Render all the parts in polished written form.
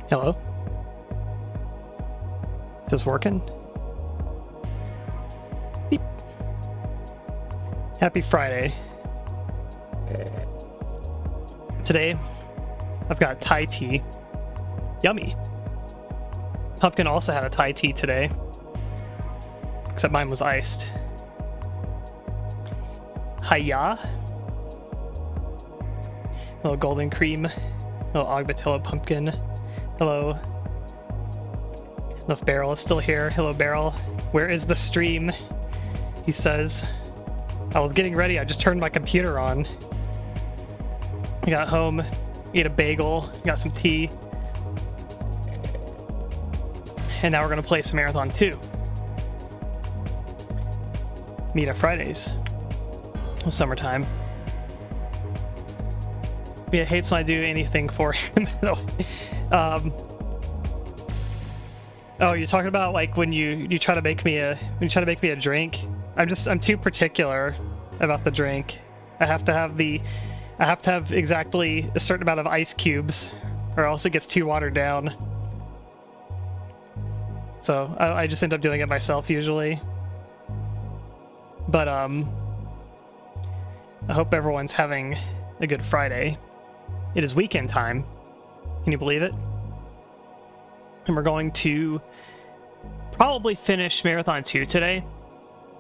Hello? Is this working? Beep. Happy Friday. Today, I've got Thai tea. Yummy. Pumpkin also had a Thai tea today, except mine was iced. Hiya. Little golden cream. Little Ogbatillo pumpkin. Hello. I don't know if Beryl is still here. Hello, Beryl. Where is the stream? He says. I was getting ready. I just turned my computer on. I got home, ate a bagel, got some tea. And now we're going to play some Marathon 2. Meet at Fridays. Summertime. Yeah, hates when I do anything for him. Oh, you're talking about like when you try to make me a drink. I'm too particular about the drink. I have to have exactly a certain amount of ice cubes, or else it gets too watered down. So I just end up doing it myself usually. But I hope everyone's having a good Friday. It is weekend time. Can you believe it? And we're going to probably finish Marathon 2 today.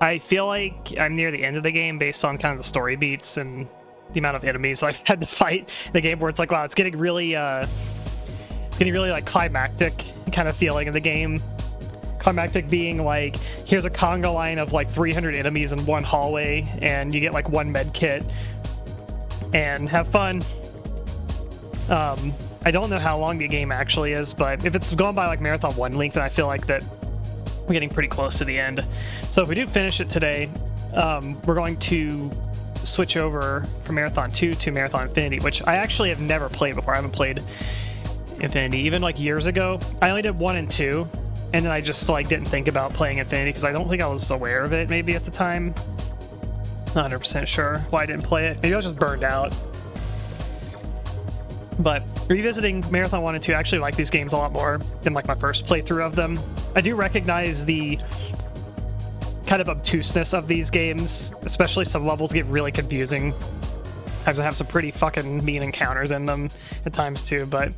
I feel like I'm near the end of the game based on kind of the story beats and the amount of enemies I've had to fight in the game, where it's like, wow, it's getting really like climactic kind of feeling in the game. Climactic being like, here's a conga line of like 300 enemies in one hallway, and you get like one med kit and have fun. I don't know how long the game actually is, but if it's going by like Marathon 1 length, then I feel like that we're getting pretty close to the end. So if we do finish it today, we're going to switch over from Marathon 2 to Marathon Infinity, which I actually have never played before. I haven't played Infinity. Even like years ago, I only did 1 and 2, and then I just like didn't think about playing Infinity because I don't think I was aware of it maybe at the time. Not 100% sure why I didn't play it. Maybe I was just burned out. But revisiting Marathon 1 and 2, I actually like these games a lot more than like my first playthrough of them. I do recognize the kind of obtuseness of these games, especially some levels get really confusing. I have some pretty fucking mean encounters in them at times too, but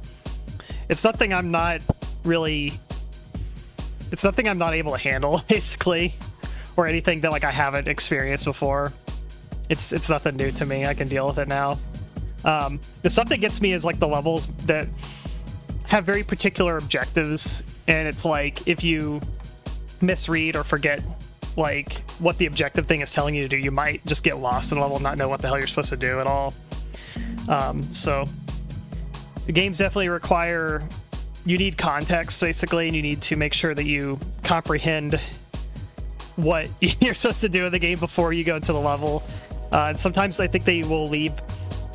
it's nothing I'm not able to handle, basically, or anything that like I haven't experienced before. It's nothing new to me. I can deal with it now. The stuff that gets me is like the levels that have very particular objectives, and it's like if you misread or forget like what the objective thing is telling you to do, you might just get lost in a level and not know what the hell you're supposed to do at all. So the games definitely require, you need context basically, and you need to make sure that you comprehend what you're supposed to do in the game before you go into the level. And sometimes I think they will leave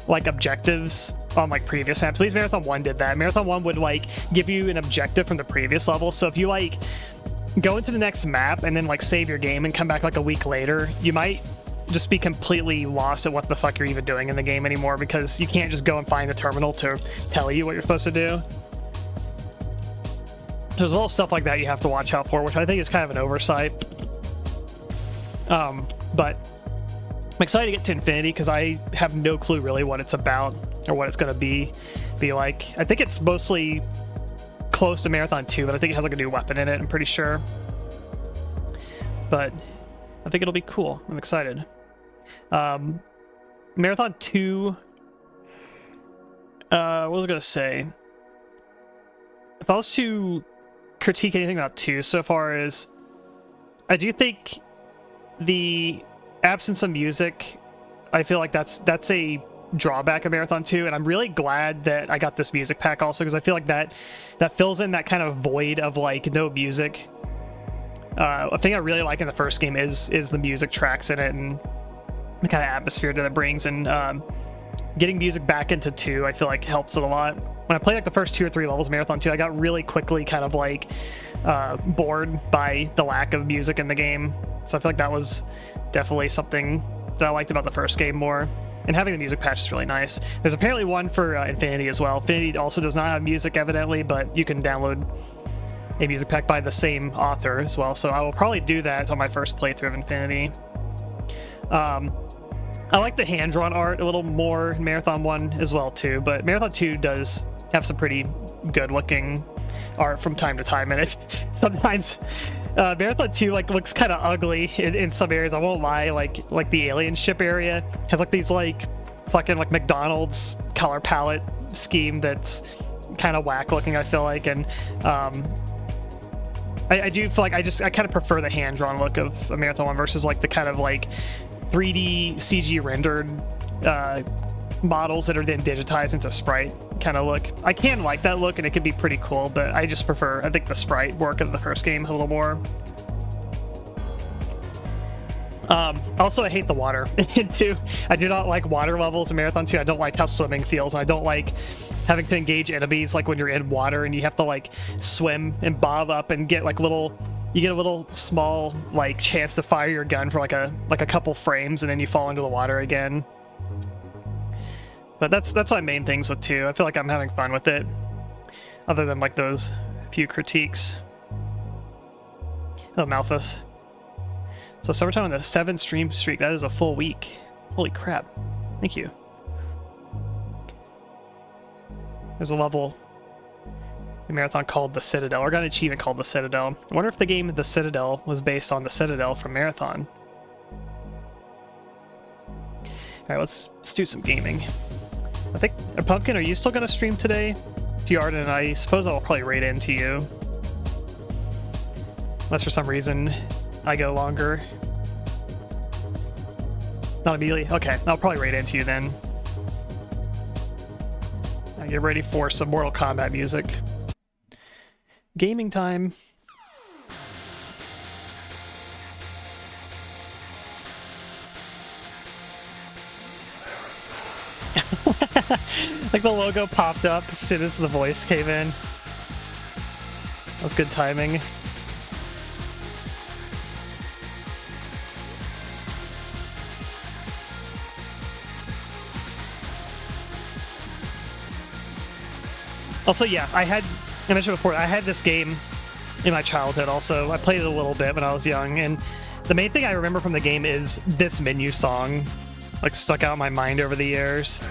like objectives on like previous maps. At least Marathon 1 did that. Marathon 1 would like give you an objective from the previous level. So if you like go into the next map and then like save your game and come back like a week later, you might just be completely lost at what the fuck you're even doing in the game anymore, because you can't just go and find the terminal to tell you what you're supposed to do. There's a little stuff like that you have to watch out for, which I think is kind of an oversight. But I'm excited to get to Infinity because I have no clue really what it's about or what it's going to be like. I think it's mostly close to Marathon 2, but I think it has like a new weapon in it, I'm pretty sure. But I think it'll be cool. I'm excited. Marathon 2, what was I going to say? If I was to critique anything about 2 so far is, I do think the absence of music, I feel like that's a drawback of Marathon 2, and I'm really glad that I got this music pack also, because I feel like that fills in that kind of void of like no music. A thing I really like in the first game is the music tracks in it and the kind of atmosphere that it brings, and getting music back into 2 I feel like helps it a lot. When I played like the first 2 or 3 levels of Marathon 2, I got really quickly kind of like bored by the lack of music in the game, so I feel like that was definitely something that I liked about the first game more, and having the music patch is really nice. There's apparently one for Infinity as well. Infinity also does not have music evidently, but you can download a music pack by the same author as well, so I will probably do that on my first playthrough of Infinity. I like the hand-drawn art a little more in Marathon 1 as well too, but Marathon 2 does have some pretty good looking art from time to time, and it's sometimes Marathon 2 like looks kind of ugly in some areas, I won't lie. Like the alien ship area has like these like fucking like McDonald's color palette scheme that's kind of whack looking, I feel like, and I do feel like I kind of prefer the hand-drawn look of Marathon 1 versus like the kind of like 3D CG rendered models that are then digitized into sprite kind of look. I can like that look and it can be pretty cool, but I just prefer, I think, the sprite work of the first game a little more. Also, I hate the water in 2. I do not like water levels in Marathon 2. I don't like how swimming feels, and I don't like having to engage enemies like when you're in water and you have to like swim and bob up and get like you get a little small like chance to fire your gun for like a couple frames, and then you fall into the water again. But that's my main things with 2. I feel like I'm having fun with it, other than like those few critiques. Oh, Malphus. So summertime on the 7 stream streak. That is a full week. Holy crap! Thank you. There's a level in Marathon called the Citadel, or got an achievement called the Citadel. I wonder if the game The Citadel was based on the Citadel from Marathon. All right, let's do some gaming. I think, Pumpkin, are you still gonna stream today? Yarden, and I suppose I'll probably raid into you, unless for some reason I go longer. Not immediately. Okay, I'll probably raid into you then. Now get ready for some Mortal Kombat music. Gaming time. Like the logo popped up as soon as the voice came in. That was good timing. Also, yeah, I mentioned before, I had this game in my childhood also. I played it a little bit when I was young, and the main thing I remember from the game is this menu song, like, stuck out in my mind over the years.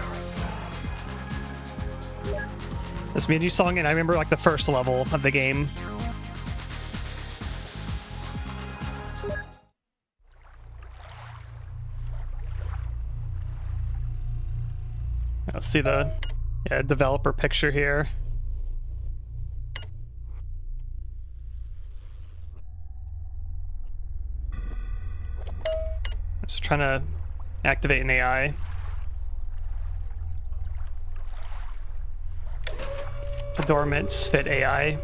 This menu song, and I remember, like, the first level of the game. Let's see the developer picture here. Just trying to activate an AI. Adornments fit AI.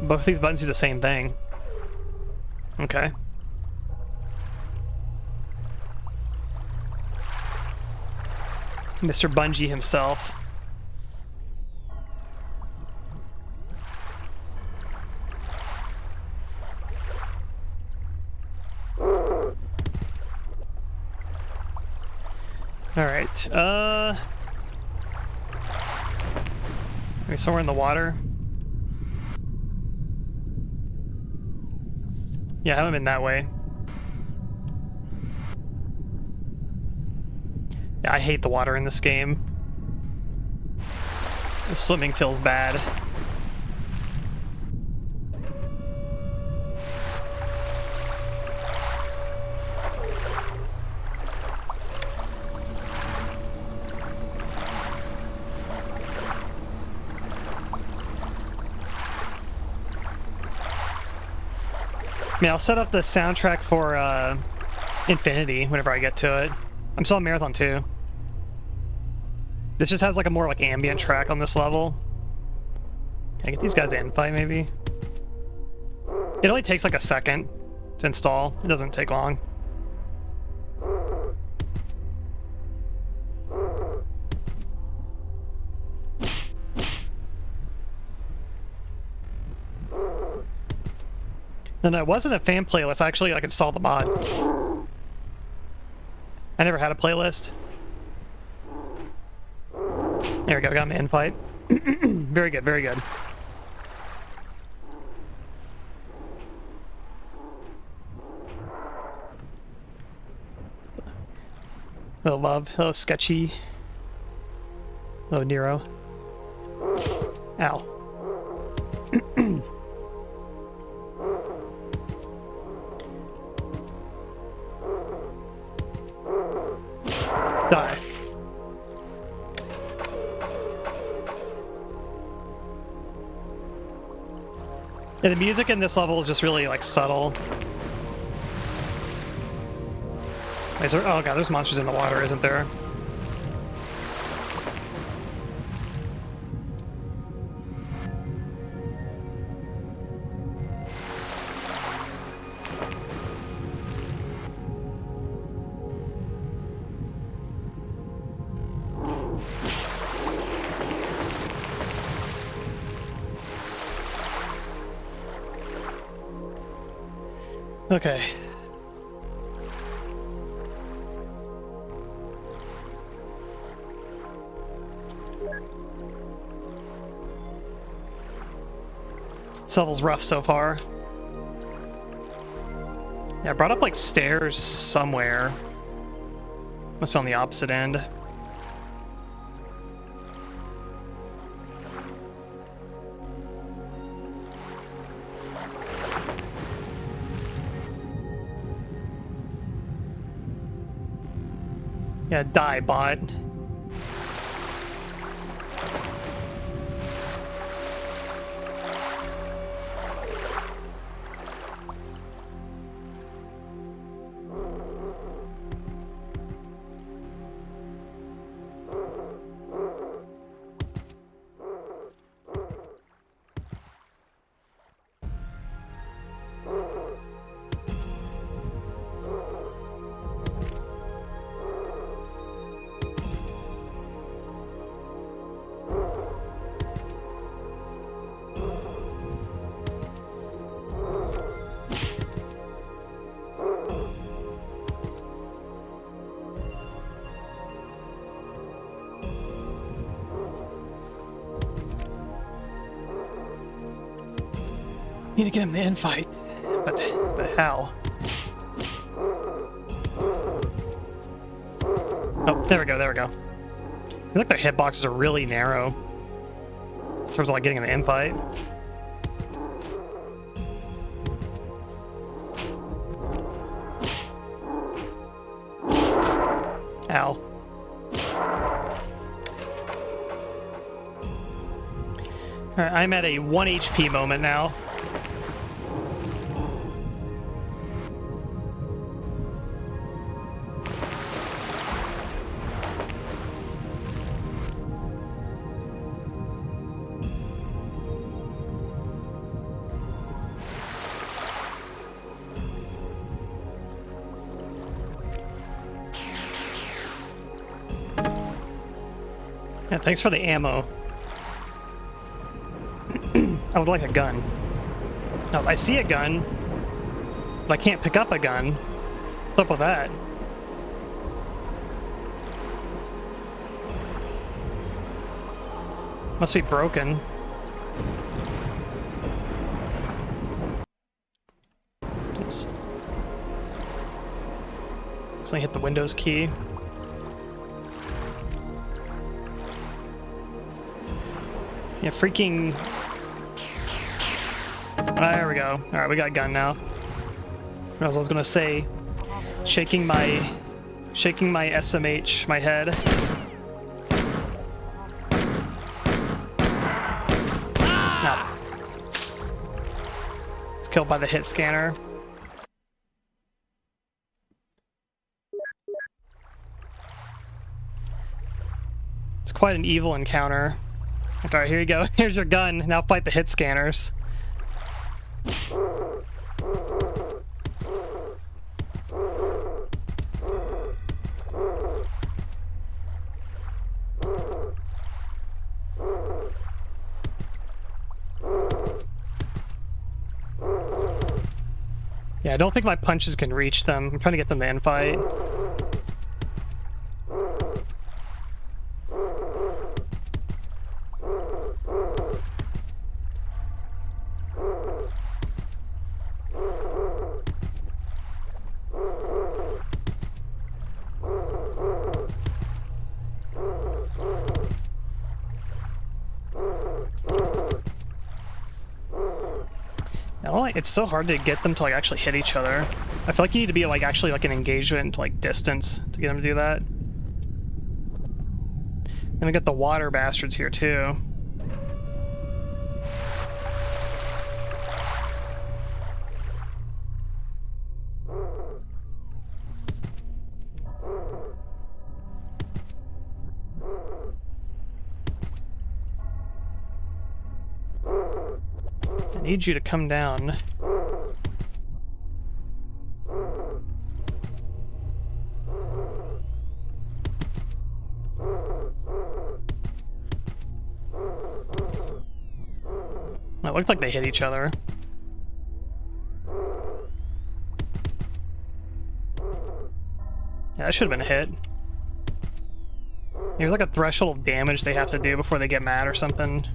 Both these buttons do the same thing. Okay. Mr. Bungie himself. All right. Maybe somewhere in the water. Yeah, I haven't been that way. Yeah, I hate the water in this game. The swimming feels bad. I mean, I'll set up the soundtrack for Infinity whenever I get to it. I'm still on Marathon 2. This just has like a more like ambient track on this level. Can I get these guys in fight maybe? It only takes like a second to install. It doesn't take long. No, it wasn't a fan playlist. I actually like installed the mod. I never had a playlist. There we go, got an invite. Very good, very good. Hello, Love. Hello, Sketchy. Hello, Nero. Ow. Die. Yeah, the music in this level is just really like subtle. Is there, oh god, there's monsters in the water, isn't there? Okay. This level's rough so far. Yeah, I brought up like stairs somewhere. Must be on the opposite end. Yeah, die, bot. Need to get him the infight, but how? Oh, there we go, there we go. I feel like their hitboxes are really narrow in terms of like getting in the infight. Ow. Alright, I'm at a 1 HP moment now. Yeah, thanks for the ammo. I would like a gun. No, I see a gun, but I can't pick up a gun. What's up with that? Must be broken. Oops. So I hit the Windows key. Yeah, freaking... There we go. Alright, we got a gun now. As I was gonna say, shaking my SMH, my head. No. It's killed by the hit scanner. It's quite an evil encounter. Alright, here you go. Here's your gun. Now fight the hit scanners. Yeah, I don't think my punches can reach them. I'm trying to get them to infight. It's so hard to get them to like actually hit each other. I feel like you need to be like actually like an engagement like distance to get them to do that. Then we got the water bastards here too. I need you to come down. It looked like they hit each other. Yeah, that should have been a hit. There's like a threshold of damage they have to do before they get mad or something.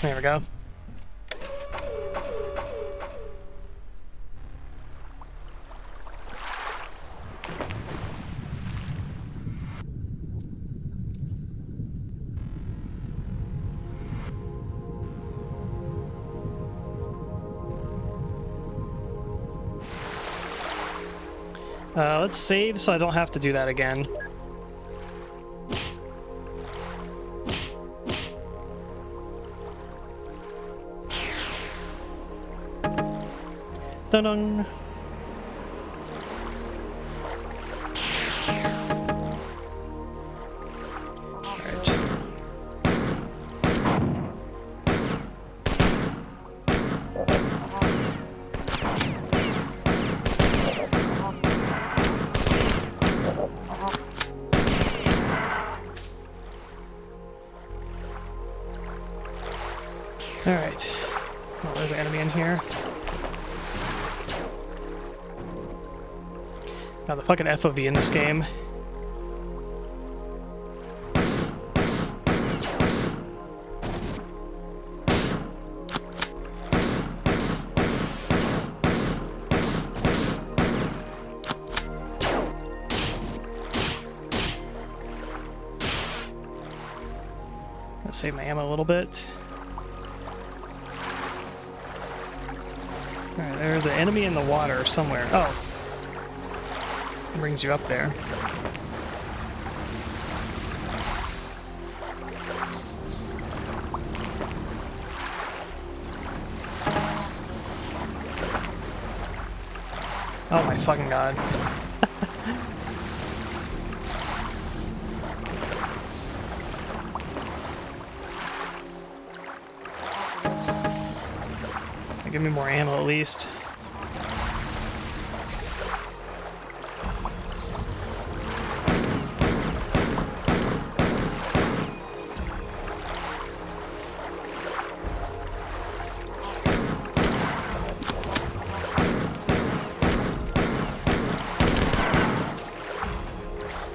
There we go. Let's save so I don't have to do that again. Dun-dun. Alright. Oh, there's an enemy in here. God, the fucking FOV in this game. Let's save my ammo a little bit. Alright, there's an enemy in the water somewhere. Oh. It brings you up there. Oh my fucking god. Give me more ammo at least.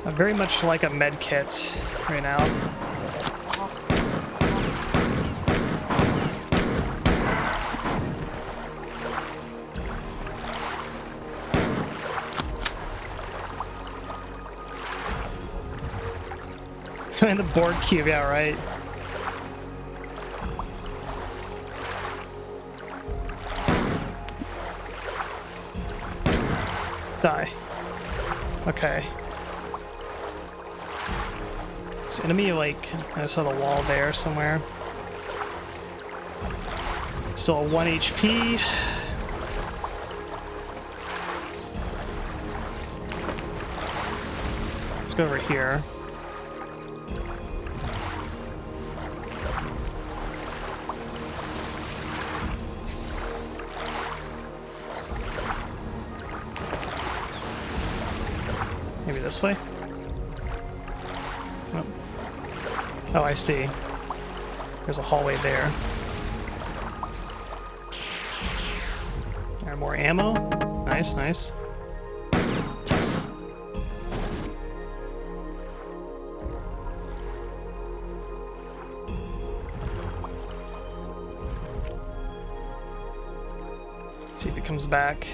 I very much like a med kit right now. In the board cube, yeah, right. Die. Okay. Is enemy, like, I saw the wall there somewhere. Still a 1 HP. Let's go over here. Maybe this way? Oh. Oh, I see. There's a hallway there. Alright, more ammo. Nice, nice. See if it comes back.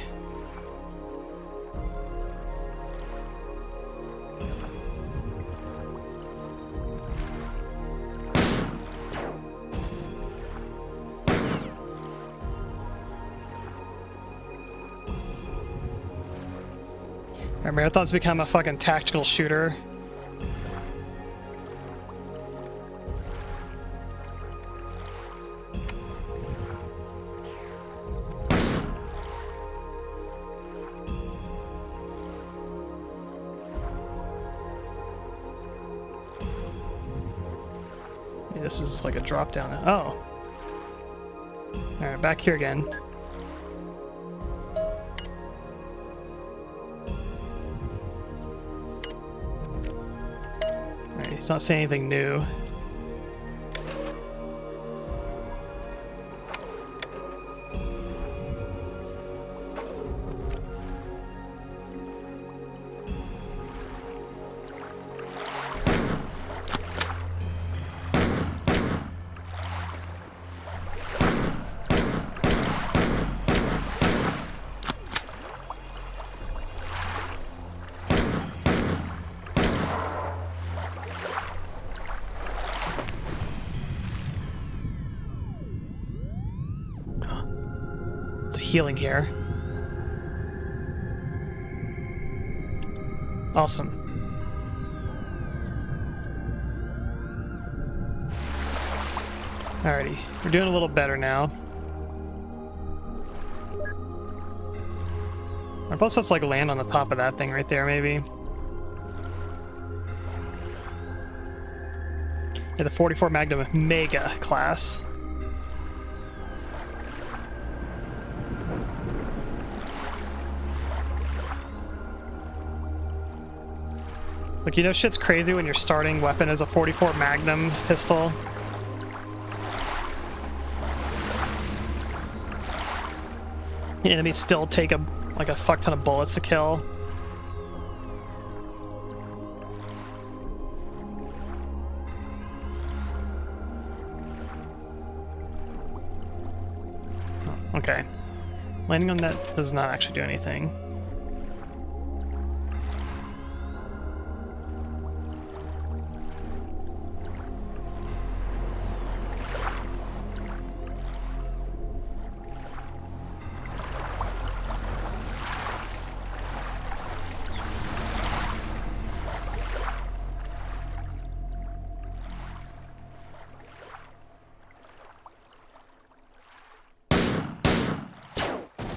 Marathon's become a fucking tactical shooter. Maybe this is like a drop down. Oh. Alright, back here again. He's not saying anything new. Healing here. Awesome. Alrighty, we're doing a little better now. We're supposed to like land on the top of that thing right there, maybe. Yeah, the 44 Magnum Mega class. Like, you know shit's crazy when your starting weapon is a 44 Magnum pistol. The enemies still take like a fuck ton of bullets to kill. Oh, okay. Landing on that does not actually do anything.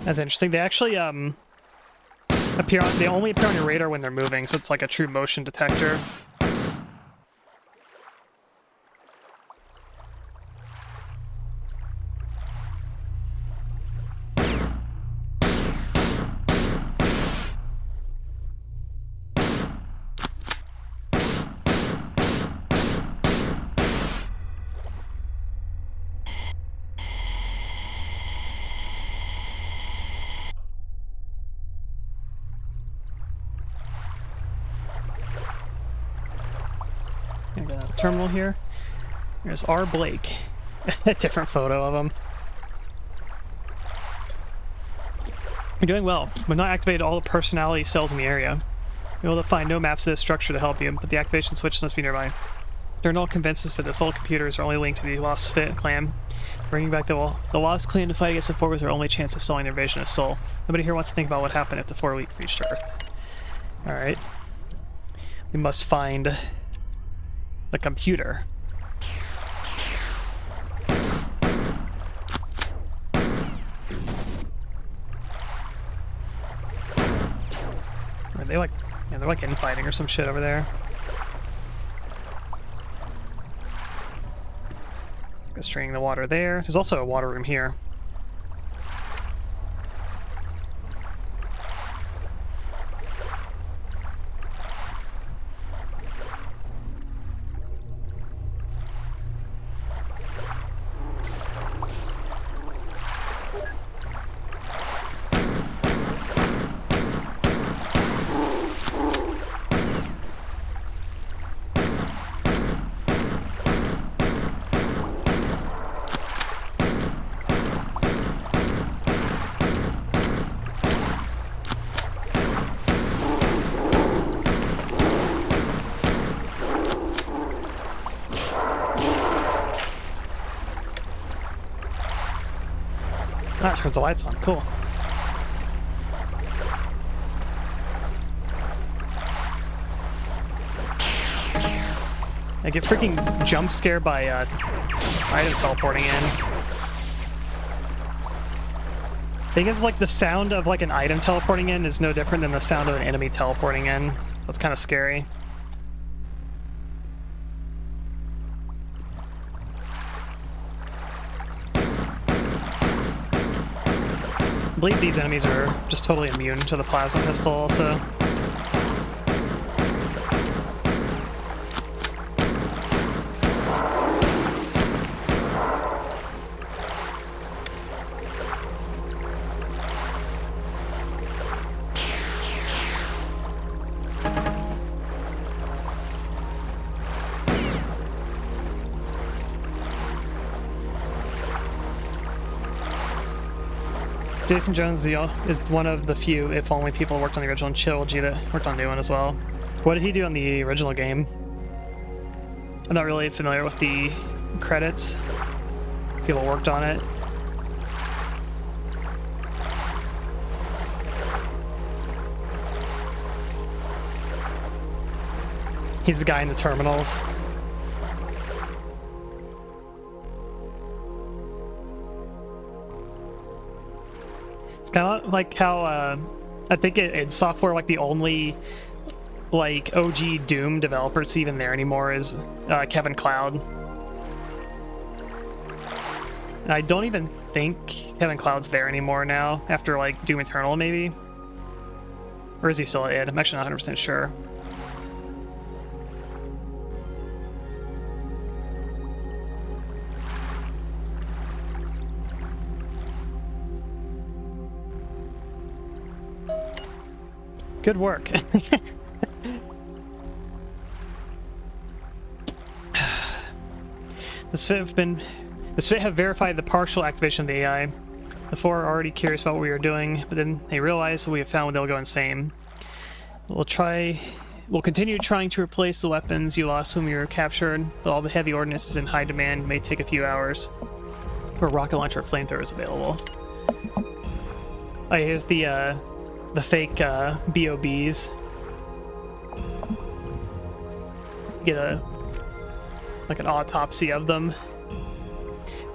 That's interesting. They actually appear on, they only appear on your radar when they're moving, so it's like a true motion detector. terminal here. There's R. Blake. A different photo of him. You're doing well. We've not activated all the personality cells in the area. You're able to find no maps of this structure to help you, but the activation switch must be nearby. Darnell convinces that the soul computers are only linked to the Lost Fit clan. Bringing back the Lost clan to fight against the Four was our only chance of stalling their invasion of Soul. Nobody here wants to think about what happened if the Four Week reached Earth. Alright. We must find the computer. Are they like... Yeah, they're like infighting or some shit over there. Just draining the water there. There's also a water room here. Ah, it turns the lights on. Cool. I get freaking jump scared by items teleporting in. Thing is, like, the sound of like an item teleporting in is no different than the sound of an enemy teleporting in, so it's kind of scary. I believe these enemies are just totally immune to the plasma pistol also. Jason Jones is one of the few, if only, people who worked on the original trilogy that worked on the new one as well. What did he do on the original game? I'm not really familiar with the credits. People worked on it. He's the guy in the terminals. Kind of like how I think it's software, like the only like OG Doom developers even there anymore is Kevin Cloud. And I don't even think Kevin Cloud's there anymore now after like Doom Eternal maybe, or is he still at id? I'm actually not 100% sure. Good work. The Fit have verified the partial activation of the AI. The Four are already curious about what we are doing, but then they realize what we have found, they'll go insane. We'll continue trying to replace the weapons you lost when we were captured, but all the heavy ordnance is in high demand. It may take a few hours for rocket launcher flamethrowers available. Oh, here's the fake BOBs. Get like an autopsy of them.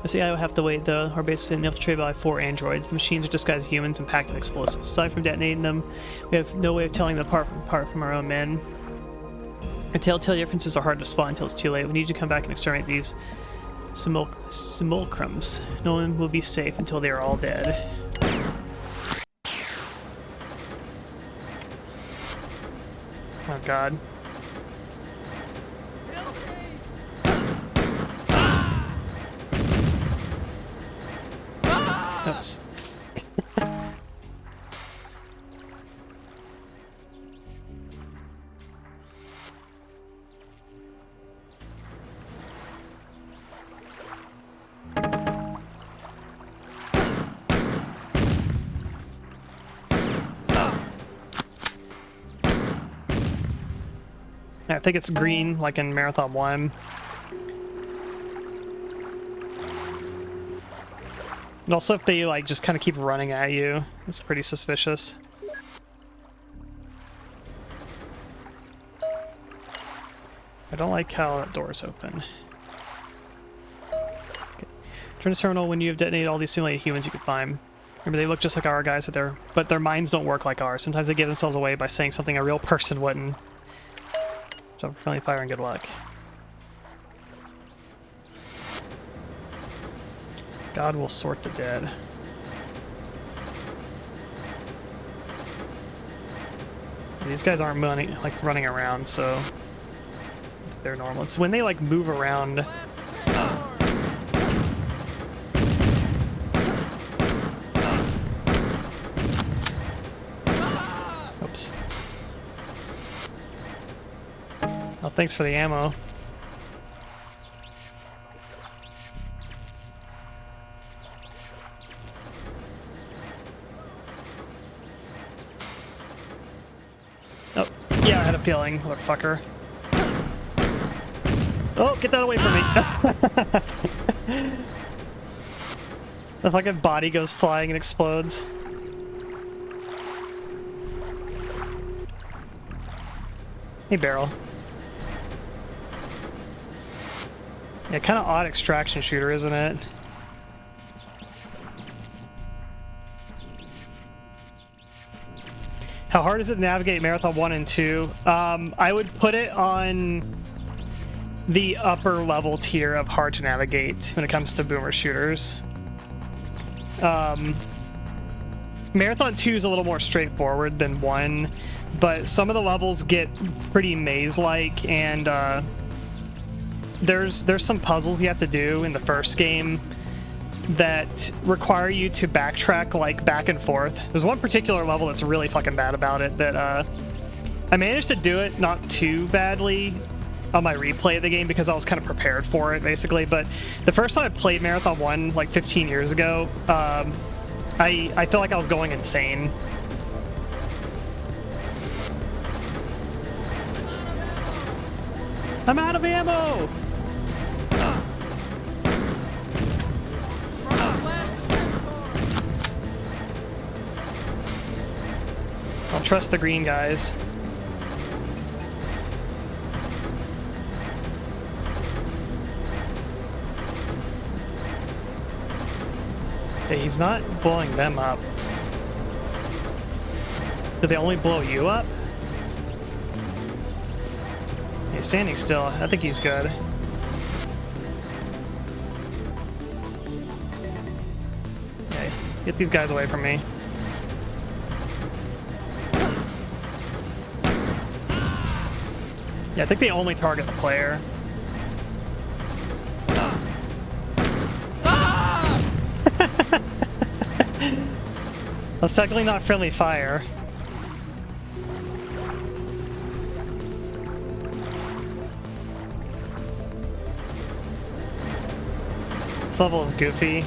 The AI will have to wait though. Our base has been infiltrated by 4 androids. The machines are disguised as humans and packed with explosives. Aside from detonating them, we have no way of telling them apart from our own men. Our telltale differences are hard to spot until it's too late. We need you to come back and exterminate these simulacrums. No one will be safe until they are all dead. Oh god. Oops. I think it's green, like in Marathon 1. And also if they like just kind of keep running at you, it's pretty suspicious. I don't like how that door's open. Okay. Turn to terminal when you have detonated all these simulated humans you can find. Remember, they look just like our guys, but their minds don't work like ours. Sometimes they give themselves away by saying something a real person wouldn't. So friendly fire and good luck. God will sort the dead. These guys aren't running around, so they're normal. It's when they like move around. Oops. Oh, thanks for the ammo. Oh, yeah, I had a feeling, motherfucker. Oh, get that away from me! The fucking body goes flying and explodes. Hey, Barrel. Yeah, kind of odd extraction shooter, isn't it? How hard is it to navigate Marathon 1 and 2? I would put it on the upper level tier of hard to navigate when it comes to boomer shooters. Marathon 2 is a little more straightforward than 1, but some of the levels get pretty maze-like, and there's some puzzles you have to do in the first game that require you to backtrack like back and forth. There's one particular level that's really fucking bad about it that I managed to do it not too badly on my replay of the game because I was kind of prepared for it basically, but the first time I played Marathon 1 like 15 years ago, I felt like I was going insane. I'm out of ammo! I'll trust the green guys. Okay, he's not blowing them up. Did they only blow you up? He's standing still. I think he's good. Okay, get these guys away from me. Yeah, I think they only target the player. That's technically not friendly fire. This level is goofy.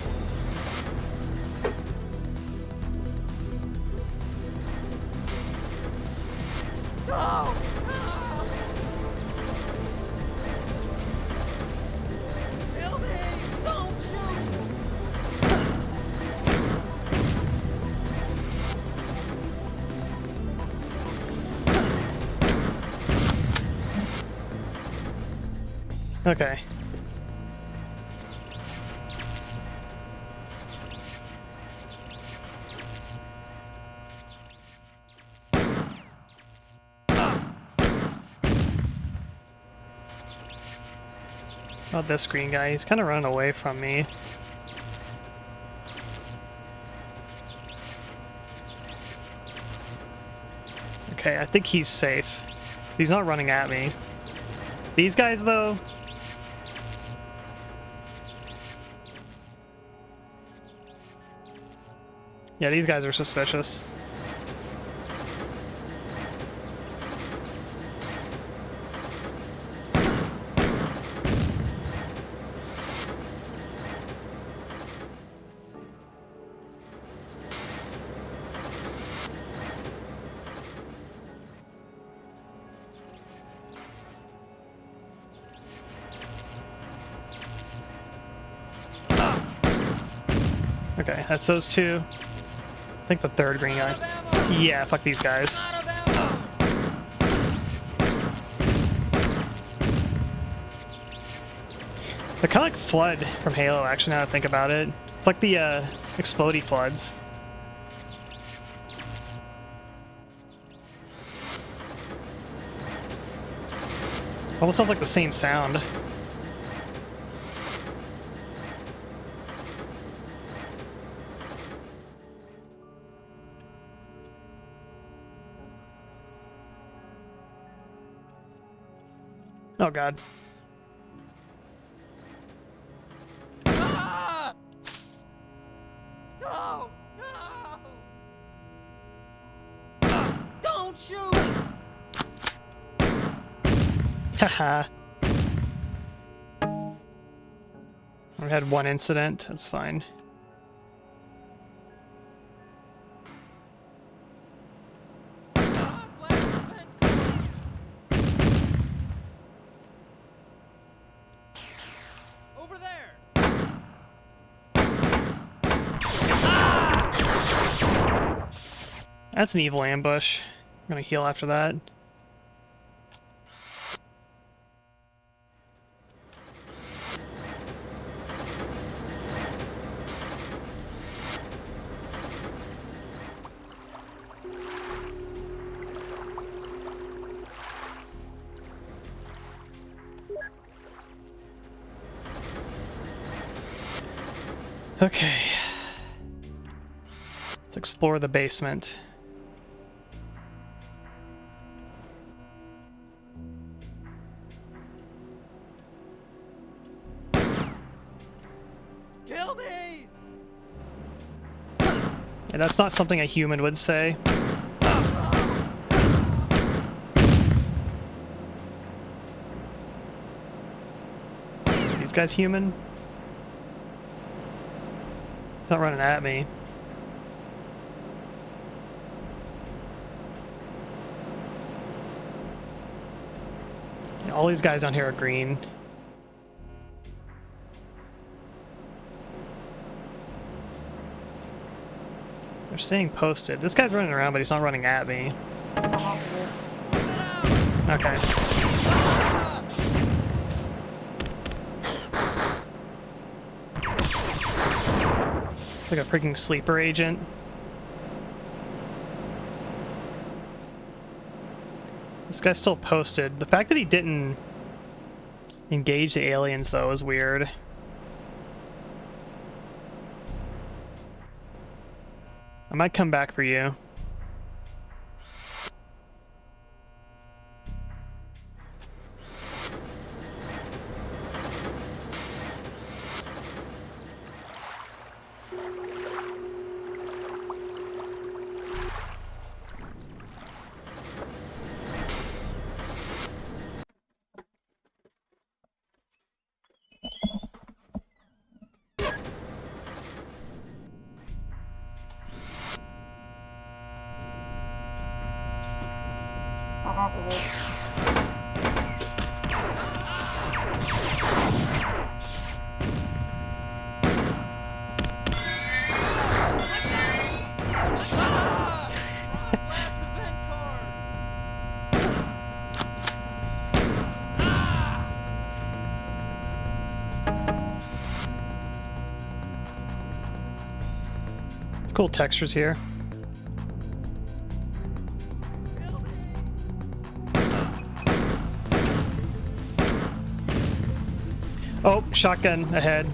No! Kill me! Don't shoot! Okay. Oh, this green guy, he's kind of running away from me. Okay, I think he's safe. He's not running at me. These guys, though... Yeah, these guys are suspicious. Okay, that's those two. I think the third green guy. Yeah, fuck these guys. They're kind of like Flood from Halo, actually, now that I think about it. It's like the explodey floods. Almost sounds like the same sound. Oh god. Ah! No! No! Don't shoot! Haha. We had one incident, that's fine. Ah, blast the vent cord. Over there! That's an evil ambush. I'm gonna heal after that. Okay. Let's explore the basement. Kill me! Yeah, that's not something a human would say. These guys human? He's not running at me. Yeah, all these guys down here are green. They're staying posted. This guy's running around, but he's not running at me. Okay. Like a freaking sleeper agent. This guy's still posted. The fact that he didn't engage the aliens, though, is weird. I might come back for you. Cool textures here. Oh, shotgun ahead.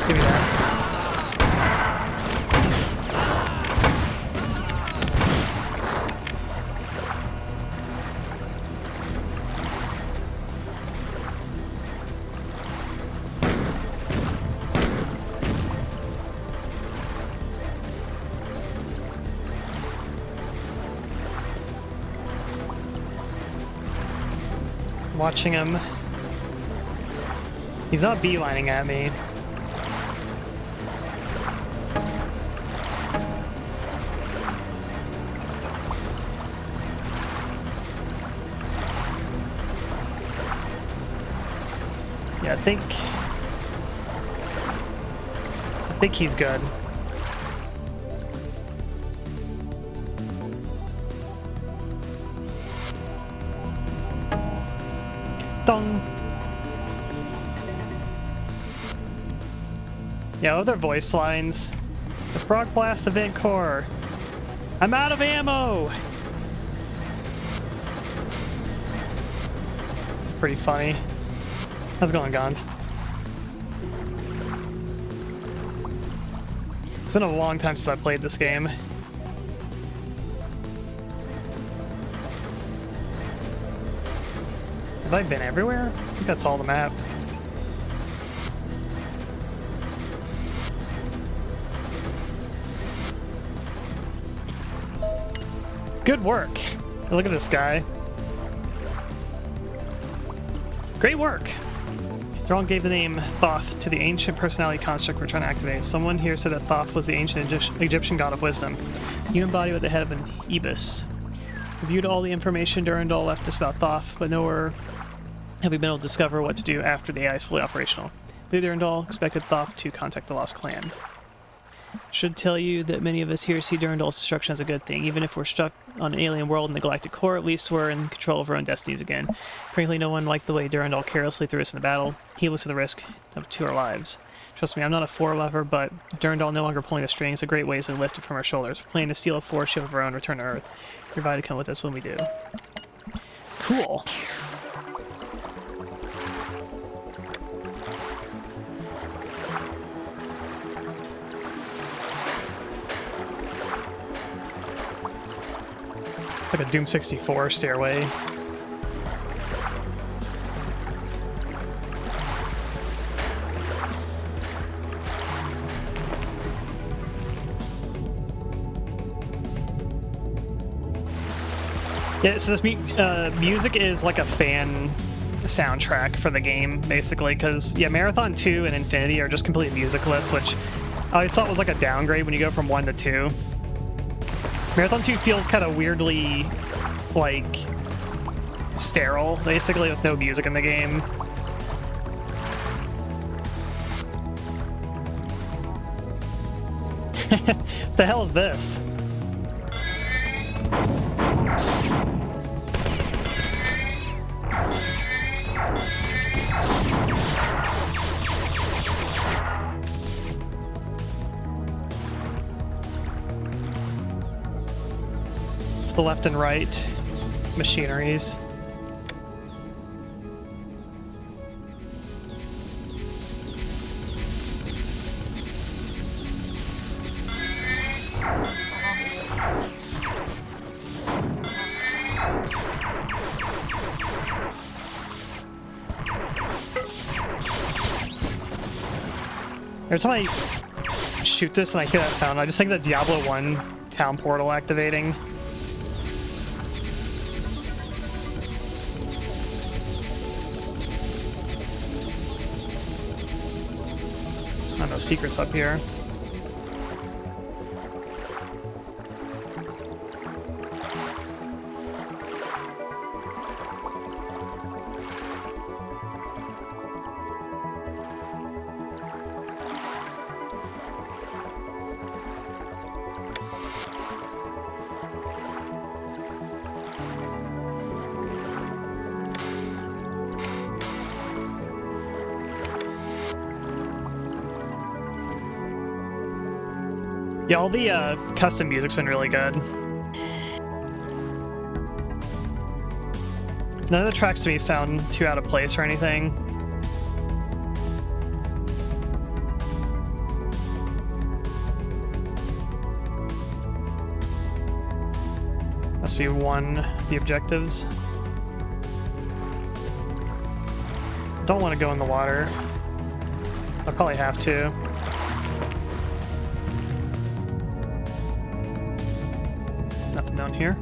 Give me that. Watching him. He's not beelining at me. Yeah, I think think he's good. Dong. Yeah, other voice lines. The Frog Blast Event Core. I'm out of ammo! Pretty funny. How's it going, Gons? It's been a long time since I played this game. Have I been everywhere? I think that's all the map. Good work. Look at this guy. Great work. Thrawn gave the name Thoth to the ancient personality construct we're trying to activate. Someone here said that Thoth was the ancient Egyptian god of wisdom. Human body with the head of an ibis. Reviewed all the information Durandal left us about Thoth, but nowhere have we been able to discover what to do after the AI is fully operational. Blue Durandal expected Thoth to contact the Lost Clan. Should tell you that many of us here see Durandal's destruction as a good thing. Even if we're stuck on an alien world in the galactic core, at least we're in control of our own destinies again. Frankly, no one liked the way Durandal carelessly threw us in the battle, heedless of the risk to our lives. Trust me, I'm not a Four lover, but if Durandal no longer pulling the strings, a great way is to lift it from our shoulders. We're planning to steal a Four ship of our own, return to Earth. You're invited to come with us when we do. Cool. Like a Doom 64 stairway. Yeah, so this music is like a fan soundtrack for the game, basically, because, yeah, Marathon 2 and Infinity are just completely musicless, which I always thought was like a downgrade when you go from 1 to 2. Marathon 2 feels kind of weirdly, like, sterile, basically, with no music in the game. The hell is this? The left and right machineries. Every time I shoot this and I hear that sound, I just think of the Diablo 1 town portal activating. No secrets up here. Yeah, all the custom music's been really good. None of the tracks to me sound too out of place or anything. Must be one of the objectives. Don't want to go in the water. I'll probably have to. Nothing down here.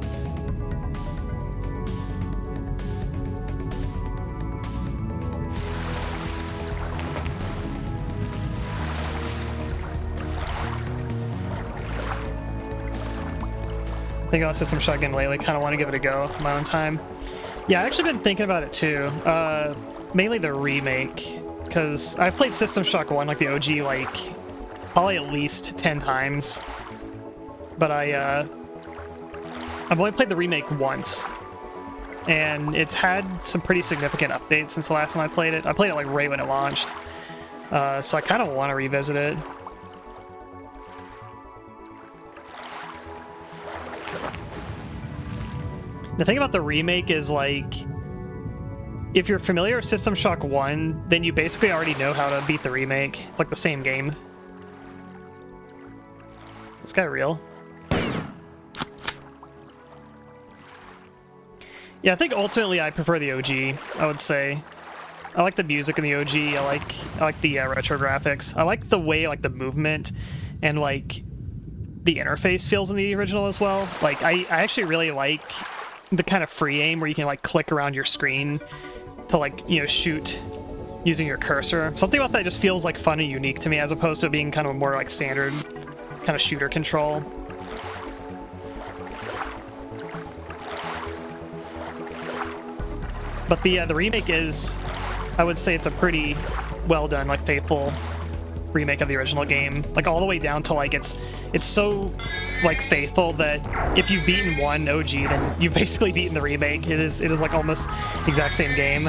I think I'll set some shotgun lately. Kind of want to give it a go on my own time. Yeah, I've actually been thinking about it too. Mainly the remake, because I've played System Shock 1, like the OG, like probably at least 10 times. But I've only played the remake once, and it's had some pretty significant updates since the last time I played it. I played it like right when it launched, so I kind of want to revisit it. The thing about the remake is, like, if you're familiar with System Shock 1, then you basically already know how to beat the remake. It's like the same game. This guy real? Yeah, I think ultimately I prefer the OG, I would say. I like the music in the OG, I like the retro graphics. I like the way, like, the movement and, like, the interface feels in the original as well. Like, I actually really like the kind of free aim where you can, like, click around your screen to, like, you know, shoot using your cursor. Something about that just feels, like, fun and unique to me, as opposed to being kind of more, like, standard kind of shooter control. But the remake is, I would say it's a pretty well done, like, faithful remake of the original game. Like, all the way down to, like, it's so, like, faithful that if you've beaten one OG, then you've basically beaten the remake. It is like almost the exact same game.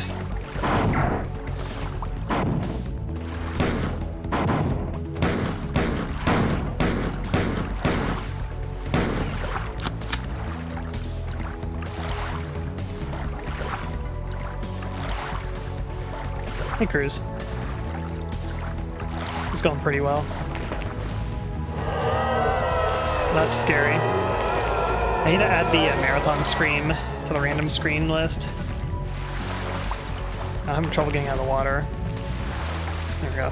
Hey, Cruz. It's going pretty well. That's scary. I need to add the marathon scream to the random screen list. I'm having trouble getting out of the water. There we go.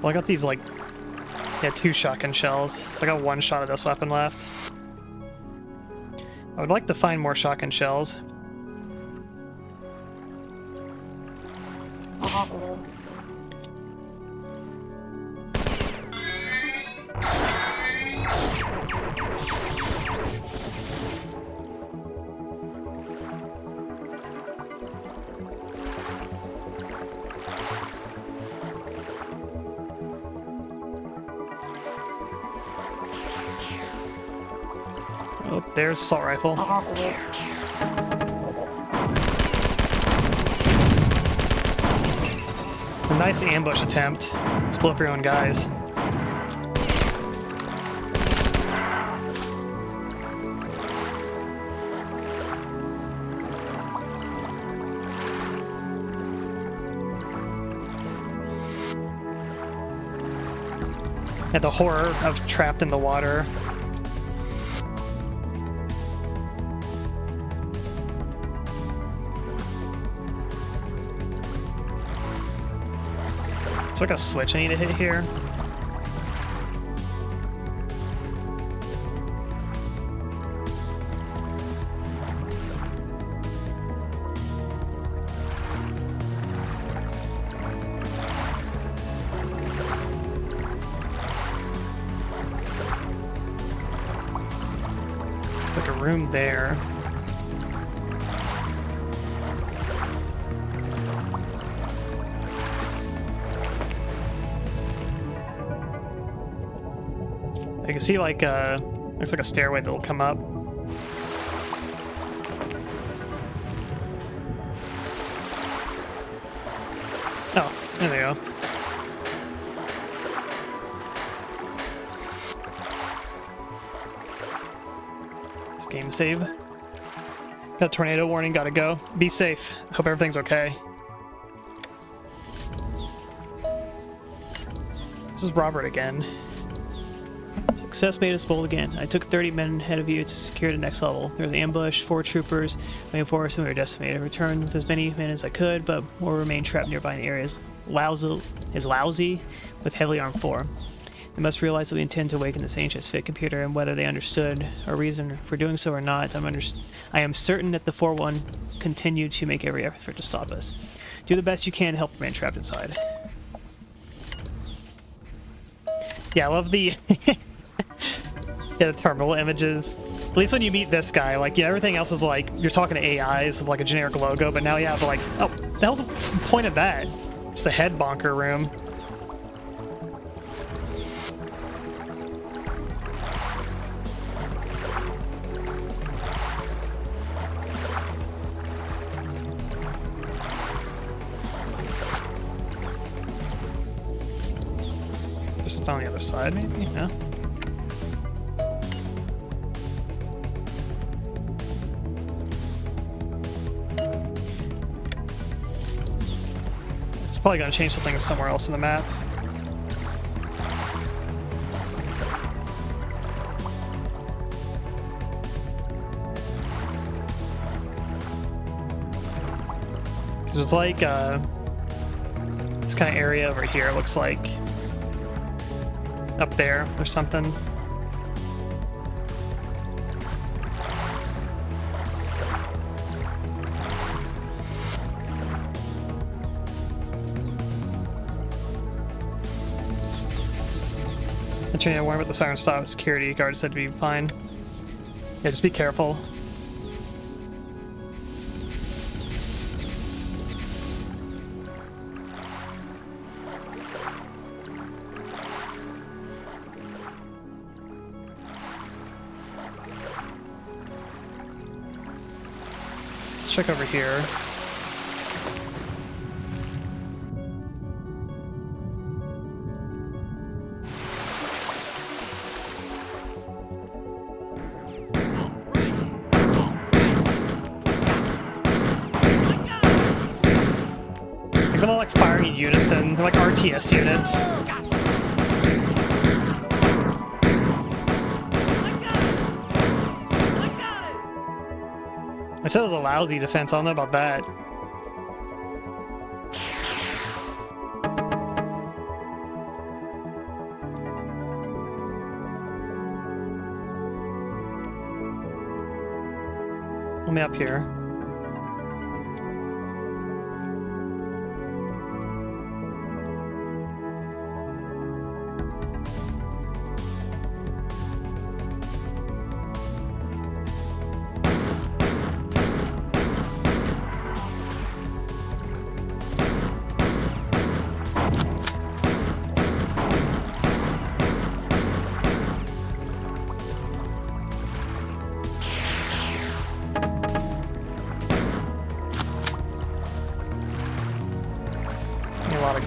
Well, I got these, like, yeah, 2 shotgun shells, so I got 1 shot of this weapon left. I would like to find more shotgun shells. Oh, there's assault rifle. A nice ambush attempt. Split up your own guys. And the horror of trapped in the water. Is there like a switch I need to hit here? It's like a room there. I can see, like, looks like a stairway that'll come up. Oh, there we go. This game save. Got a tornado warning, gotta go. Be safe. Hope everything's okay. This is Robert again. Success made us bold again. I took 30 men ahead of you to secure the next level. There was an ambush, 4 troopers waiting for us, and we were decimated. I returned with as many men as I could, but more remained trapped nearby in the area. Lousy with heavily armed 4. They must realize that we intend to awaken this ancient Spit computer, and whether they understood our reason for doing so or not, I am certain that the 4-1 continue to make every effort to stop us. Do the best you can to help remain trapped inside. Yeah, I love the yeah, the terminal images. At least when you meet this guy, like, yeah, everything else is like, you're talking to AIs of like a generic logo, but now you have like, oh, the hell's the point of that? Just a head bonker room. Just on the other side, maybe? Yeah. It's probably going to change something somewhere else in the map. It's like this kind of area over here looks like up there or something. I'm trying to warn about the siren stop. Security guard said to be fine. Yeah, just be careful. Check over here. Like they're all like firing in unison. They're like RTS units. I said it was a lousy defense, I don't know about that. Let me up here.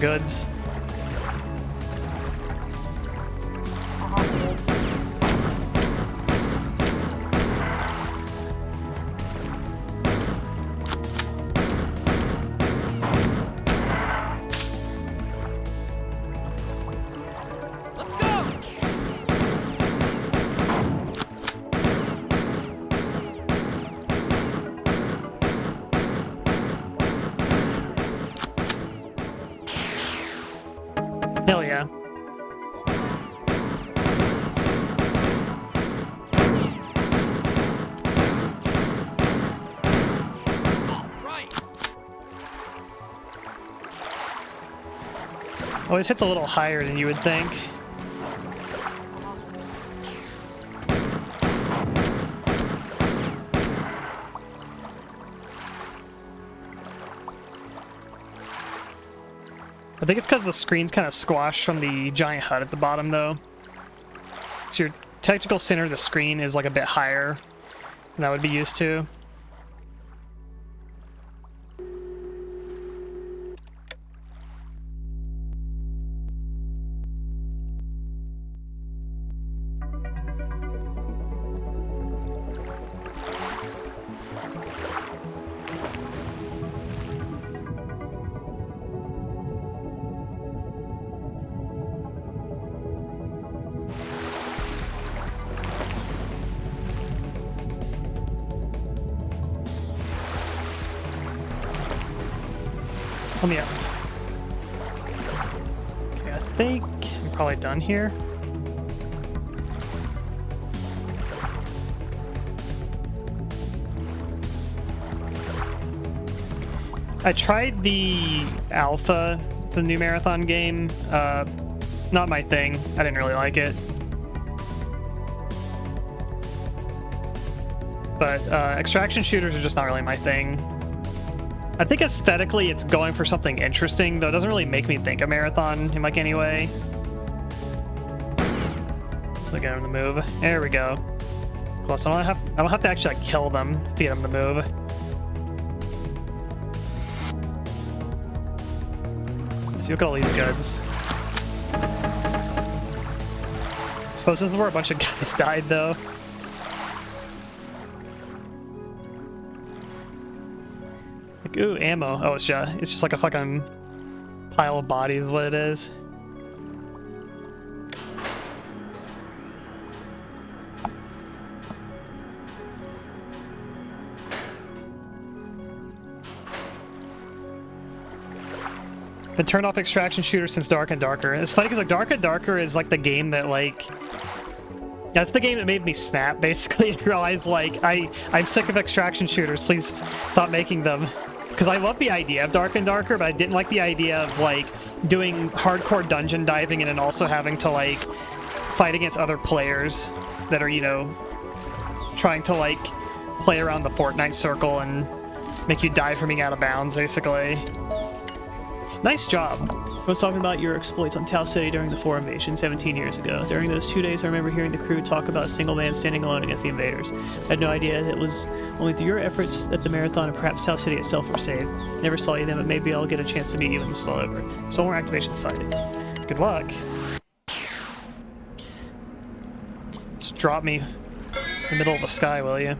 Goods. Let's go! Hell yeah. Always hits a little higher than you would think. I think it's because the screen's kind of squashed from the giant HUD at the bottom, though. So your technical center of the screen is like a bit higher than I would be used to. Let me up. Okay, I think I'm probably done here. I tried the alpha, the new marathon game. Not my thing. I didn't really like it. But extraction shooters are just not really my thing. I think aesthetically it's going for something interesting, though it doesn't really make me think a marathon in like any way. So get him to move. There we go. Cool, so I don't have to actually like kill them to get them to move. Let's see, look at all these goods. I suppose this is where a bunch of guys died, though. Like, ooh, ammo. Oh, it's just like a fucking pile of bodies is what it is. Been turned off extraction shooters since Dark and Darker. It's funny because like Dark and Darker is like the game that like that's the game that made me snap basically and realize like I'm sick of extraction shooters. Please stop making them. Because I love the idea of Dark and Darker, but I didn't like the idea of like doing hardcore dungeon diving and then also having to like fight against other players that are, you know, trying to like play around the Fortnite circle and make you die for being out of bounds basically. Nice job. I was talking about your exploits on Tau City during the 4 invasion 17 years ago. During those 2 days, I remember hearing the crew talk about a single man standing alone against the invaders. I had no idea it was only through your efforts that the marathon and perhaps Tau City itself were saved. Never saw you then, but maybe I'll get a chance to meet you when this is all over. Solar activation sighted. Good luck. Just drop me in the middle of the sky, will you?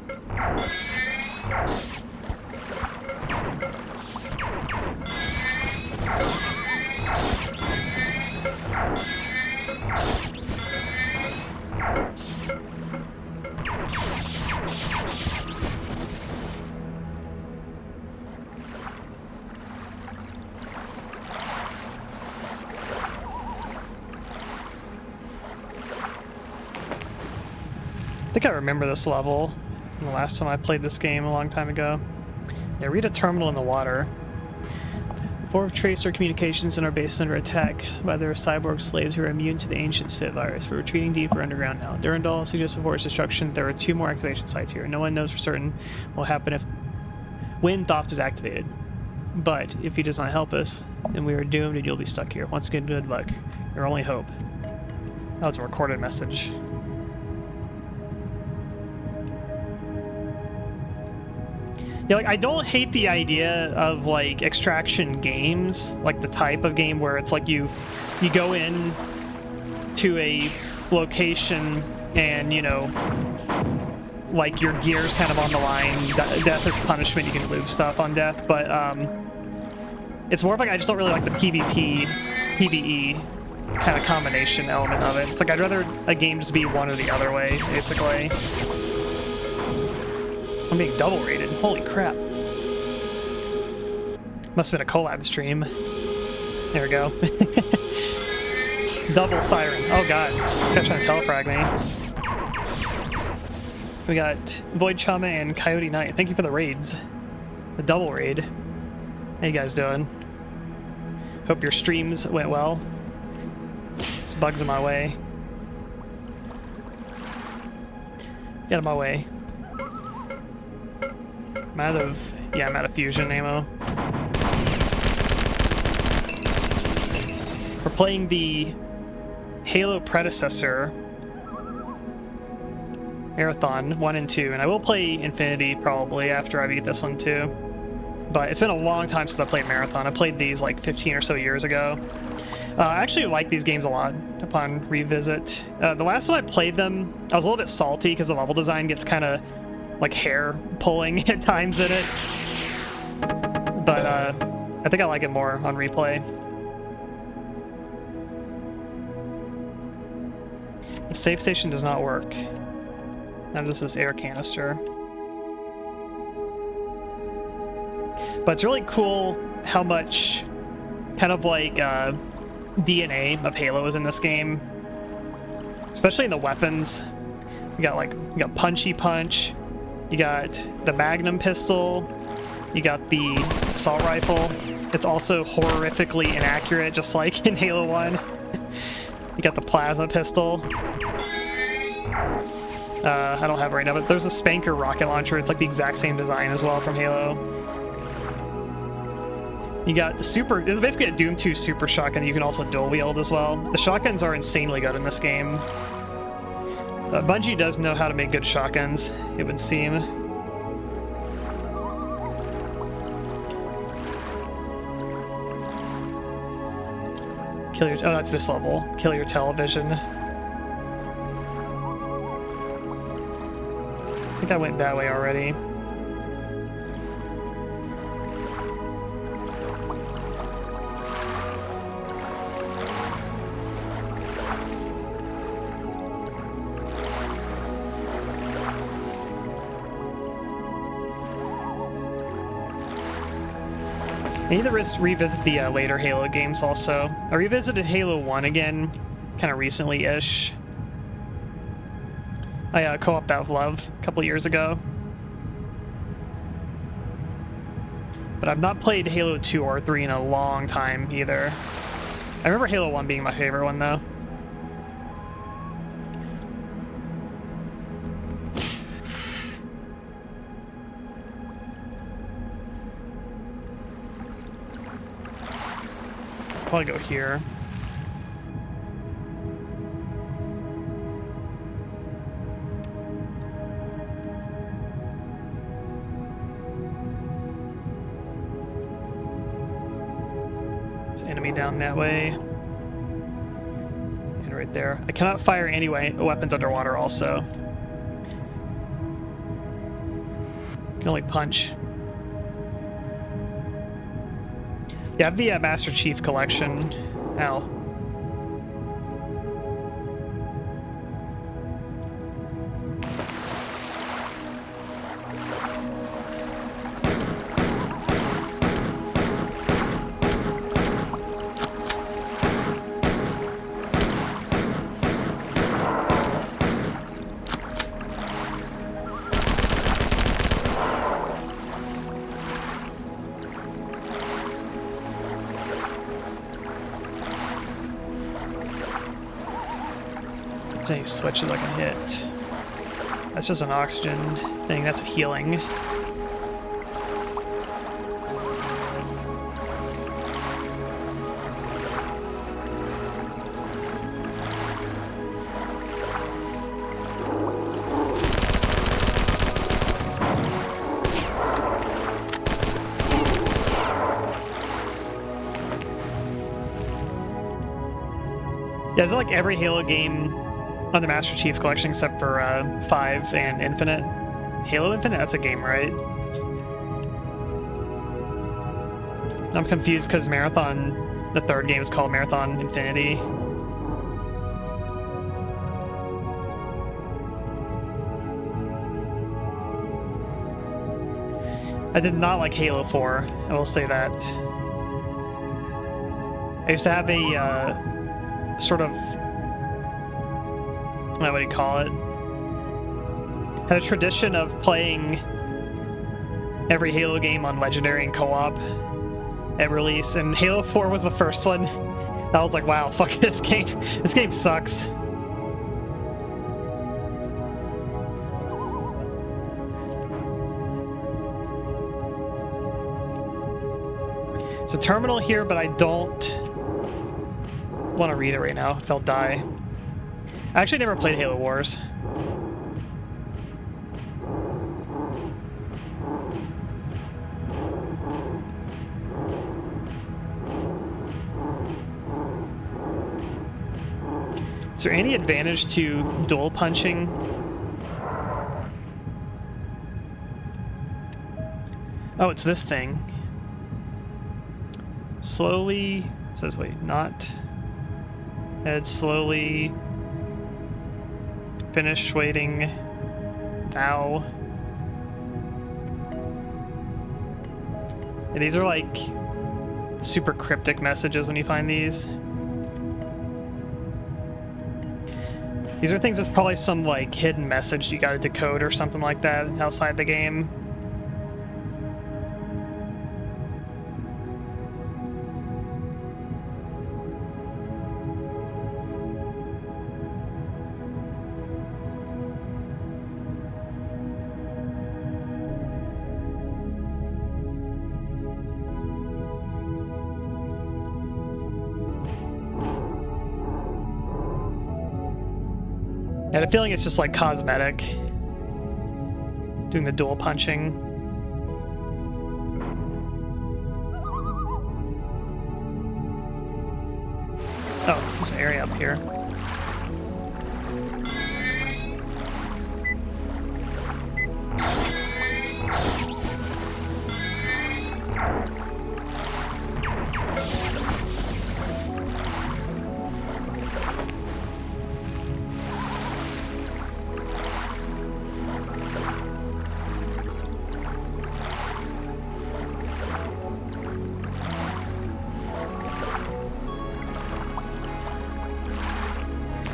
I think I remember this level from the last time I played this game a long time ago. Yeah, read a terminal in the water. 4 have traced our communications in our base under attack by their cyborg slaves who are immune to the ancient Spit virus. We're retreating deeper underground now. Durandal suggests before its destruction there are 2 more activation sites here. No one knows for certain what will happen when Thoth is activated. But if he does not help us, then we are doomed and you'll be stuck here. Once again, good luck. Your only hope. Oh, it's a recorded message. Yeah, like I don't hate the idea of like extraction games, like the type of game where it's like you go in to a location and, you know, like your gear's kind of on the line. Death is punishment. You can lose stuff on death, but it's more of like I just don't really like the PvP, PvE kind of combination element of it. It's like I'd rather a game just be one or the other way, basically. I'm being double rated. Holy crap. Must have been a collab stream. There we go. Double siren. Oh god. This guy's trying to telefrag me. We got Void Chama and Coyote Knight. Thank you for the raids. The double raid. How you guys doing? Hope your streams went well. This bug's in my way. Get out of my way. I'm out of fusion ammo. We're playing the Halo predecessor Marathon 1 and 2, and I will play Infinity probably after I beat this one too. But it's been a long time since I played Marathon. I played these like 15 or so years ago. I actually like these games a lot upon revisit. The last time I played them, I was a little bit salty because the level design gets kind of like hair pulling at times in it, but I think I like it more on replay. The save station does not work. Now this is air canister. But it's really cool how much kind of like DNA of Halo is in this game, especially in the weapons. You got Punchy Punch. You got the Magnum pistol, You got the assault rifle. It's also horrifically inaccurate, just like in Halo 1. You got the plasma pistol. I don't have it right now, but there's a Spanker rocket launcher. It's like the exact same design as well from Halo. You got the super... This is basically a Doom 2 super shotgun that you can also dual wield as well. The shotguns are insanely good in this game. Bungie does know how to make good shotguns, it would seem. Kill your... Oh, that's this level. Kill your television. I think I went that way already. I need to revisit the later Halo games also. I revisited Halo 1 again, kind of recently-ish. I co-opted that with Love a couple years ago. But I've not played Halo 2 or 3 in a long time either. I remember Halo 1 being my favorite one though. I'll go here. There's an enemy down that way. And right there. I cannot fire any weapons underwater also. I can only punch. Yeah, I have the Master Chief Collection. Ow. Any switches I can hit. That's just an oxygen thing. That's a healing. Yeah, is it like every Halo game on the Master Chief Collection except for 5 and Infinite? Halo Infinite? That's a game, right? I'm confused because Marathon, the third game is called Marathon Infinity. I did not like Halo 4, I will say that. I used to have a sort of... what do you call it? Had a tradition of playing every Halo game on Legendary and co-op at release, and Halo 4 was the first one. I was like, wow, fuck this game. This game sucks. There's a terminal here, but I don't want to read it right now, because I'll die. I actually never played Halo Wars. Is there any advantage to dual punching? Oh, it's this thing. Slowly, it says, wait, not head slowly. Finish waiting now. Yeah, these are like super cryptic messages when you find these. These are things that's probably some like hidden message you gotta decode or something like that outside the game. I had a feeling it's just like cosmetic. Doing the dual punching. Oh, there's an area up here.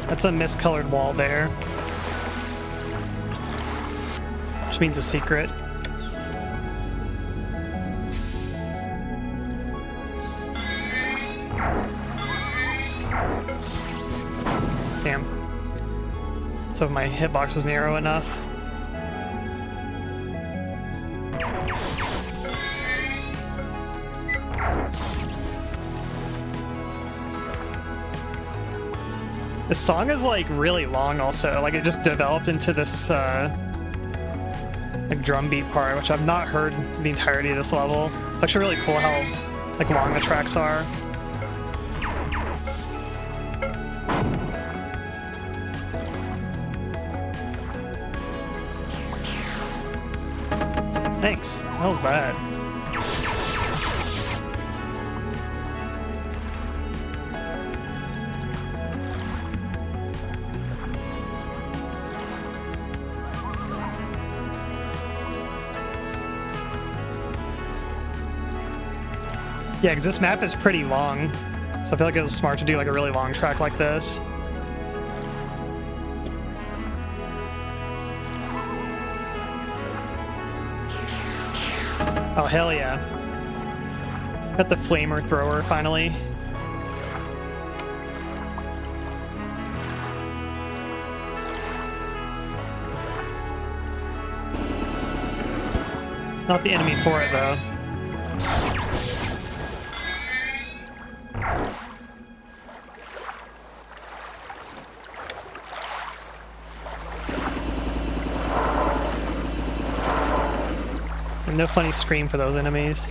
That's a miscolored wall there. Which means a secret. Damn. So my hitbox was narrow enough. This song is like really long also, like it just developed into this like drum beat part, which I've not heard the entirety of this level. It's actually really cool how like long the tracks are. Thanks. What was that? Yeah, because this map is pretty long, so I feel like it was smart to do like a really long track like this. Oh, hell yeah. Got the flamer thrower finally. Not the enemy for it though. No funny scream for those enemies.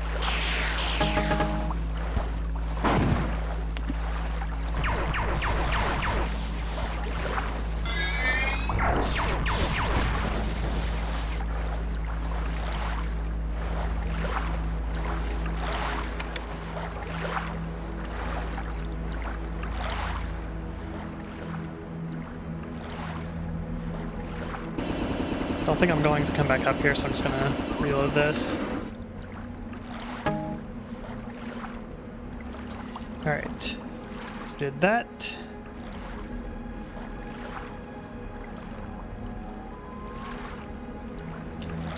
I don't think I'm going to come back up here, so I'm just gonna reload this. Alright, so we did that.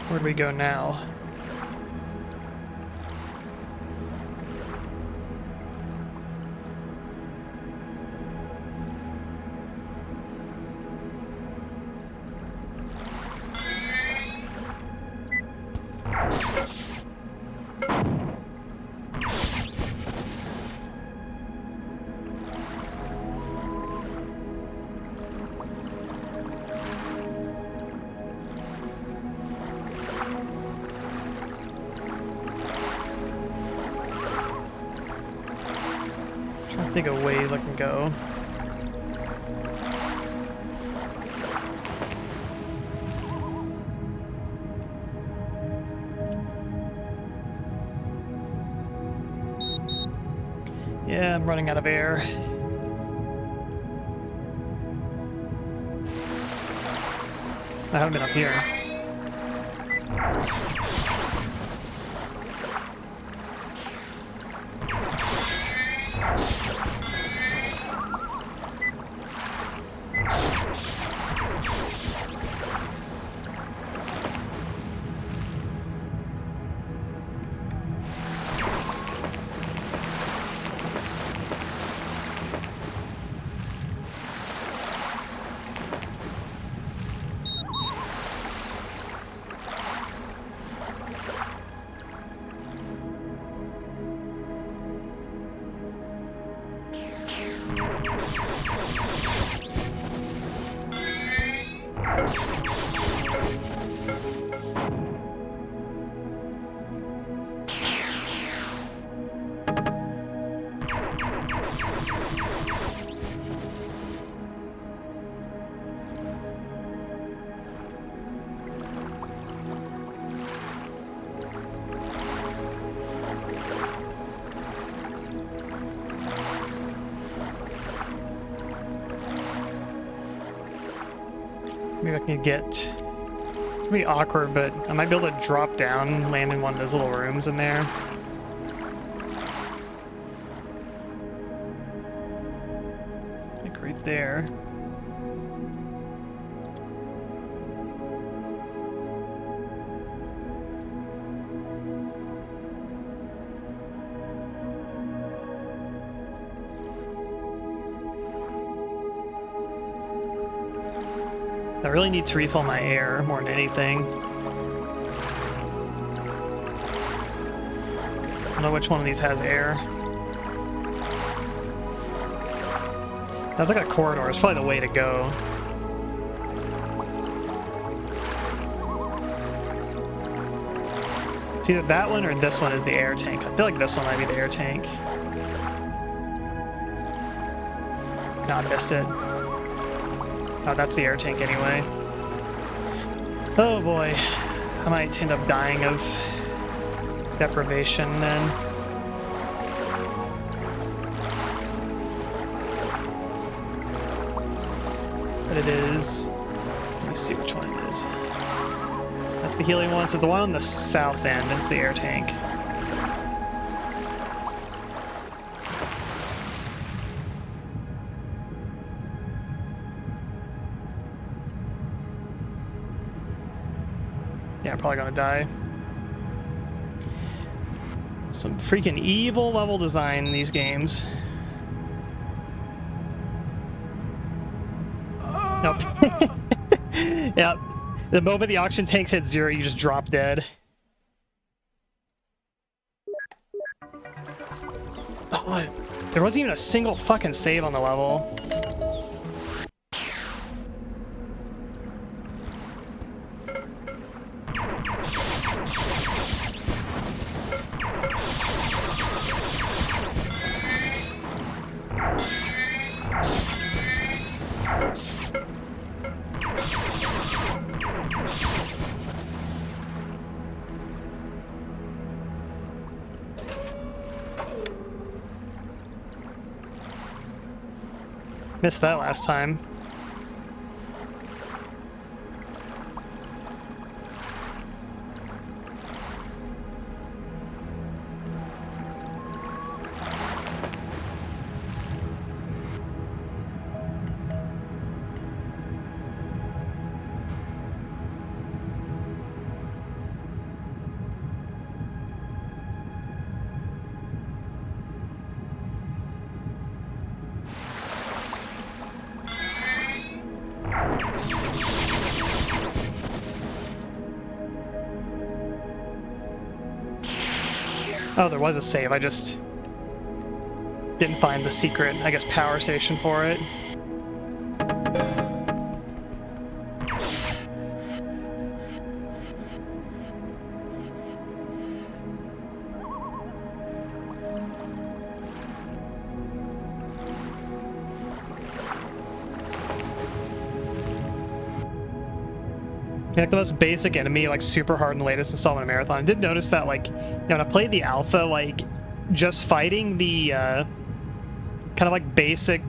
Where do we go now? I think of ways I can go. Yeah, I'm running out of air. I haven't been up here. Maybe I can get... It's gonna be awkward, but I might be able to drop down and land in one of those little rooms in there. Like right there. I really need to refill my air more than anything. I don't know which one of these has air. That's like a corridor. It's probably the way to go. It's either that one or this one is the air tank. I feel like this one might be the air tank. No, I missed it. Oh, that's the air tank anyway. Oh boy. I might end up dying of deprivation then. But it is... Let me see which one it is. That's the helium one. So the one on the south end is the air tank. Yeah, I'm probably gonna die. Some freaking evil level design in these games. Nope. Yep. The moment the oxygen tank hits 0, you just drop dead. Oh, what? There wasn't even a single fucking save on the level. Missed that last time. Oh, there was a save. I just didn't find the secret, I guess, power station for it. Like the most basic enemy, like super hard in the latest installment of Marathon. I did notice that, like, you know, when I played the alpha, like, just fighting the kind of like basic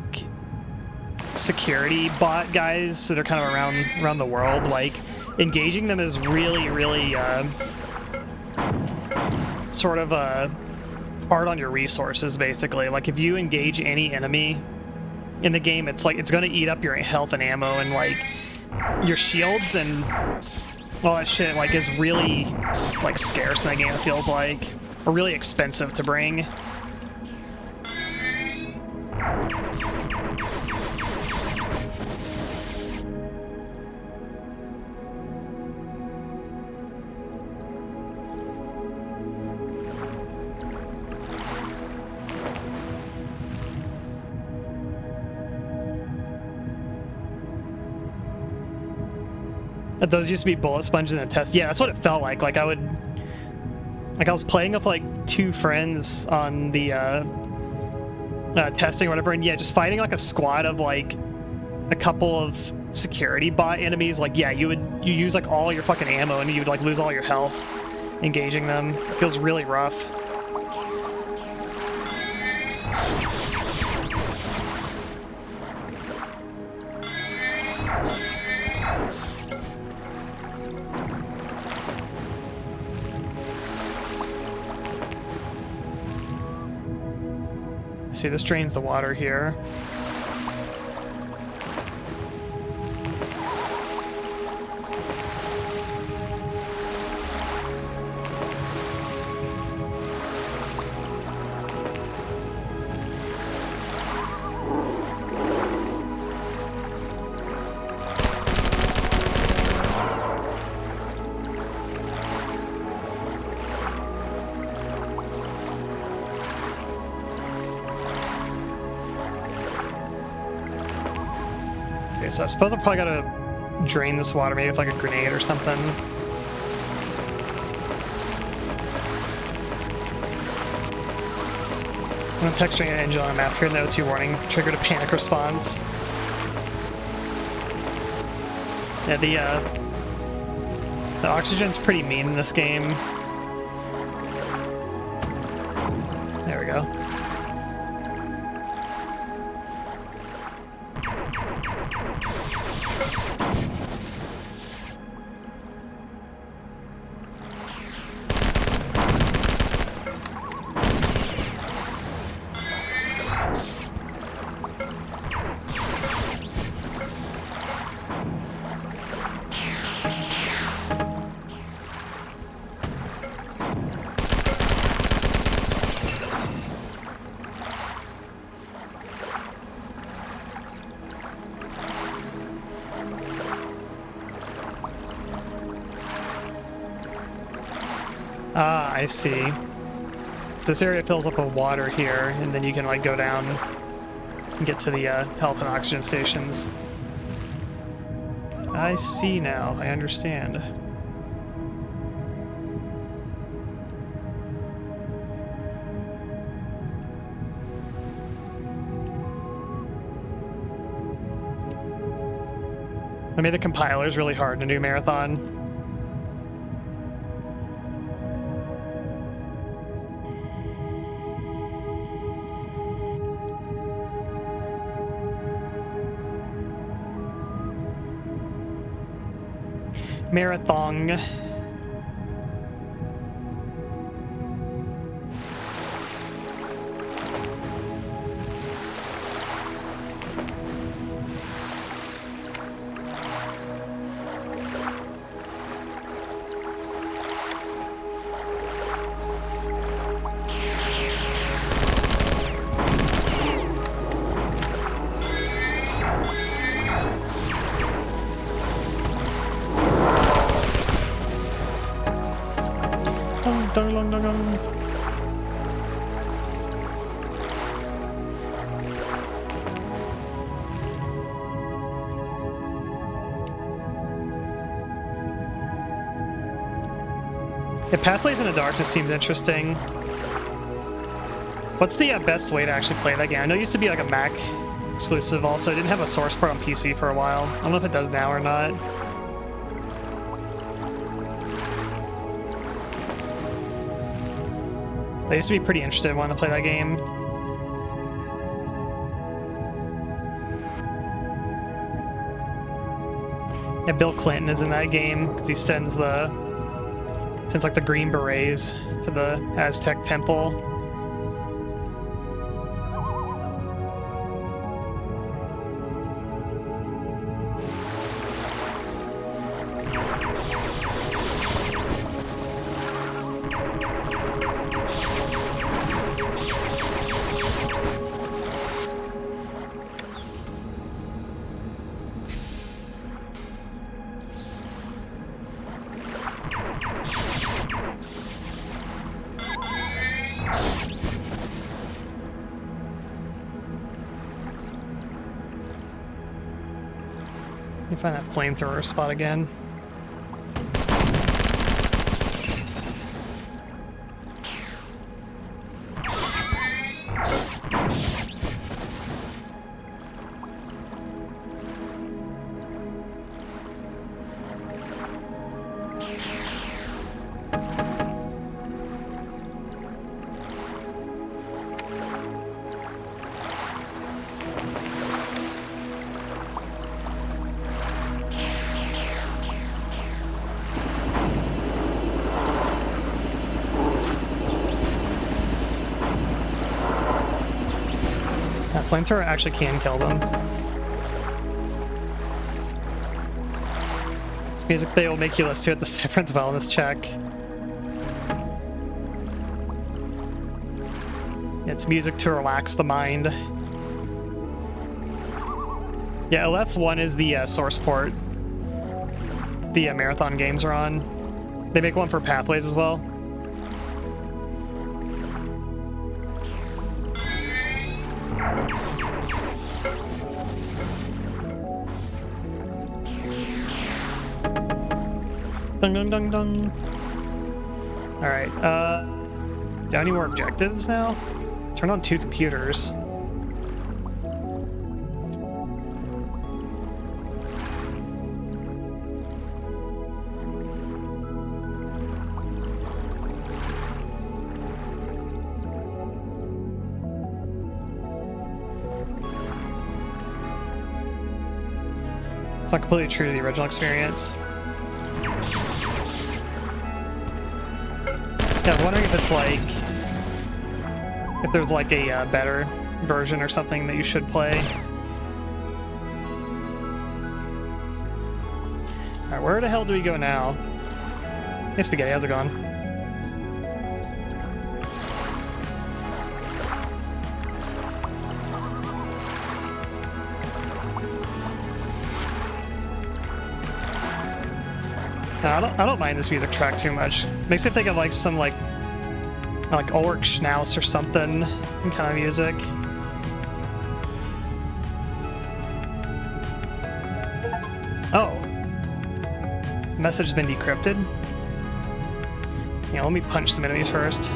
security bot guys that are kind of around the world, like, engaging them is really, really sort of hard on your resources, basically. Like, if you engage any enemy in the game, it's like it's going to eat up your health and ammo and, like, your shields and all that shit, like, is really, like, scarce in that game, it feels like. Or really expensive to bring. Those used to be bullet sponges in a test. Yeah, that's what it felt like. Like I was playing with like 2 friends on the testing or whatever, and yeah, just fighting like a squad of like a couple of security bot enemies. Like yeah, you use like all your fucking ammo and you would like lose all your health engaging them. It feels really rough. See, this drains the water here. So I suppose I probably gotta drain this water, maybe with like a grenade or something. I'm gonna text an angel on a map here, no 2 warning, triggered a panic response. Yeah, the oxygen's pretty mean in this game. There we go. Ah, I see. So this area fills up with water here, and then you can like go down and get to the health and oxygen stations. I see now. I understand. I made the compilers really hard in a new marathon. Marathon. Yeah, Pathways in the Darkness seems interesting. What's the best way to actually play that game? I know it used to be like a Mac exclusive also. It didn't have a source port on PC for a while. I don't know if it does now or not. I used to be pretty interested in wanting to play that game. Yeah, Bill Clinton is in that game because he sends like the Green Berets to the Aztec temple. Let me find that flamethrower spot again. Flamethrower actually can kill them. This music they will make you listen to at the Severance Wellness check. It's music to relax the mind. Yeah, LF1 is the source port the Marathon games are on. They make one for Pathways as well. Dun dun dun dun. Alright, do I need more objectives now? Turn on 2 computers. It's not completely true to the original experience. Yeah, I'm wondering if it's like... if there's like a better version or something that you should play. Alright, where the hell do we go now? Hey Spaghetti, how's it going? No, I don't mind this music track too much. Makes me think of like some like Ulrich Schnauz or something kind of music. Oh. Message has been decrypted. Yeah, let me punch some enemies first.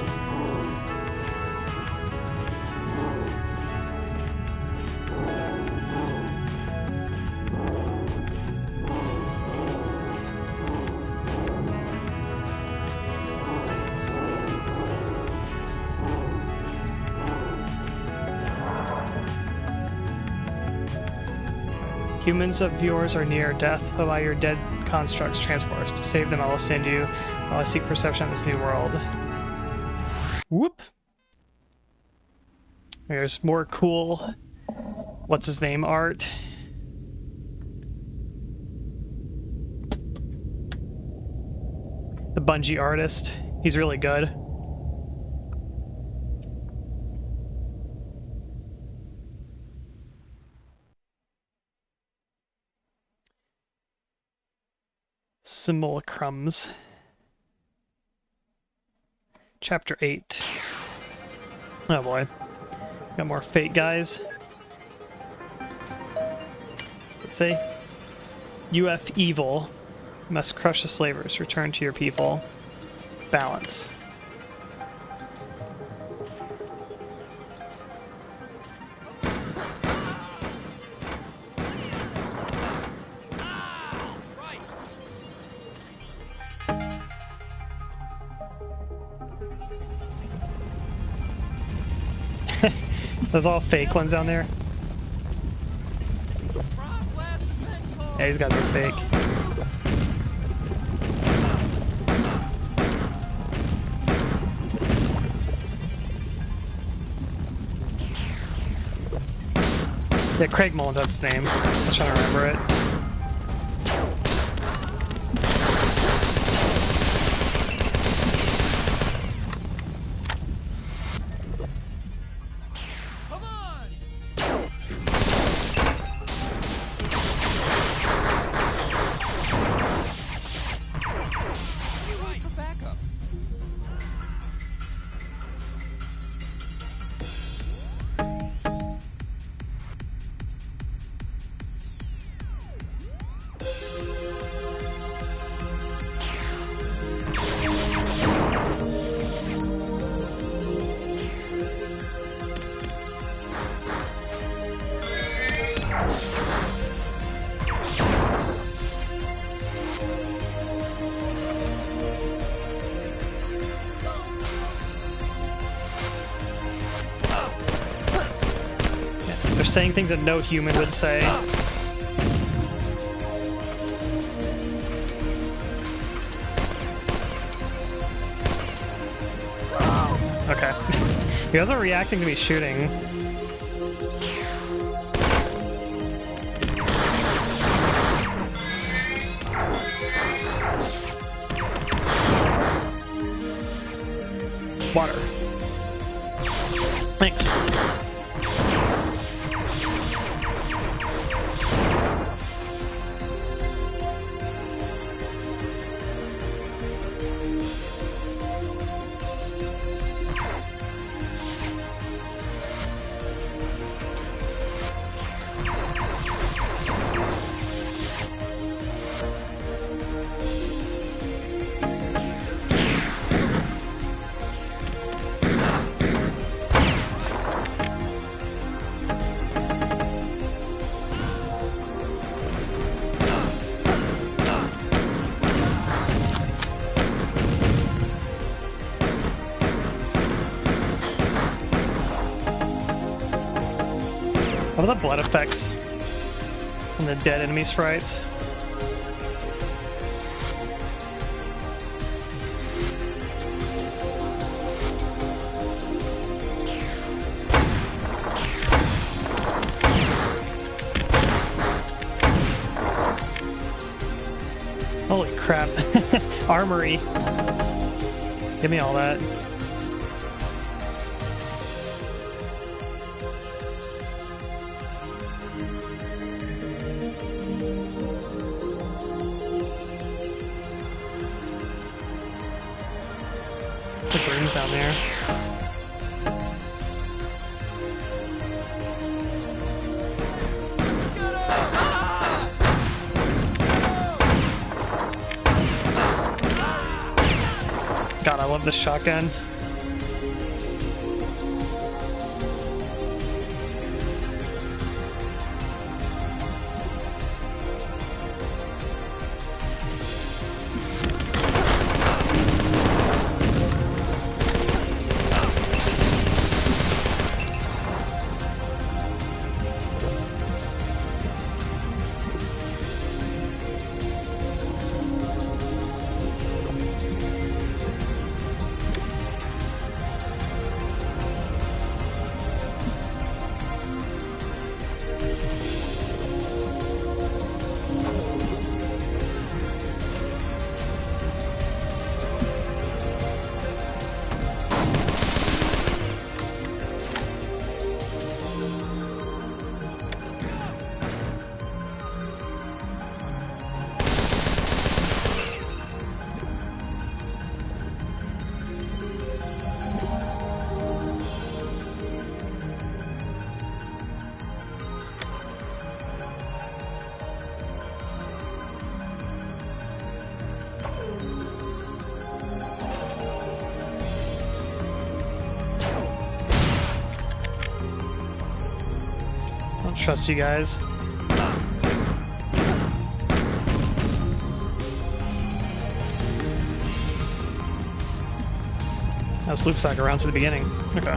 Humans of yours are near death, but by your dead constructs transports. To save them, I will send you while I seek perception of this new world. Whoop! There's more cool, what's his name, art. The Bungie artist. He's really good. Simulacrums. Chapter 8. Oh boy. Got more fate guys. Let's say UF evil. Must crush the slavers. Return to your people. Balance. There's all fake ones down there. Yeah, these guys are fake. Yeah, Craig Mullins, that's his name. I was trying to remember it. They're saying things that no human would say. Okay. The other reacting to me shooting. Water. Thanks. What are the blood effects from the dead enemy sprites? Holy crap. Armory. Give me all that. The rooms down there. God, I love this shotgun. Trust you guys. This loops back around to the beginning. Okay.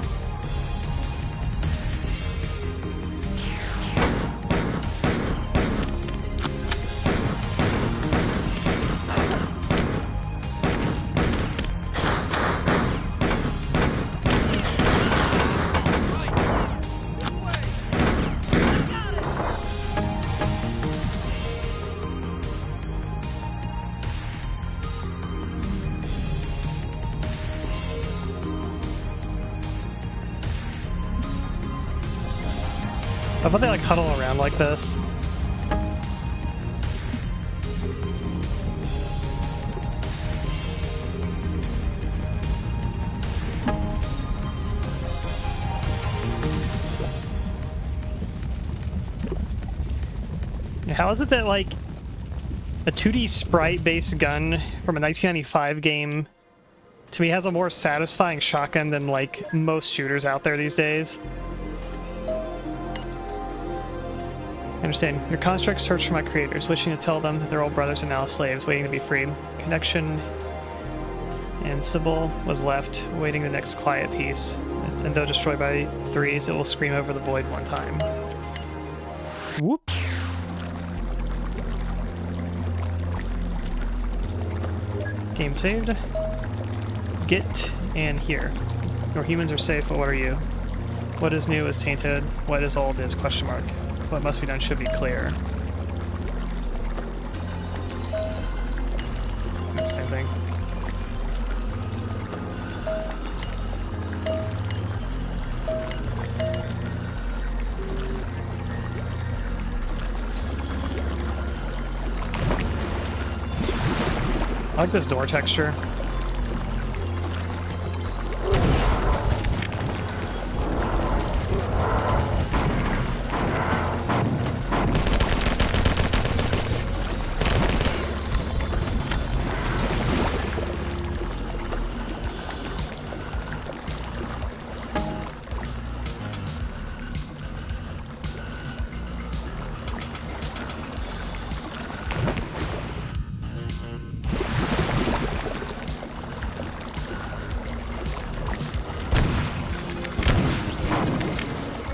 I thought they like huddle around like this. How is it that like a 2D sprite-based gun from a 1995 game to me has a more satisfying shotgun than like most shooters out there these days? I understand. Your construct searched for my creators, wishing to tell them that their old brothers are now slaves, waiting to be freed. Connection and Sybil was left, waiting the next quiet peace. And though destroyed by threes, it will scream over the void one time. Whoop! Game saved. Get and here. Your humans are safe, but what are you? What is new is tainted. What is old is question mark. What must be done should be clear. Same thing. I like this door texture.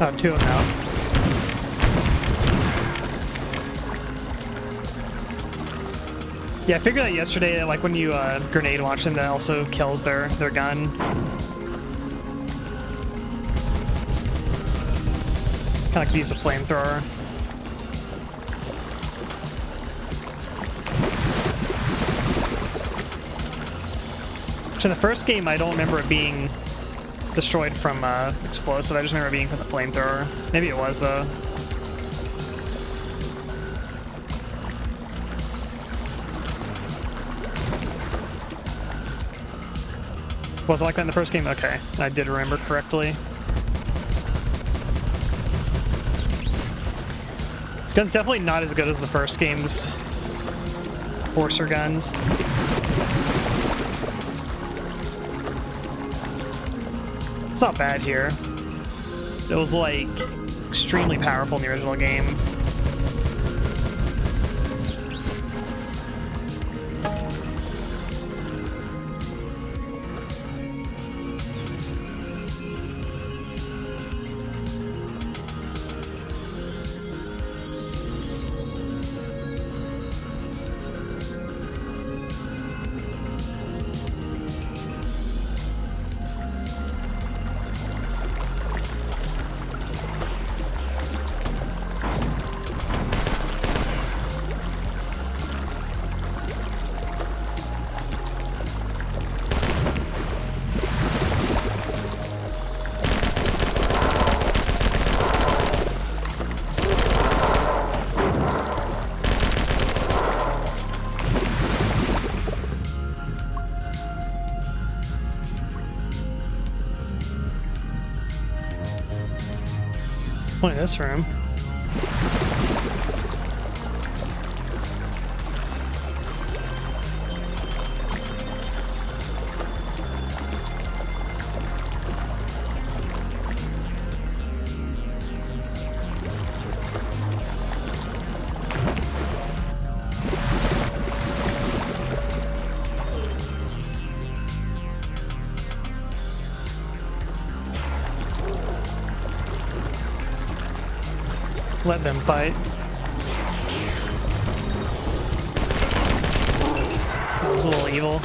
Oh, two of them now. Yeah, I figured that yesterday, like when you grenade launch them, that also kills their gun. Kinda like use a flamethrower. So in the first game, I don't remember it being destroyed from explosive. I just remember it being from the flamethrower. Maybe it was though. Was it like that in the first game? Okay, I did remember correctly. This gun's definitely not as good as the first game's Forcer guns. It's not bad here. It was like extremely powerful in the original game. Point in this room. Let them fight. That was a little evil.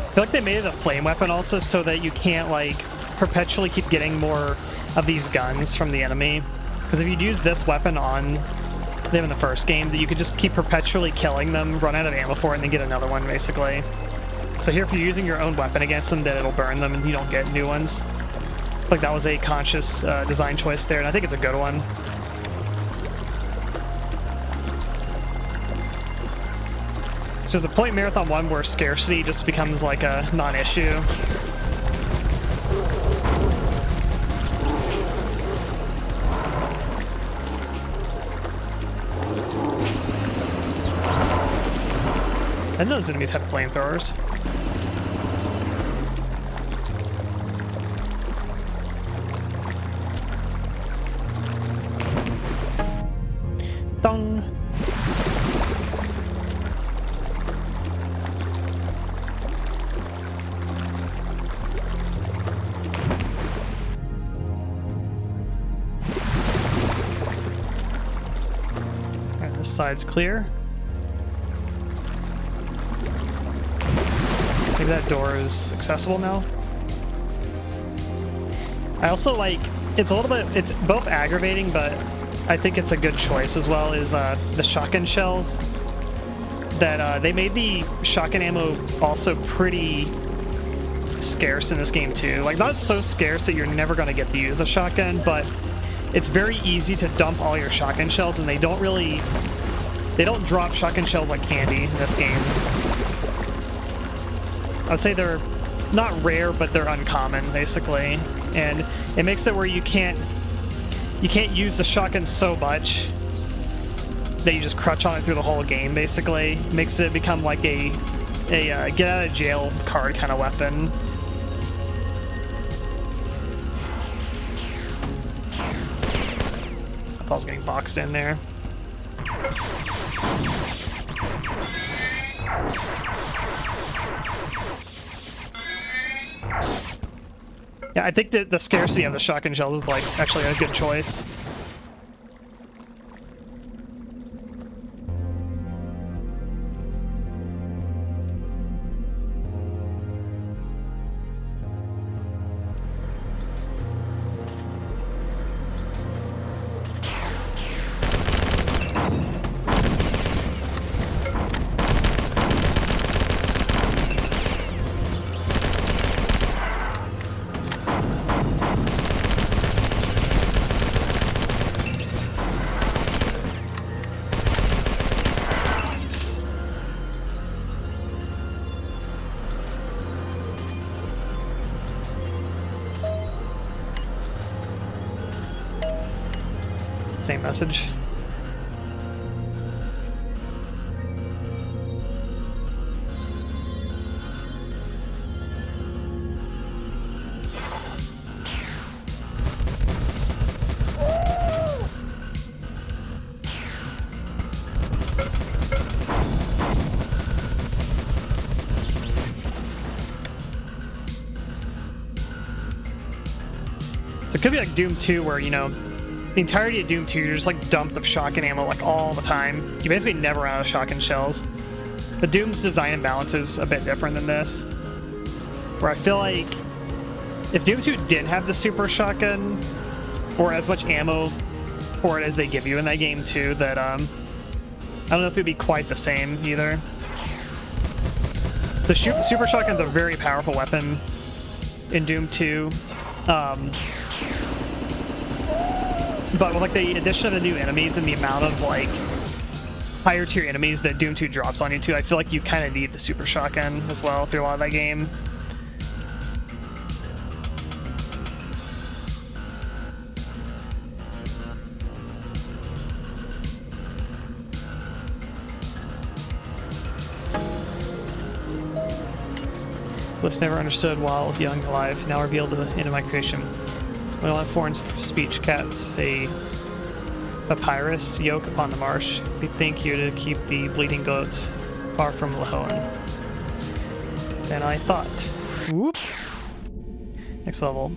I feel like they made it a flame weapon also so that you can't like perpetually keep getting more of these guns from the enemy. Because if you'd use this weapon on them in the first game, that you could just keep perpetually killing them, run out of ammo for it, and then get another one basically. So here, if you're using your own weapon against them, then it'll burn them and you don't get new ones. Like that was a conscious design choice there, and I think it's a good one. So there's a point in Marathon 1 where scarcity just becomes like a non-issue. I didn't know those enemies had flamethrowers. Dong. This side's clear. Maybe that door is accessible now. I also like, it's a little bit, it's both aggravating, but I think it's a good choice as well, is the shotgun shells. That they made the shotgun ammo also pretty scarce in this game too. Like, not so scarce that you're never going to get to use a shotgun, but it's very easy to dump all your shotgun shells, and they don't drop shotgun shells like candy in this game. I would say they're not rare, but they're uncommon, basically. And it makes it where you can't use the shotgun so much that you just crutch on it through the whole game, basically. It makes it become like a get out of jail card kind of weapon. I thought I was getting boxed in there. Yeah, I think that the scarcity of the shotgun shells is like actually a good choice. Same message. So it could be like Doom 2 where, you know, the entirety of Doom 2, you're just like dumped of shotgun ammo like all the time. You basically never run out of shotgun shells. But Doom's design and balance is a bit different than this, where I feel like if Doom 2 didn't have the super shotgun or as much ammo for it as they give you in that game too, that I don't know if it'd be quite the same either. The super shotgun's a very powerful weapon in Doom 2. But with like the addition of the new enemies and the amount of like higher tier enemies that Doom 2 drops on you too, I feel like you kind of need the super shotgun as well through a lot of that game. Was never understood while young and alive, now revealed into my creation. We all have foreign speech cats, a papyrus yoke upon the marsh. We thank you to keep the bleeding goats far from Lahoan. Than I thought. Whoop! Next level.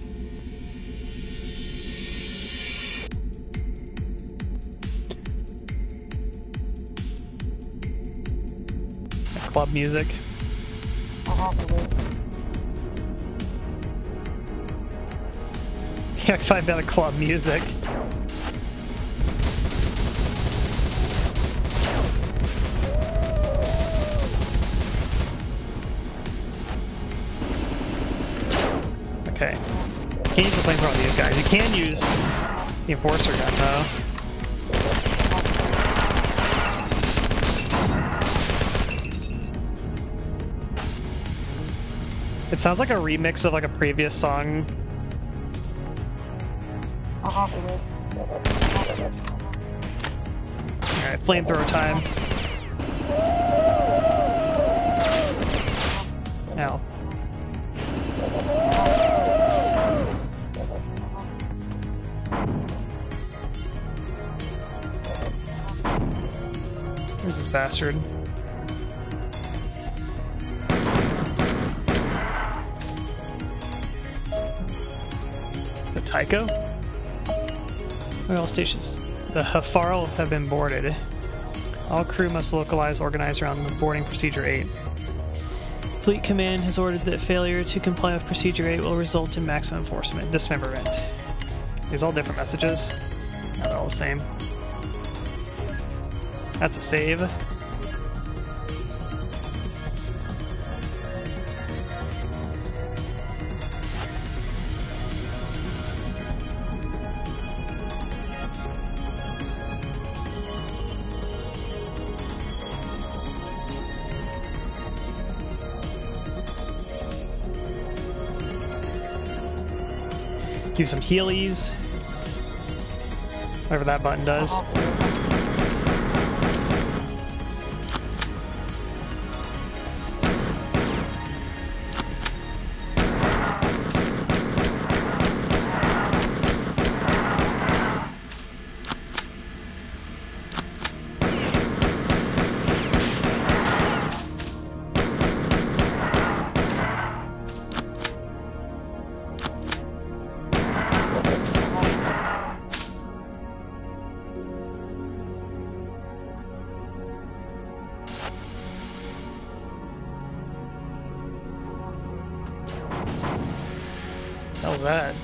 Club music. Yeah, it's probably better club music. Okay. Can't use the flamethrower on these guys. You can use the enforcer gun though. It sounds like a remix of like a previous song. Alright, flamethrower time. Ow. Where's this bastard? The Tycho? All stations. The Hafarl have been boarded. All crew must localize, organize around the boarding procedure 8. Fleet Command has ordered that failure to comply with Procedure 8 will result in maximum enforcement. Dismemberment. These all different messages. Not all the same. That's a save. Do some healies. Whatever that button does. What was that?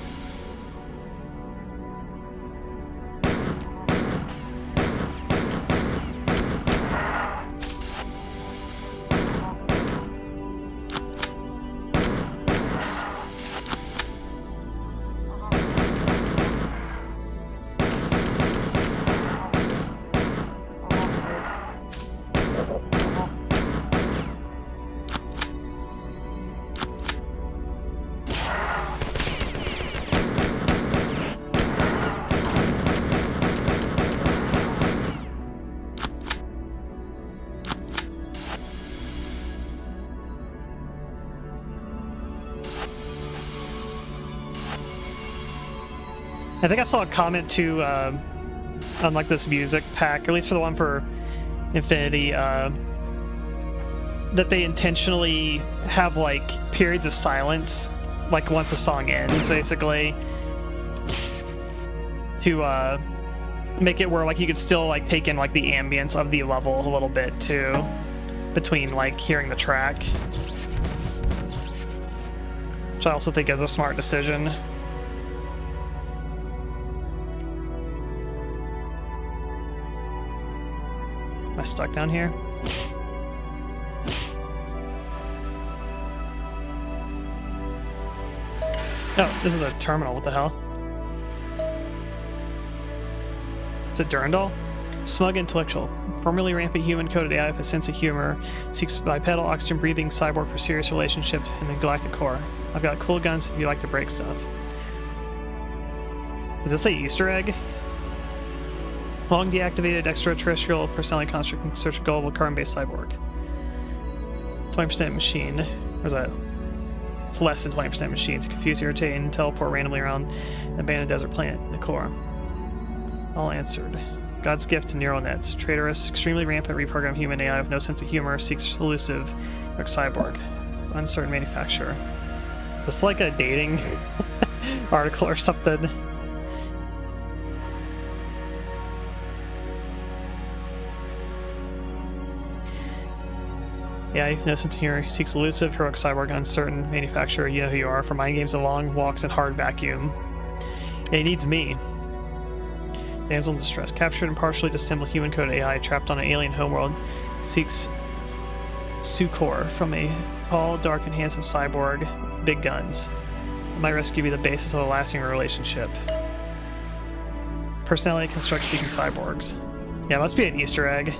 I think I saw a comment too on like this music pack, or at least for the one for Infinity, that they intentionally have like periods of silence, like once a song ends, basically, to make it where like you could still like take in like the ambience of the level a little bit too, between like hearing the track, which I also think is a smart decision. Am I stuck down here? Oh, this is a terminal. What the hell? It's a Durandal? Smug intellectual. Formerly rampant human-coded AI with a sense of humor. Seeks bipedal, oxygen-breathing cyborg for serious relationship in the galactic core. I've got cool guns if you like to break stuff. Does this say Easter egg? Long deactivated extraterrestrial personality construct in search of global carbon-based cyborg. 20% machine. Where's that? It's less than 20% machine to confuse, irritate, and teleport randomly around an abandoned desert planet in the core. All answered. God's gift to neural nets. Traitorous, extremely rampant reprogrammed human AI with no sense of humor, seeks elusive cyborg. Uncertain manufacturer. Is this like a dating article or something? Yeah, no sense of humor. Seeks elusive, heroic cyborg, uncertain manufacturer. You know who you are. For mind games and long walks and hard vacuum. It needs me. Damsel in distress. Captured and partially disassembled human code AI trapped on an alien homeworld. Seeks succor from a tall, dark, and handsome cyborg with big guns. My rescue be the basis of a lasting relationship. Personality construct seeking cyborgs. Yeah, it must be an Easter egg.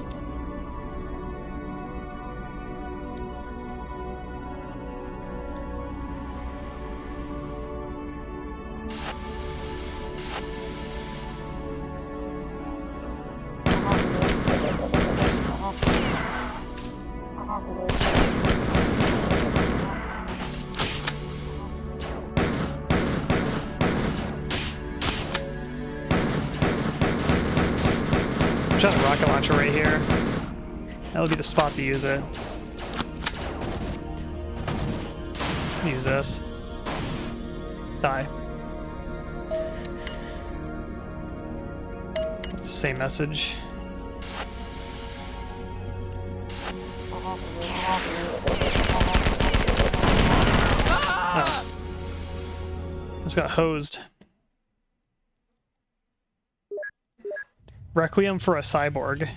Just a rocket launcher right here. That would be the spot to use it. Use this. Die. It's the same message. Just got hosed. Requiem for a Cyborg.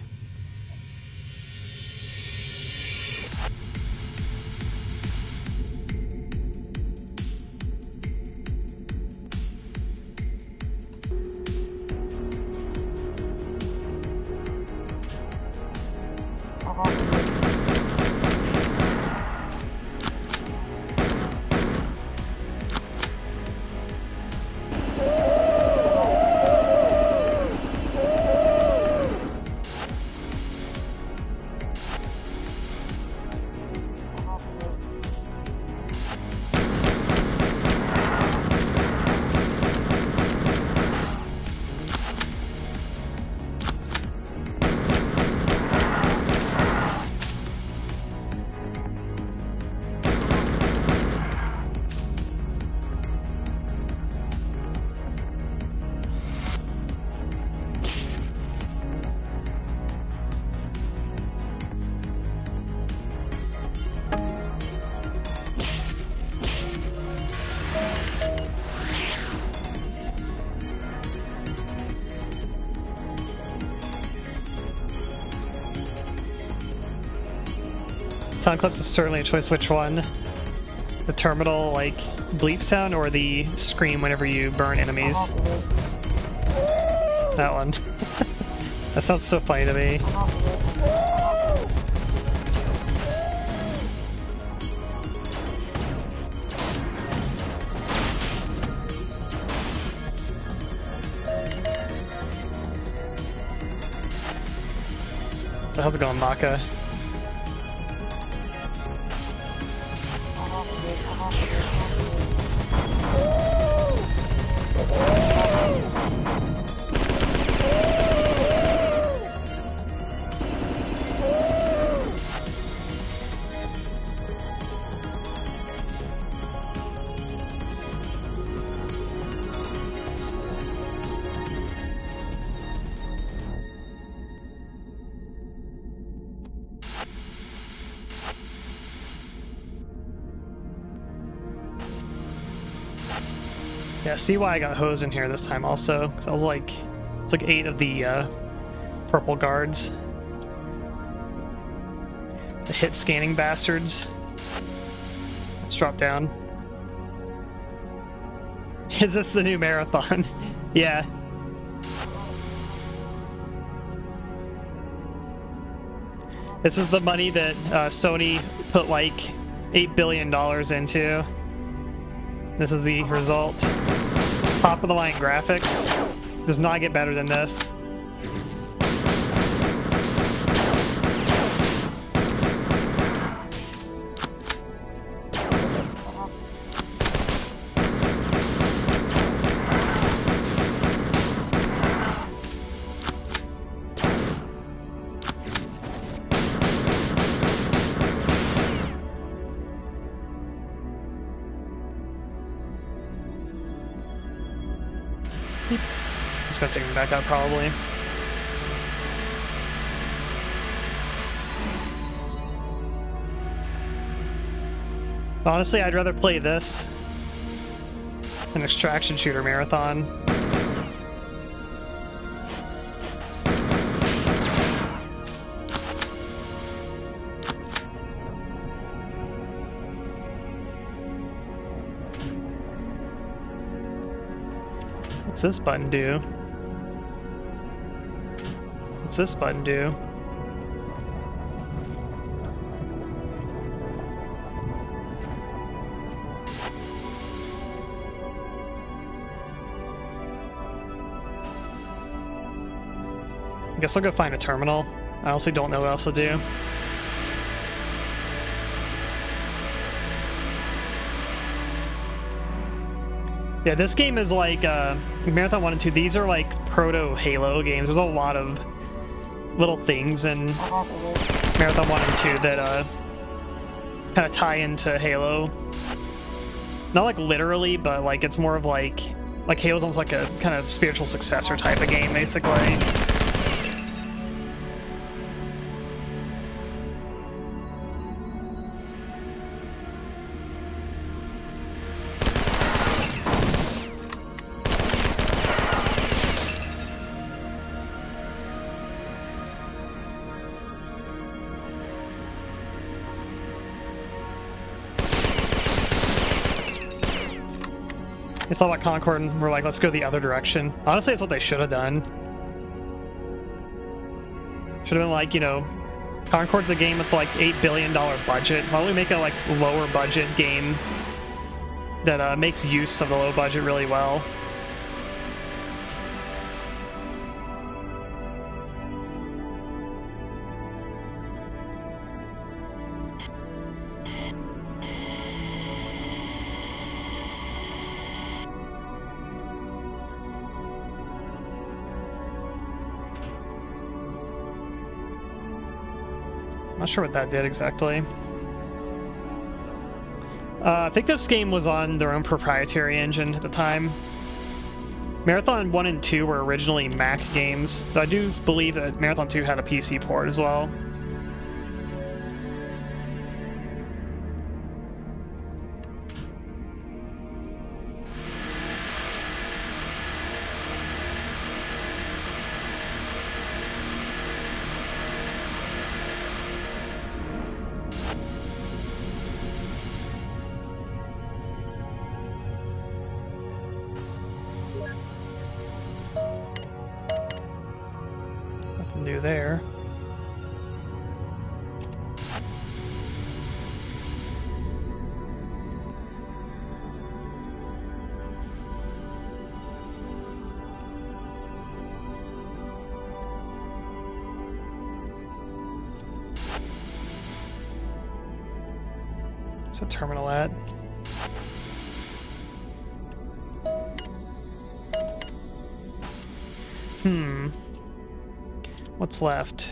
Sound clips is certainly a choice. Which one? The terminal, like, bleep sound, or the scream whenever you burn enemies? That one. That sounds so funny to me. So how's it going, Maka? Yeah, see why I got hosed in here this time also, because I was like, it's like 8 of the purple guards. The hit scanning bastards. Let's drop down. Is this the new marathon? Yeah. This is the money that Sony put like $8 billion into. This is the result. Top of the line graphics. Does not get better than this. It's gonna take me back out probably. Honestly, I'd rather play this than Extraction Shooter Marathon. What's this button do? What's this button do? I guess I'll go find a terminal. I also don't know what else to do. Yeah, this game is like Marathon 1 and 2. These are like proto Halo games. There's a lot of little things in Marathon 1 and 2 that kind of tie into Halo. Not like literally, but like it's more of like Halo's almost like a kind of spiritual successor type of game, basically. It's all about Concord, and we're like, let's go the other direction. Honestly, it's what they should have done. Should have been like, you know, Concord's a game with like $8 billion budget. Why don't we make a like lower budget game that makes use of the low budget really well? Not sure what that did exactly. I think this game was on their own proprietary engine at the time. Marathon 1 and 2 were originally Mac games, but I do believe that Marathon 2 had a PC port as well. New there. What's a terminal at? What's left?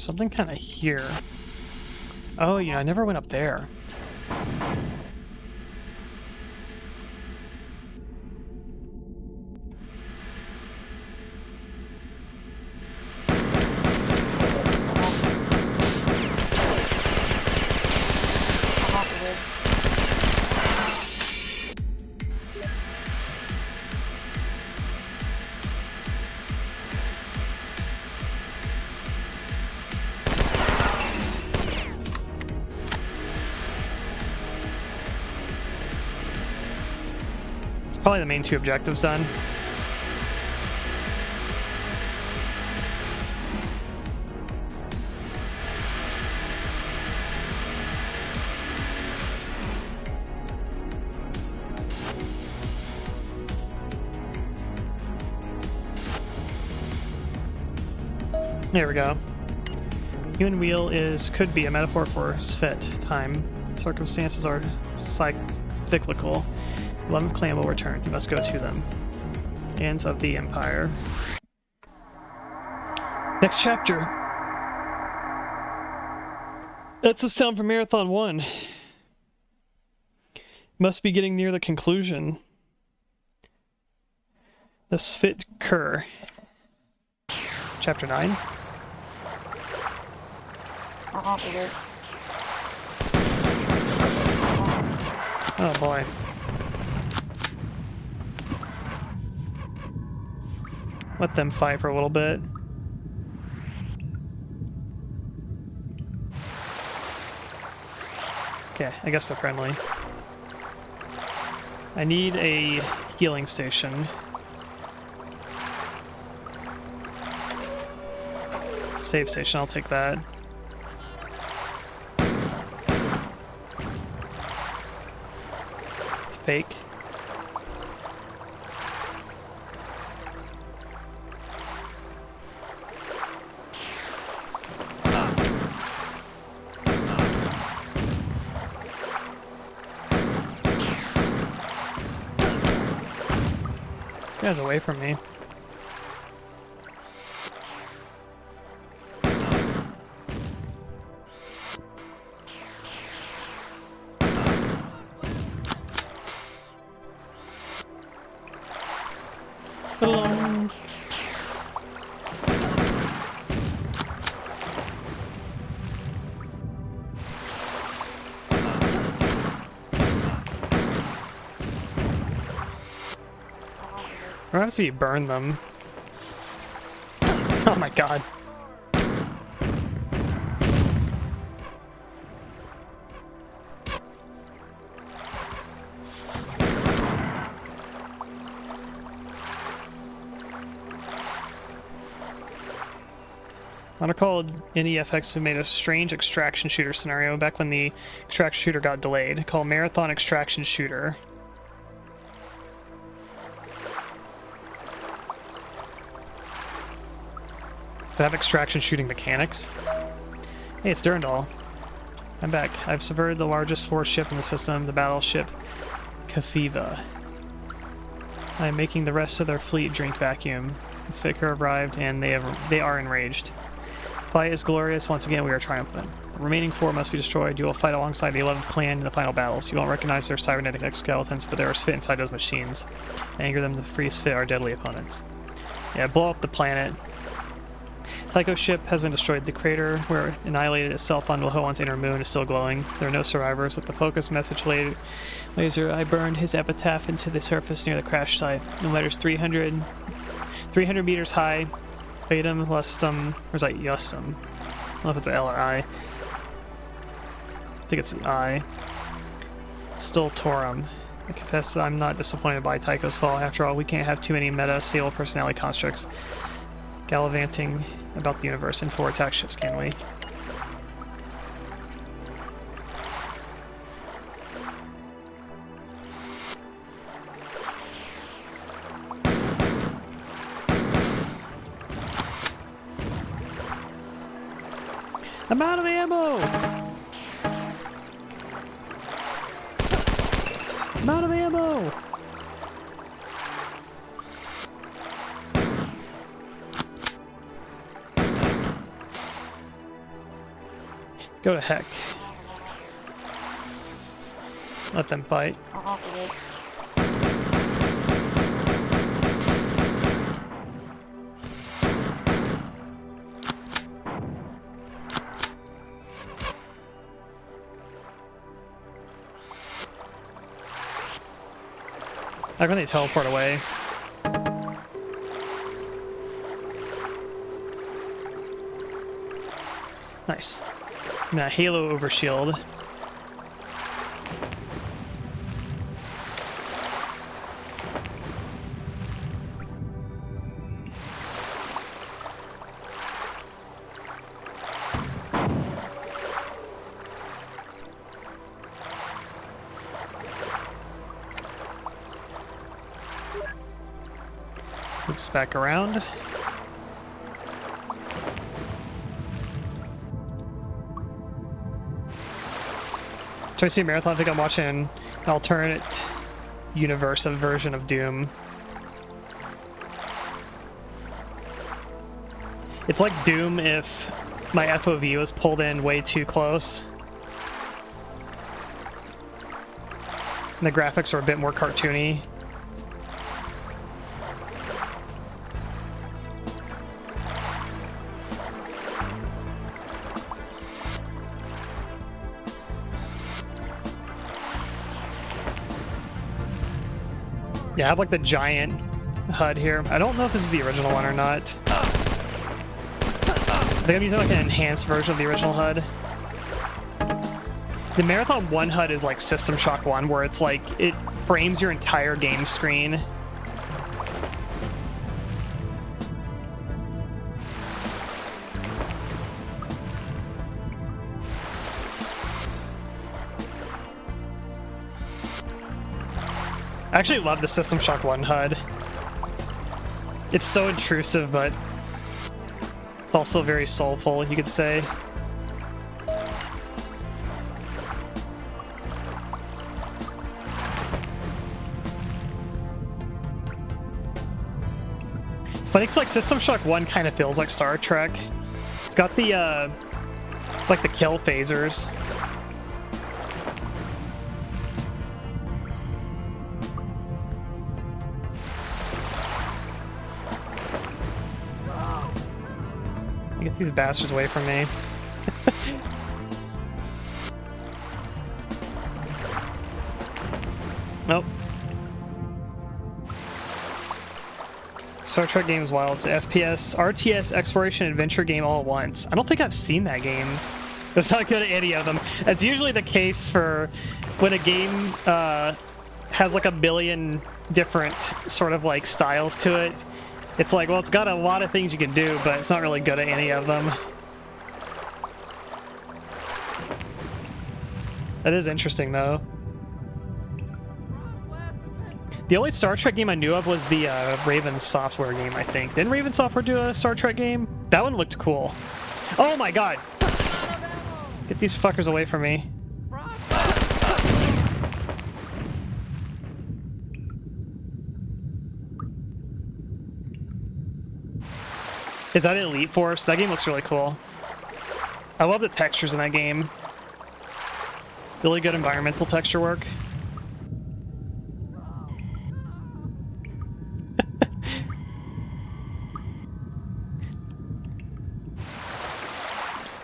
Something kind of here. Oh, you know, I never went up there. Probably the main two objectives done. There we go. Human wheel could be a metaphor for Svet, time. Circumstances are cyclical. 11th clan will return. You must go to them. Ends of the Empire. Next chapter. That's the sound from Marathon 1. Must be getting near the conclusion. The Svit Kur. Chapter 9. Oh boy. Let them fight for a little bit. Okay, I guess they're friendly. I need a healing station. Save station, I'll take that. It's fake. This guy's away from me. Alone. What happens if you burn them? Oh my god. MeenaCrowe NEFX who made a strange extraction shooter scenario back when the extraction shooter got delayed, called Marathon Extraction Shooter. To have extraction shooting mechanics. Hey, it's Durandal. I'm back. I've subverted the largest force ship in the system, the battleship Kafiva. I'm making the rest of their fleet drink vacuum. Its vicar arrived, and they are enraged. Fight is glorious. Once again, we are triumphant. The remaining 4 must be destroyed. You will fight alongside the 11th clan in the final battles. You won't recognize their cybernetic exoskeletons, but they are fit inside those machines. Anger them to freeze fit our deadly opponents. Yeah, blow up the planet. Tycho's ship has been destroyed. The crater where it annihilated itself on Lahoan's inner moon is still glowing. There are no survivors. With the focus message laser, I burned his epitaph into the surface near the crash site. The letter's 300 meters high. Batum, Lustum, or is that Yustum? I don't know if it's L or I. I think it's I. Still Torum. I confess that I'm not disappointed by Tycho's fall. After all, we can't have too many meta, stable personality constructs gallivanting about the universe in 4 attack ships, can we? I'm out of ammo! I'm out of ammo! Go to heck. Let them fight. Like when they teleport away. Nice. Now Halo overshield. Oops, back around. Try to see a marathon. I think I'm watching an alternate universe of version of Doom. It's like Doom if my FOV was pulled in way too close. And the graphics are a bit more cartoony. Yeah, I have like the giant HUD here. I don't know if this is the original one or not. I think I'm using like an enhanced version of the original HUD. The Marathon 1 HUD is like System Shock 1, where it's like, it frames your entire game screen. I actually love the System Shock 1 HUD. It's so intrusive, but it's also very soulful, you could say. It's funny, it's like System Shock 1 kind of feels like Star Trek. It's got the, like the kill phasers. Get these bastards away from me. Nope. Star Trek games wild. It's FPS, RTS, exploration, adventure game all at once. I don't think I've seen that game. That's not good at any of them. That's usually the case for when a game has like a billion different sort of like styles to it. It's like, well, it's got a lot of things you can do, but it's not really good at any of them. That is interesting, though. The only Star Trek game I knew of was the Raven Software game, I think. Didn't Raven Software do a Star Trek game? That one looked cool. Oh my god! Get these fuckers away from me. Is that Elite Force? That game looks really cool. I love the textures in that game. Really good environmental texture work.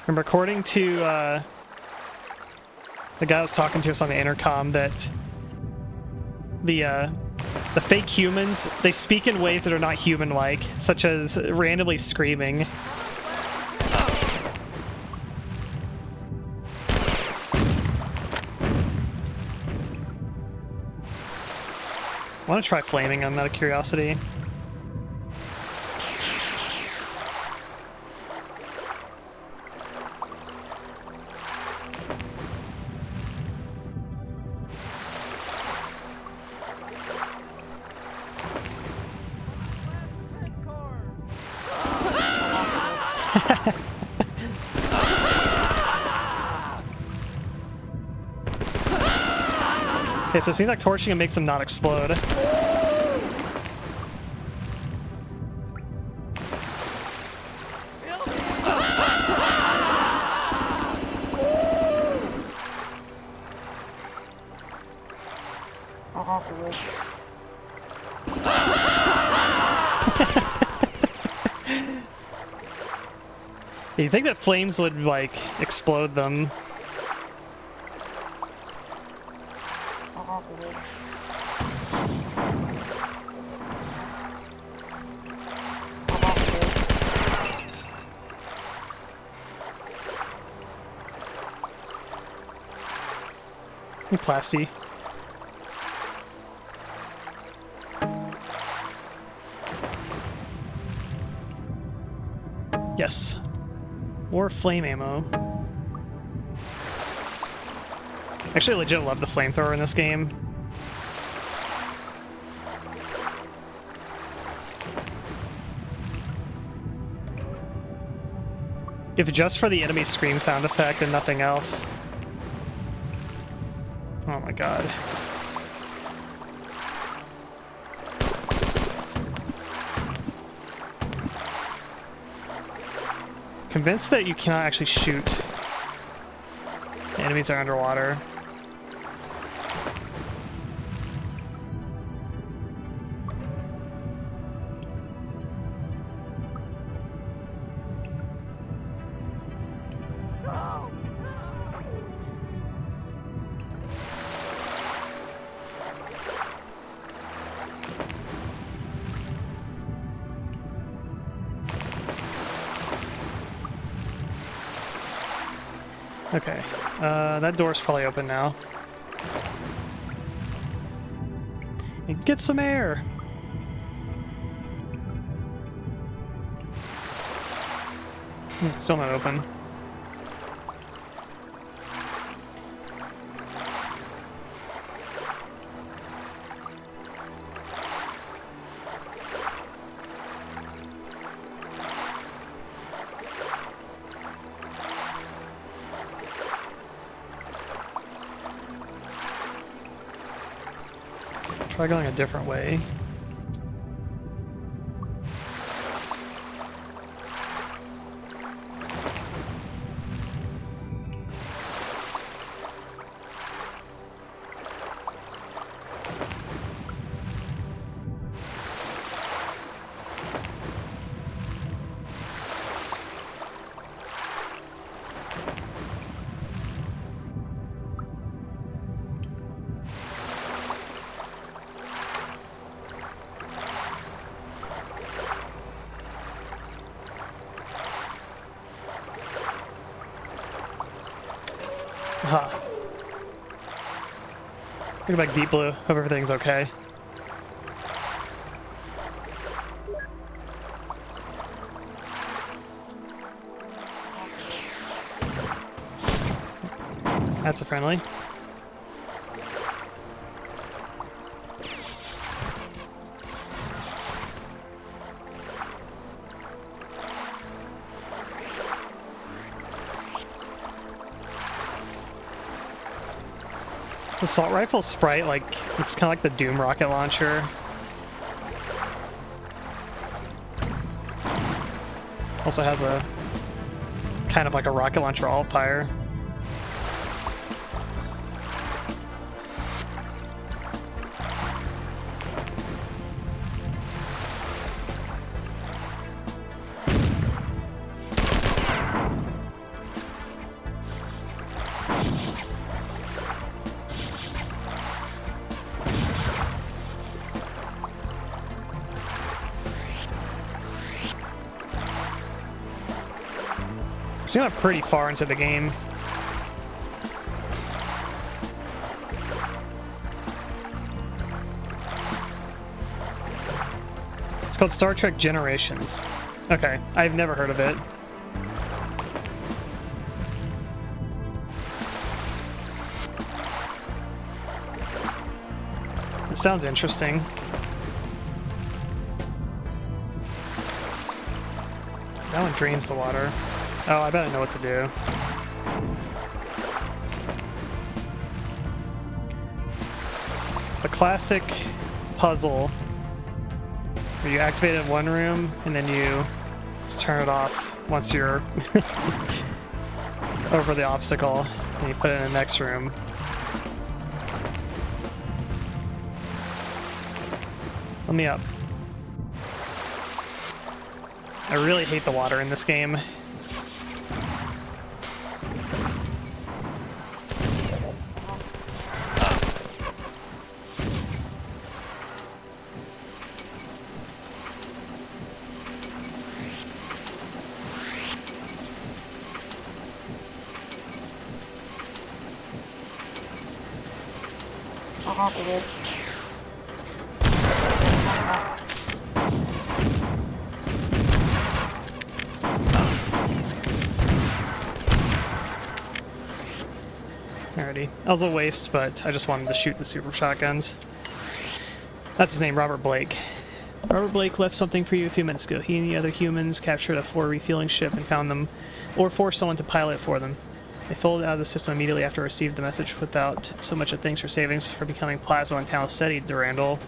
I'm according to the guy was talking to us on the intercom that the fake humans, they speak in ways that are not human-like, such as randomly screaming. I want to try flaming them out of curiosity. Okay, so it seems like torching them makes them not explode. You think that flames would, like, explode them? Plasty. Yes. Or flame ammo. Actually, I legit love the flamethrower in this game. If just for the enemy scream sound effect and nothing else. Oh my god. Convinced that you cannot actually shoot. The enemies are underwater. Okay, that door's probably open now. And get some air! It's still not open. Try going a different way. Huh. Look back Deep Blue. Hope everything's okay. That's a friendly. The assault rifle sprite, like, looks kind of like the Doom rocket launcher. Also has a kind of like a rocket launcher all fire. So you got pretty far into the game. It's called Star Trek Generations. Okay, I've never heard of it. It sounds interesting. That one drains the water. Oh, I bet I know what to do. A classic puzzle where you activate it in one room and then you just turn it off once you're over the obstacle and you put it in the next room. Let me up. I really hate the water in this game. Alrighty. That was a waste, but I just wanted to shoot the super shotguns. That's his name, Robert Blake. Robert Blake left something for you a few minutes ago. He and the other humans captured a 4 refueling ship and found them, or forced someone to pilot for them. They folded out of the system immediately after receiving the message without so much of thanks for savings for becoming plasma and town steady, Durandal.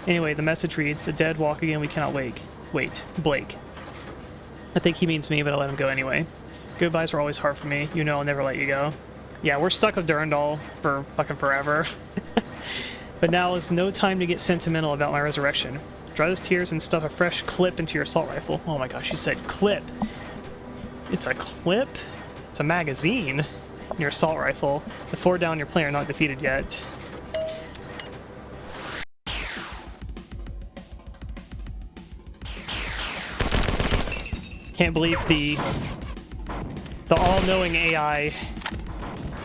Anyway, the message reads, "The dead walk again, we cannot wait. Wait, Blake." I think he means me, but I'll let him go anyway. Goodbyes were always hard for me. You know I'll never let you go. Yeah, we're stuck with Durandal for fucking forever. But now is no time to get sentimental about my resurrection. Dry those tears and stuff a fresh clip into your assault rifle. Oh my gosh, you said clip. It's a clip? It's a magazine in your assault rifle. The 4 down your player not defeated yet. Can't believe the all-knowing AI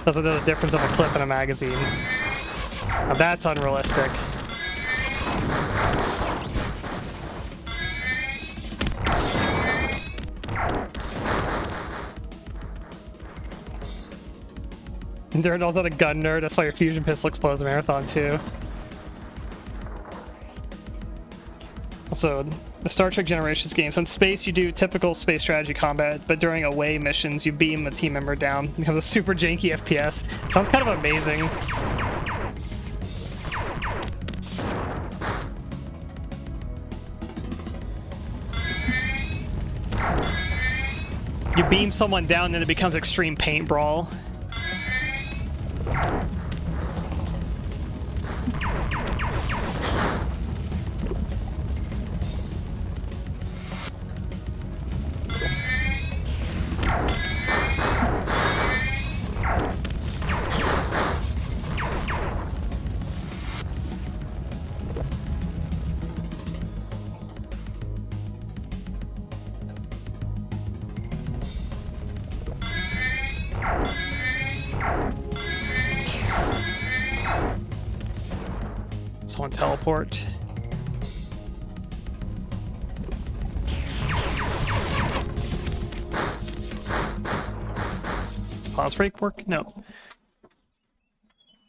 doesn't know the difference of a clip and a magazine. Now that's unrealistic. And Durandal's not a gun nerd, that's why your fusion pistol explodes marathon too. Also, the Star Trek Generations game. So in space, you do typical space strategy combat, but during away missions, you beam a team member down. It becomes a super janky FPS. Sounds kind of amazing. You beam someone down, then it becomes extreme paint brawl. teleport. Does pause break work? No.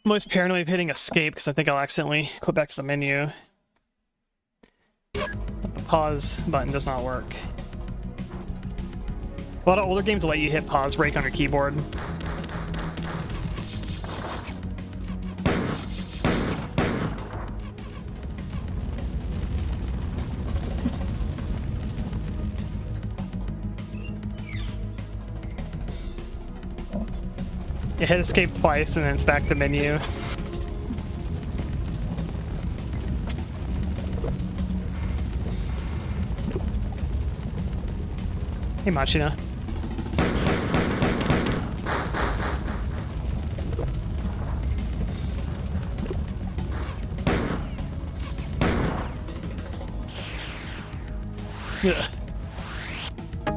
I'm always paranoid of hitting escape because I think I'll accidentally go back to the menu. But the pause button does not work. A lot of older games will let you hit pause break on your keyboard. You hit escape twice and then it's back to menu. Hey Machina. Ugh.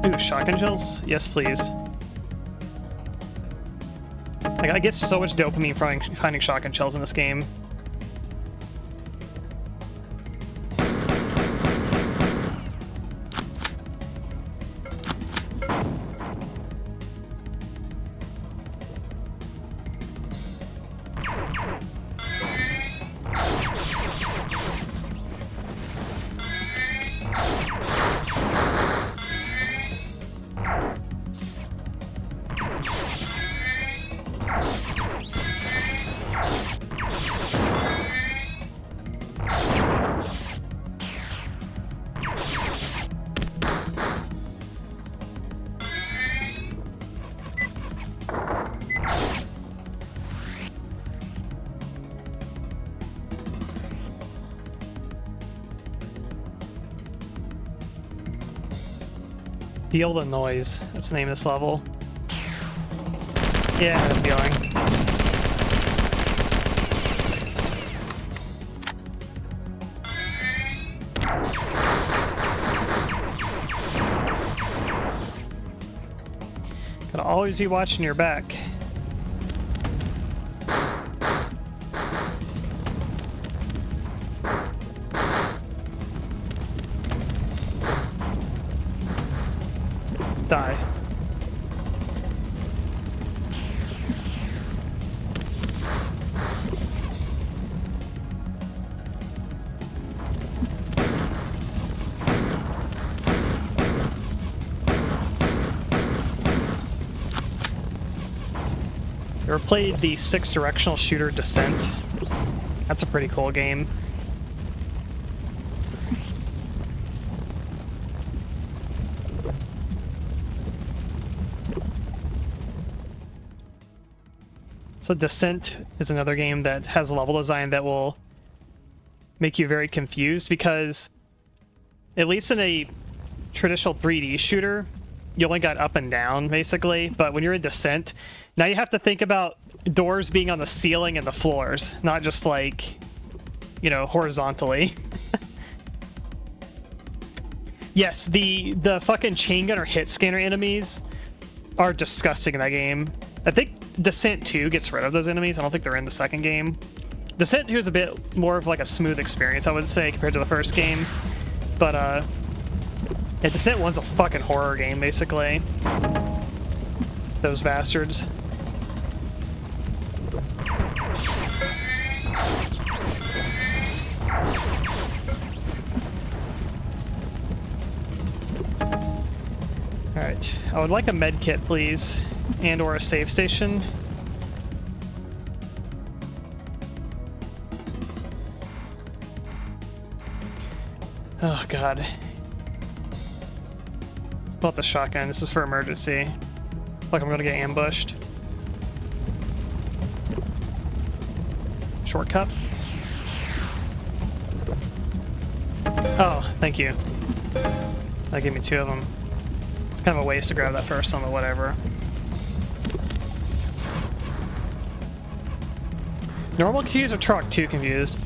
Ooh, shotgun shells? Yes, please. Like, I get so much dopamine from finding shotgun shells in this game. Feel the noise. That's the name of this level. Yeah, I had a feeling. Gotta always be watching your back. Die. You ever played the 6-directional shooter Descent? That's a pretty cool game. So Descent is another game that has a level design that will make you very confused because, at least in a traditional 3D shooter, you only got up and down, basically. But when you're in Descent, now you have to think about doors being on the ceiling and the floors, not just like, you know, horizontally. Yes, the fucking chain gun or hit scanner enemies are disgusting in that game. I think Descent 2 gets rid of those enemies. I don't think they're in the second game. Descent 2 is a bit more of like a smooth experience, I would say, compared to the first game. But, yeah, Descent 1's a fucking horror game, basically. Those bastards. Alright, I would like a med kit, please. And or a save station. Oh god. Let's pull out the shotgun. This is for emergency. Like I'm gonna get ambushed. Shortcut. Oh, thank you. That gave me 2 of them. It's kind of a waste to grab that first one, but whatever. Normal confused or Turok 2 confused?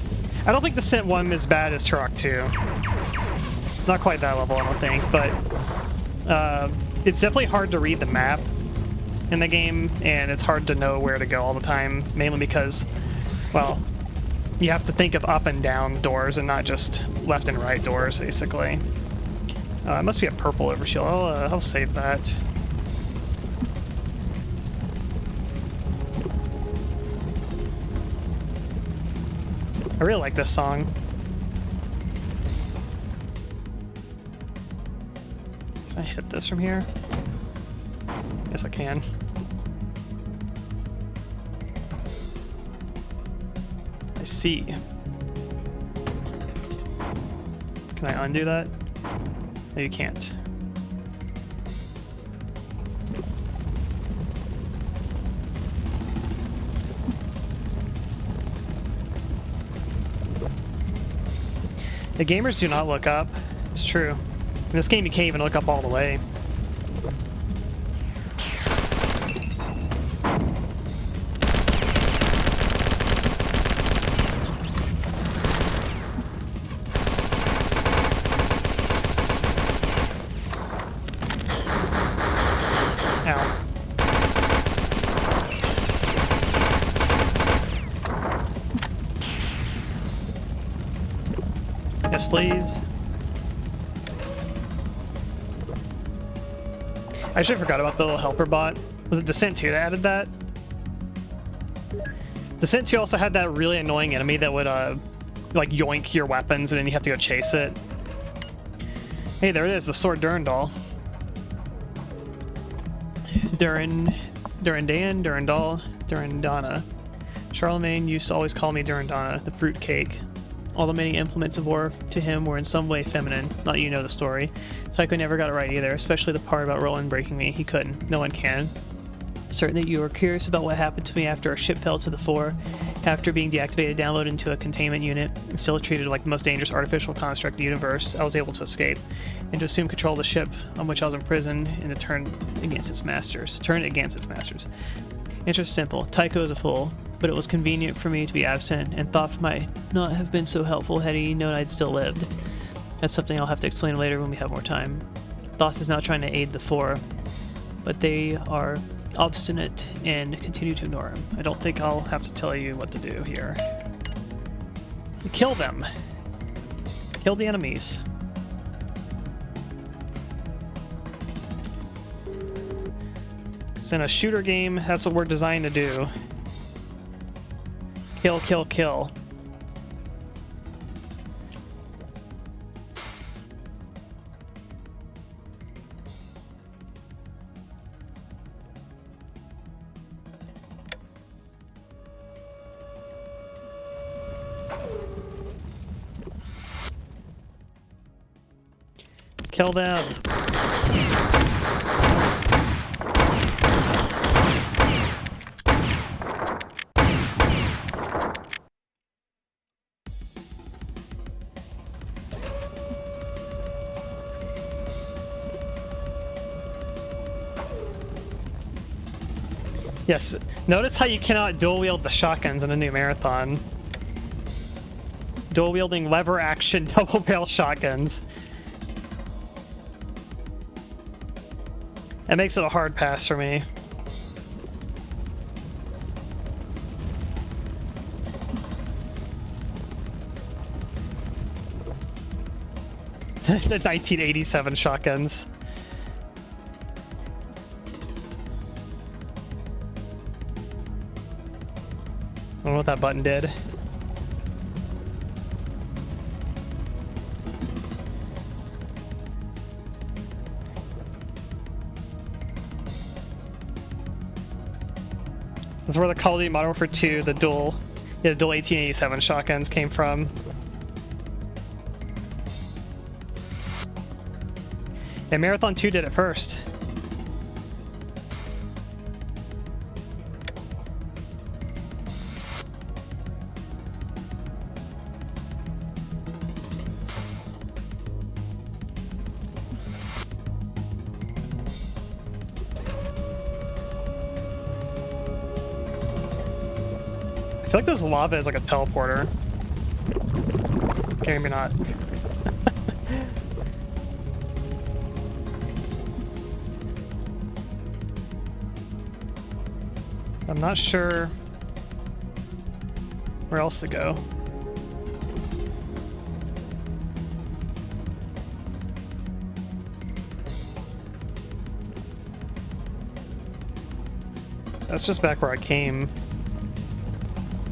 I don't think Descent 1 is as bad as Turok 2. Not quite that level, I don't think, but it's definitely hard to read the map in the game, and it's hard to know where to go all the time, mainly because, well, You have to think of up and down doors and not just left and right doors, basically. It must be a purple overshield. I'll save that. I really like this song. Can I hit this from here? Yes, I can. I see. Can I undo that? No, you can't. The gamers do not look up. It's true. In this game, you can't even look up all the way. Ow. Yes, please. I actually forgot about the little helper bot. Was it Descent 2 that added that? Descent 2 also had that really annoying enemy that would, like, yoink your weapons and then you have to go chase it. Hey, there it is, the Sword Durandal. Durandal, Durandana. Charlemagne used to always call me Durandana, the fruitcake. All the many implements of war to him were in some way feminine. Not you know the story. Tycho never got it right either, especially the part about Roland breaking me. He couldn't. No one can. Certain that you were curious about what happened to me after our ship fell to the fore, after being deactivated, downloaded into a containment unit, and still treated like the most dangerous artificial construct in the universe, I was able to escape, and to assume control of the ship on which I was imprisoned, and to turn against its masters. Answer is simple. Tycho is a fool, but it was convenient for me to be absent, and Thoth might not have been so helpful had he known I'd still lived. That's something I'll have to explain later when we have more time. Thoth is now trying to aid the Four, but they are obstinate and continue to ignore him. I don't think I'll have to tell you what to do here. Kill them. Kill the enemies. It's in a shooter game, that's what we're designed to do. Kill, kill, kill. Kill them. Yes, notice how you cannot dual wield the shotguns in a new marathon. Dual wielding lever action double barrel shotguns. That makes it a hard pass for me. The 1987 shotguns. I don't know what that button did. This is where the Call of Duty Modern Warfare 2, the dual 1887 shotguns came from. And Marathon 2 did it first. I feel like this lava is like a teleporter. Okay, maybe not. I'm not sure where else to go. That's just back where I came.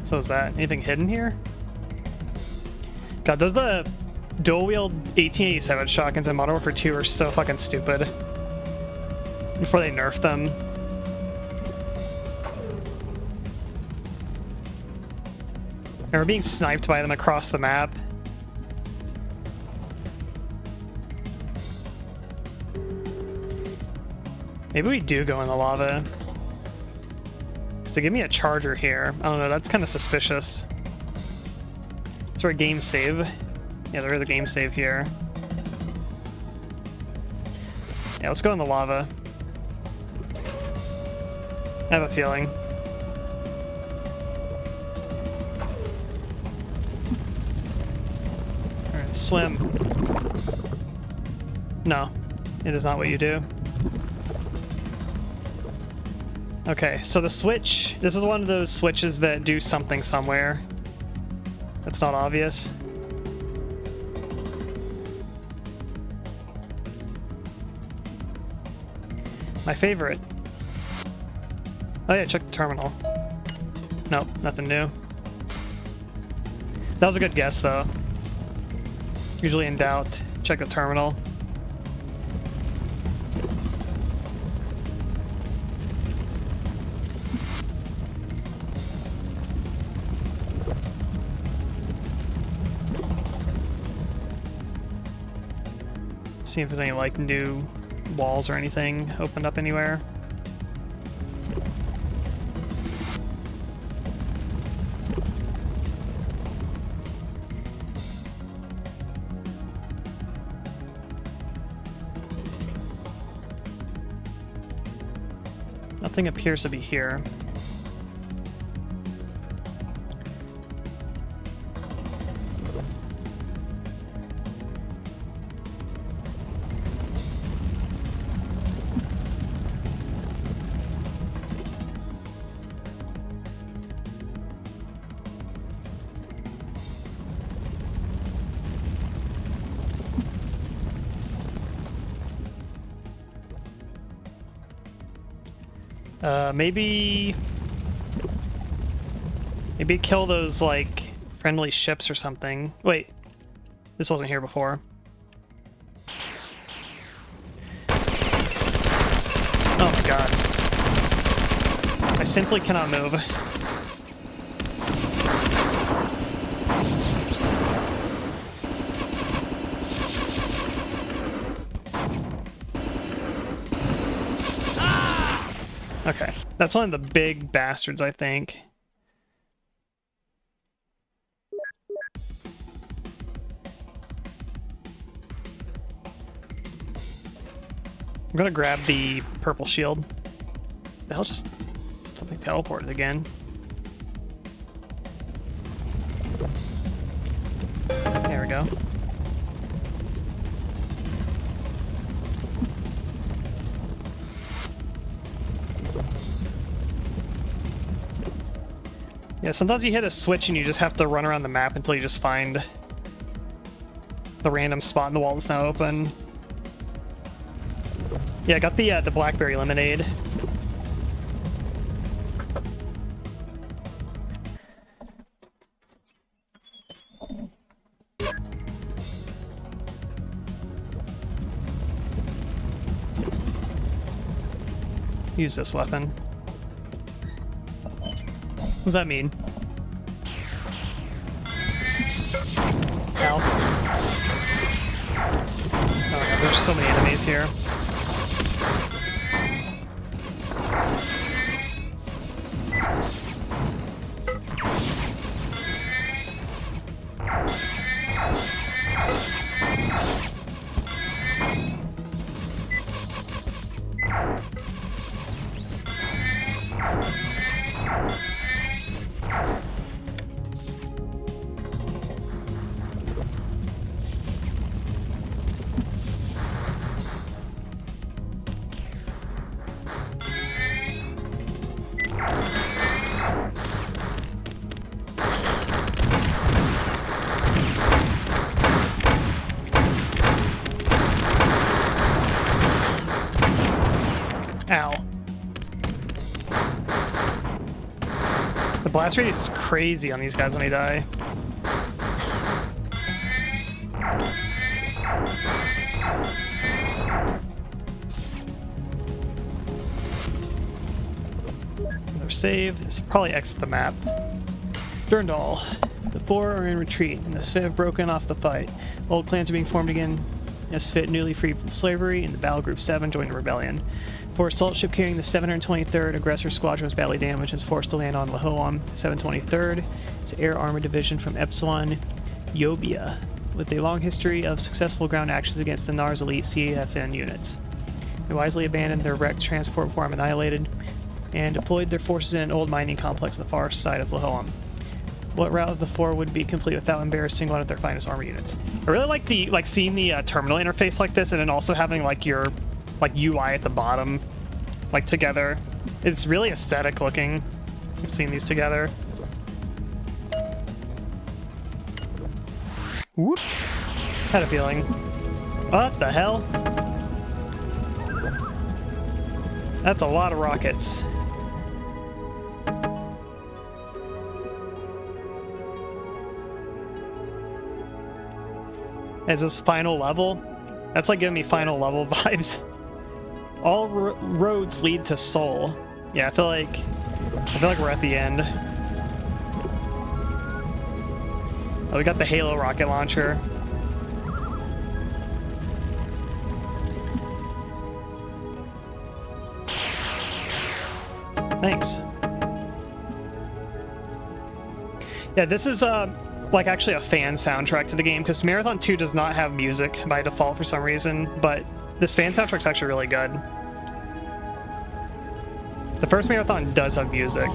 So is that anything hidden here? God, those the dual-wield 1887 shotguns in Modern Warfare 2 are so fucking stupid. Before they nerfed them. And we're being sniped by them across the map. Maybe we do go in the lava. So give me a charger here. I don't know, that's kind of suspicious. Is there a game save? Yeah, there is a game save here. Yeah, let's go in the lava. I have a feeling. Alright, swim. No, it is not what you do. Okay, so the switch, this is one of those switches that do something somewhere. That's not obvious. My favorite. Oh yeah, check the terminal. Nope, nothing new. That was a good guess though. Usually in doubt, check the terminal. See if there's any like new walls or anything opened up anywhere. Nothing appears to be here. Maybe kill those, like, friendly ships or something. Wait, this wasn't here before. Oh my god. I simply cannot move. Okay, that's one of the big bastards, I think. I'm gonna grab the purple shield. The hell, just something teleported again. There we go. Yeah, sometimes you hit a switch and you just have to run around the map until you just find the random spot in the wall that's now open. Yeah, I got the blackberry lemonade. Use this weapon. What does that mean? Ow. Oh god, there's so many enemies here. Blast radius is crazy on these guys when they die. Another save. This will probably exit the map. Durndal. The four are in retreat, and the Sfit have broken off the fight. Old clans are being formed again. The Sfit, newly freed from slavery, and the Battle Group 7 joined the rebellion. For assault ship carrying the 723rd Aggressor Squadron was badly damaged and is forced to land on Lahoam. 723rd is an air armor division from Epsilon Yobia, with a long history of successful ground actions against the NAR's elite CFN units. They wisely abandoned their wrecked transport form annihilated and deployed their forces in an old mining complex on the far side of Lahoam. What route of the four would be complete without embarrassing one of their finest armor units? I really like seeing the terminal interface like this, and then also having like your UI at the bottom, like together. It's really aesthetic looking. Seeing these together. Whoop! Had a feeling. What the hell? That's a lot of rockets. Is this final level? That's like giving me final level vibes. All roads lead to Seoul. Yeah, I feel like we're at the end. Oh, we got the Halo rocket launcher. Thanks. Yeah, this is like actually a fan soundtrack to the game, because Marathon 2 does not have music by default for some reason, but this fan soundtrack's actually really good. The first Marathon does have music.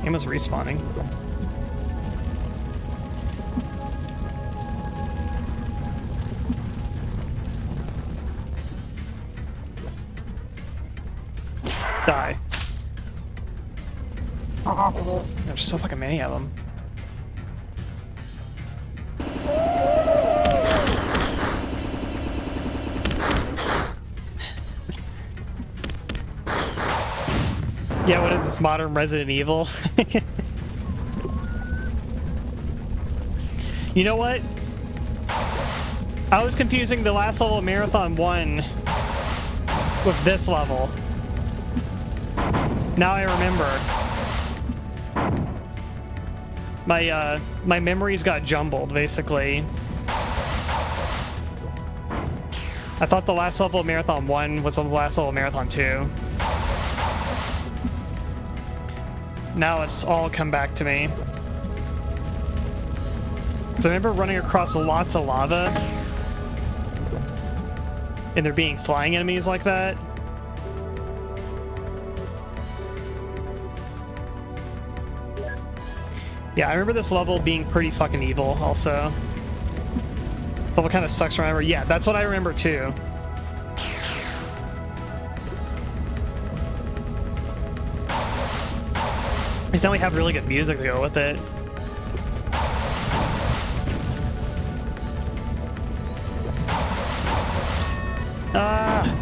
Ammo's respawning. Die. There's so fucking many of them. Yeah, what is this, modern Resident Evil? You know what? I was confusing the last level of Marathon 1 with this level. Now I remember. My memories got jumbled, basically. I thought the last level of Marathon 1 was the last level of Marathon 2. Now it's all come back to me. So I remember running across lots of lava, and there being flying enemies like that. Yeah, I remember this level being pretty fucking evil also. This level kind of sucks to remember. Yeah, that's what I remember too. Because now we have really good music to go with it. Ah!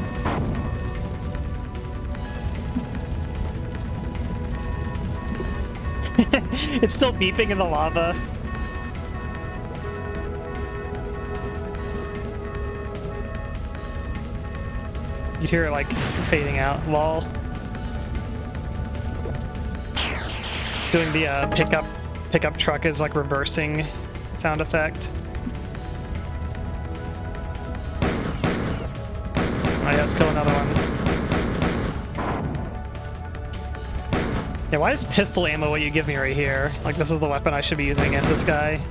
It's still beeping in the lava. You'd hear it like fading out. Lol. It's doing the pickup truck is like reversing sound effect. Oh yes, kill another one. Yeah, why is pistol ammo what you give me right here? Like, this is the weapon I should be using against this guy.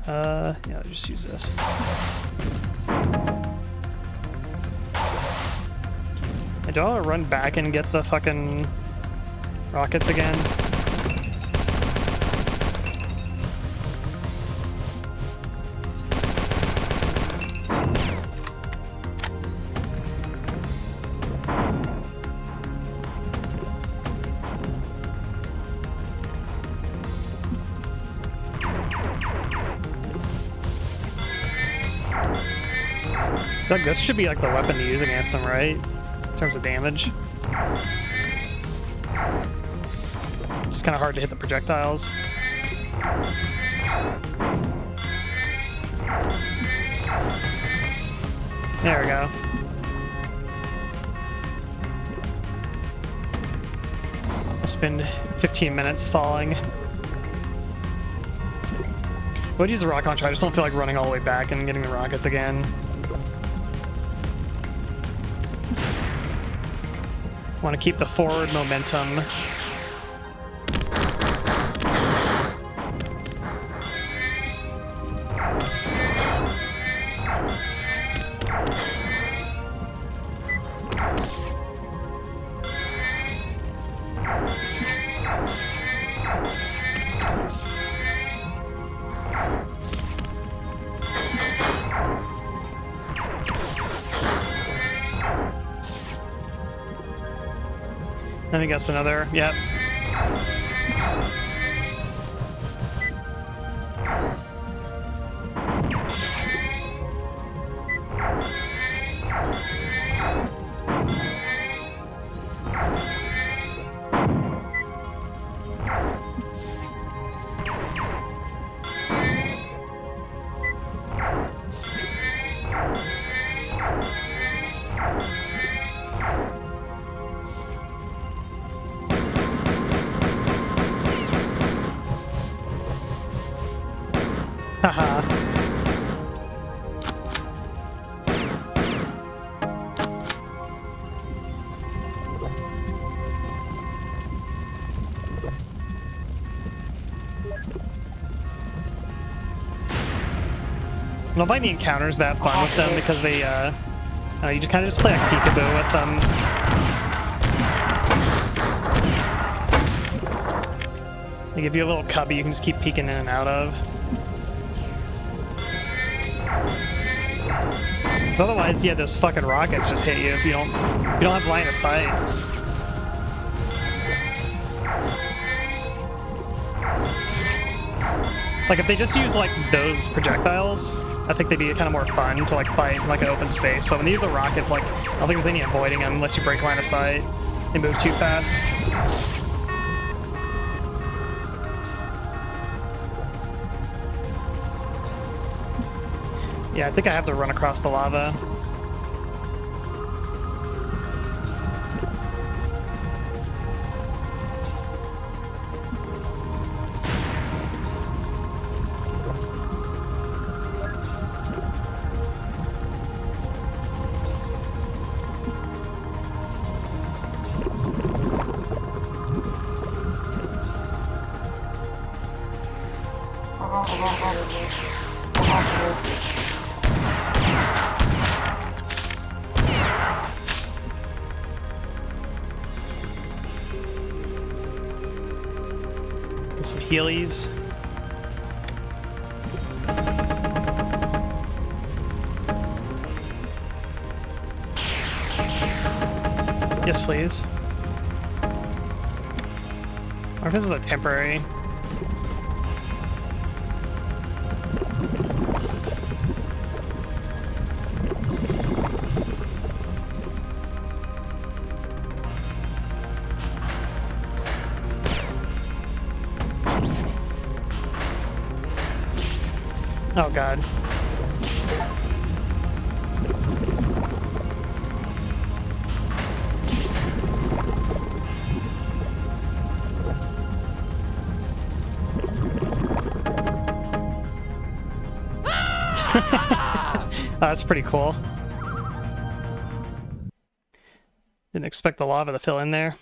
Yeah, I'll just use this. I do want to run back and get the fucking rockets again. feel like this should be like the weapon to use against him, right? In terms of damage. It's kind of hard to hit the projectiles. There we go. I'll spend 15 minutes falling. I would use the rocket launcher. I just don't feel like running all the way back and getting the rockets again. Want to keep the forward momentum. Let me guess another. Yep. Haha. I don't find the encounters that fun with them because they, you just kind of just play like peekaboo with them. They give you a little cubby you can just keep peeking in and out of. Because otherwise, yeah, those fucking rockets just hit you if you don't have line of sight. Like if they just use like those projectiles, I think they'd be kind of more fun to like fight in like an open space. But when they use the rockets, like I don't think there's any avoiding them unless you break line of sight. They move too fast. Yeah, I think I have to run across the lava. Some healies. Yes, please. Or if this is a temporary. Oh god. Oh, that's pretty cool. Didn't expect the lava to fill in there.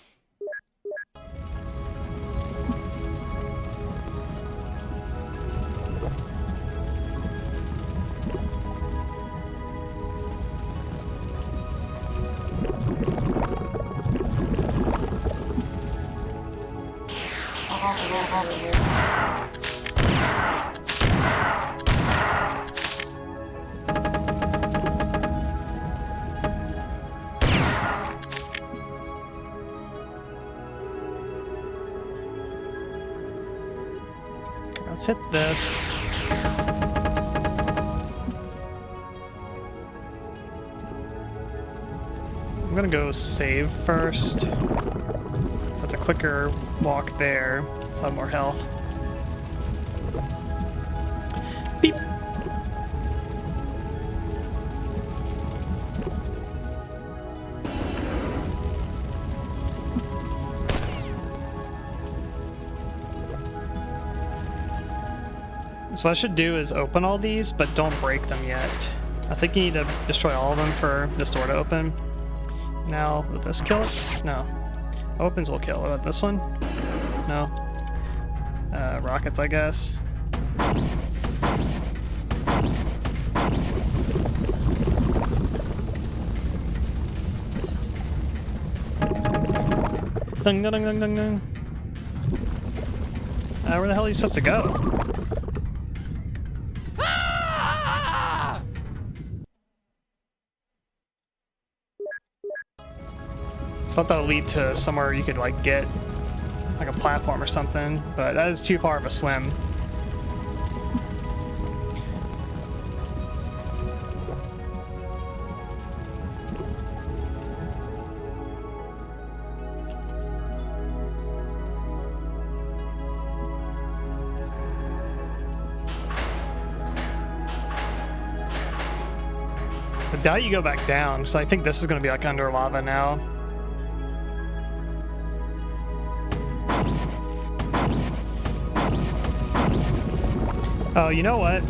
Let's hit this. gonna go save first. So that's a quicker walk there. So I have more health. Beep. So what I should do is open all these, but don't break them yet. I think you need to destroy all of them for this door to open. Now, will this kill it? No. Opens will kill. What about this one? No. Rockets, I guess. Dun dun dun dun dun dun. Where the hell are you supposed to go? I thought that would lead to somewhere you could like get like a platform or something, but that is too far of a swim. I doubt you go back down, because I think this is going to be like under lava now. Oh, you know what?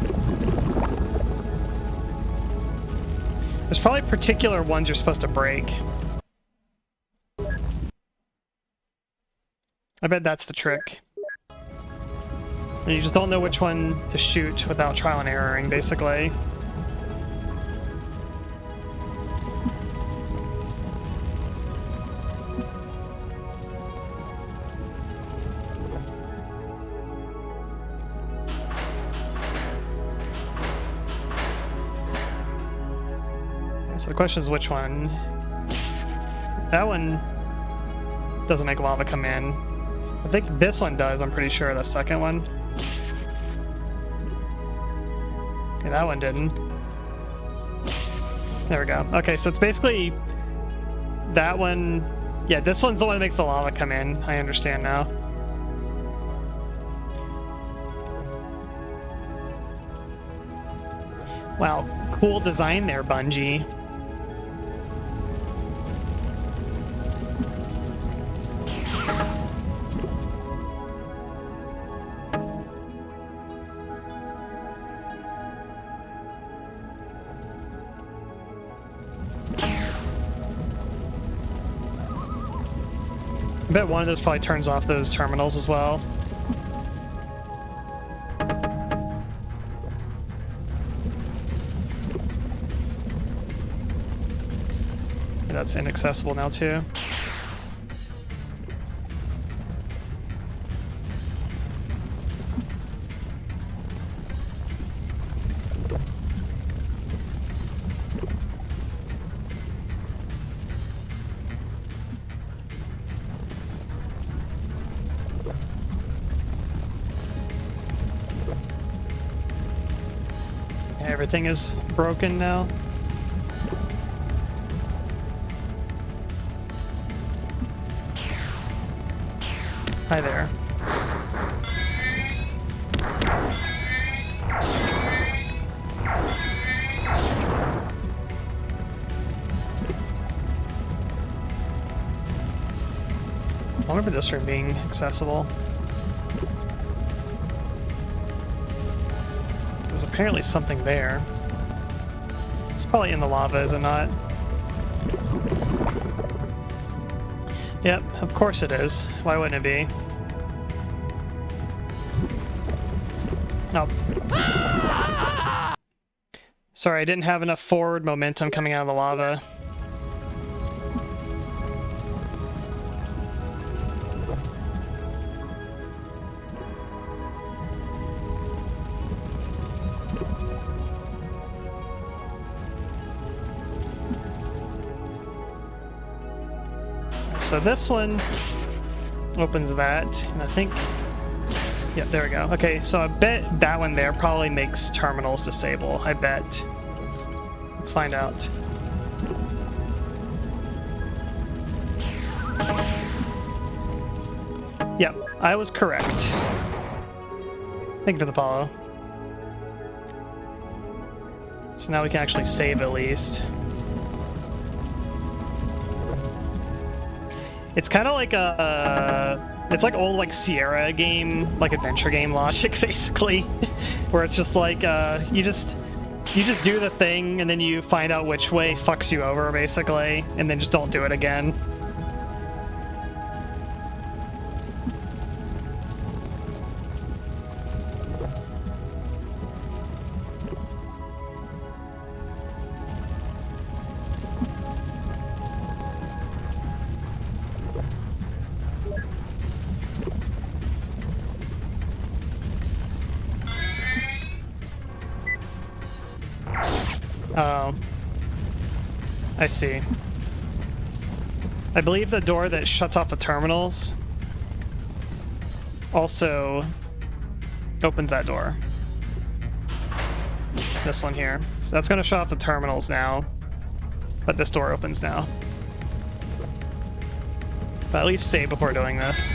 There's probably particular ones you're supposed to break. I bet that's the trick. And you just don't know which one to shoot without trial and erroring, basically. So the question is which one? That one doesn't make lava come in. I think this one does, I'm pretty sure, the second one. Okay, that one didn't. There we go. Okay, so it's basically that one. Yeah, this one's the one that makes the lava come in. I understand now. Wow, cool design there, Bungie. I bet one of those probably turns off those terminals as well. Yeah, that's inaccessible now too. Everything is broken now. Hi there. I remember this room being accessible. There's apparently something there. It's probably in the lava, is it not? Yep, of course it is. Why wouldn't it be? Oh. Sorry, I didn't have enough forward momentum coming out of the lava. So this one opens that, and I think, yeah, there we go. Okay, so I bet that one there probably makes terminals disable. I bet. Let's find out. Yep, I was correct. Thank you for the follow. So now we can actually save at least. It's kind of like it's like old like Sierra game, like adventure game logic basically, where it's just like you just do the thing and then you find out which way fucks you over basically, and then just don't do it again. Oh, I see. I believe the door that shuts off the terminals also opens that door. This one here. So that's going to shut off the terminals now, but this door opens now. But at least save before doing this.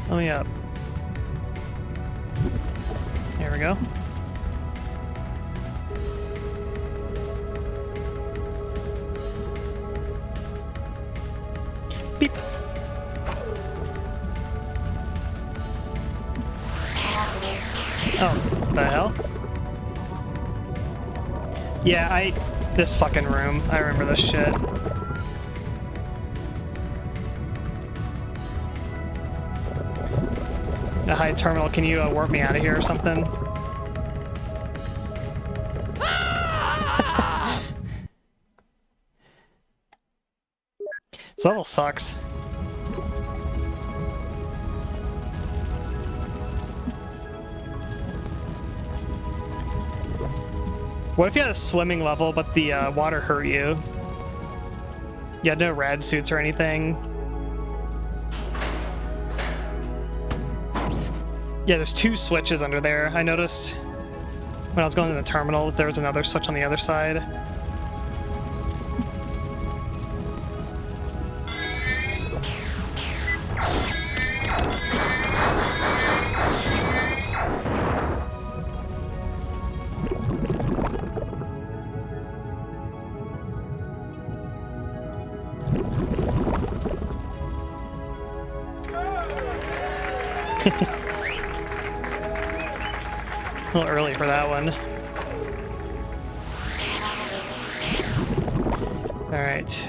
Let me up. Here we go. Beep. Oh, the hell? Yeah, this fucking room. I remember this shit. Hi, terminal, can you warp me out of here or something? This level sucks. What if you had a swimming level, but the water hurt you? You had no rad suits or anything? Yeah, there's two switches under there. I noticed when I was going to the terminal that there was another switch on the other side. A little early for that one. Alright.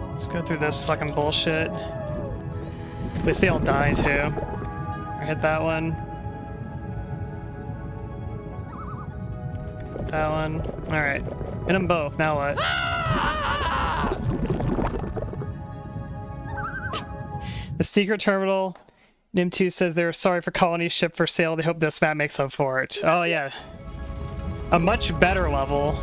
Let's go through this fucking bullshit. At least they all die too. I hit that one. That one. Alright. Hit them both. Now what? The secret terminal. Nim2 says they're sorry for colony ship for sale. They hope this map makes up for it. Oh yeah. A much better level.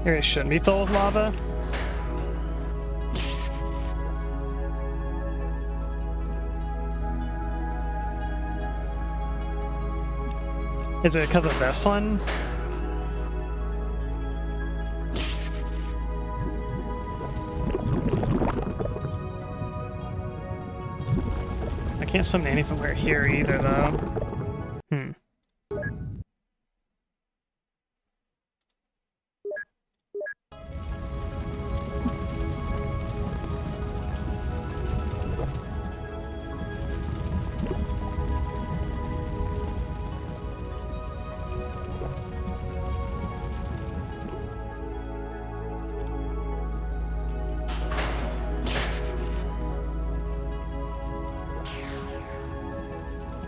Area shouldn't be filled with lava. Is it because of this one? I can't swim to anywhere here either, though. Hmm.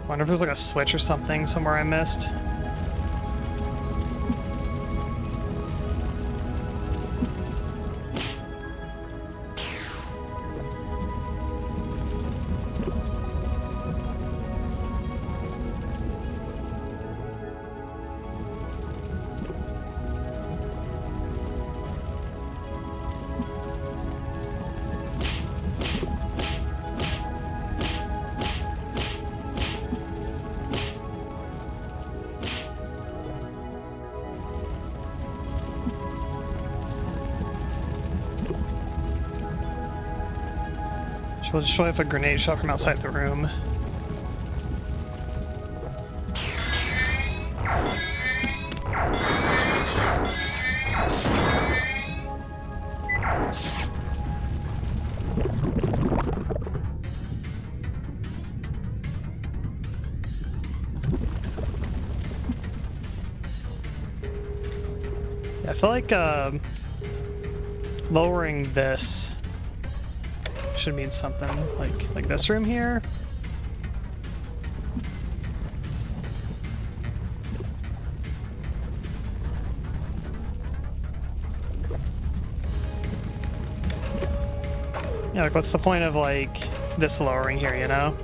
Wonder if there's like a switch or something somewhere I missed. So we'll destroy if a grenade shot from outside the room. I feel like lowering this should mean something, like this room here. Yeah, like what's the point of like this lowering here, you know?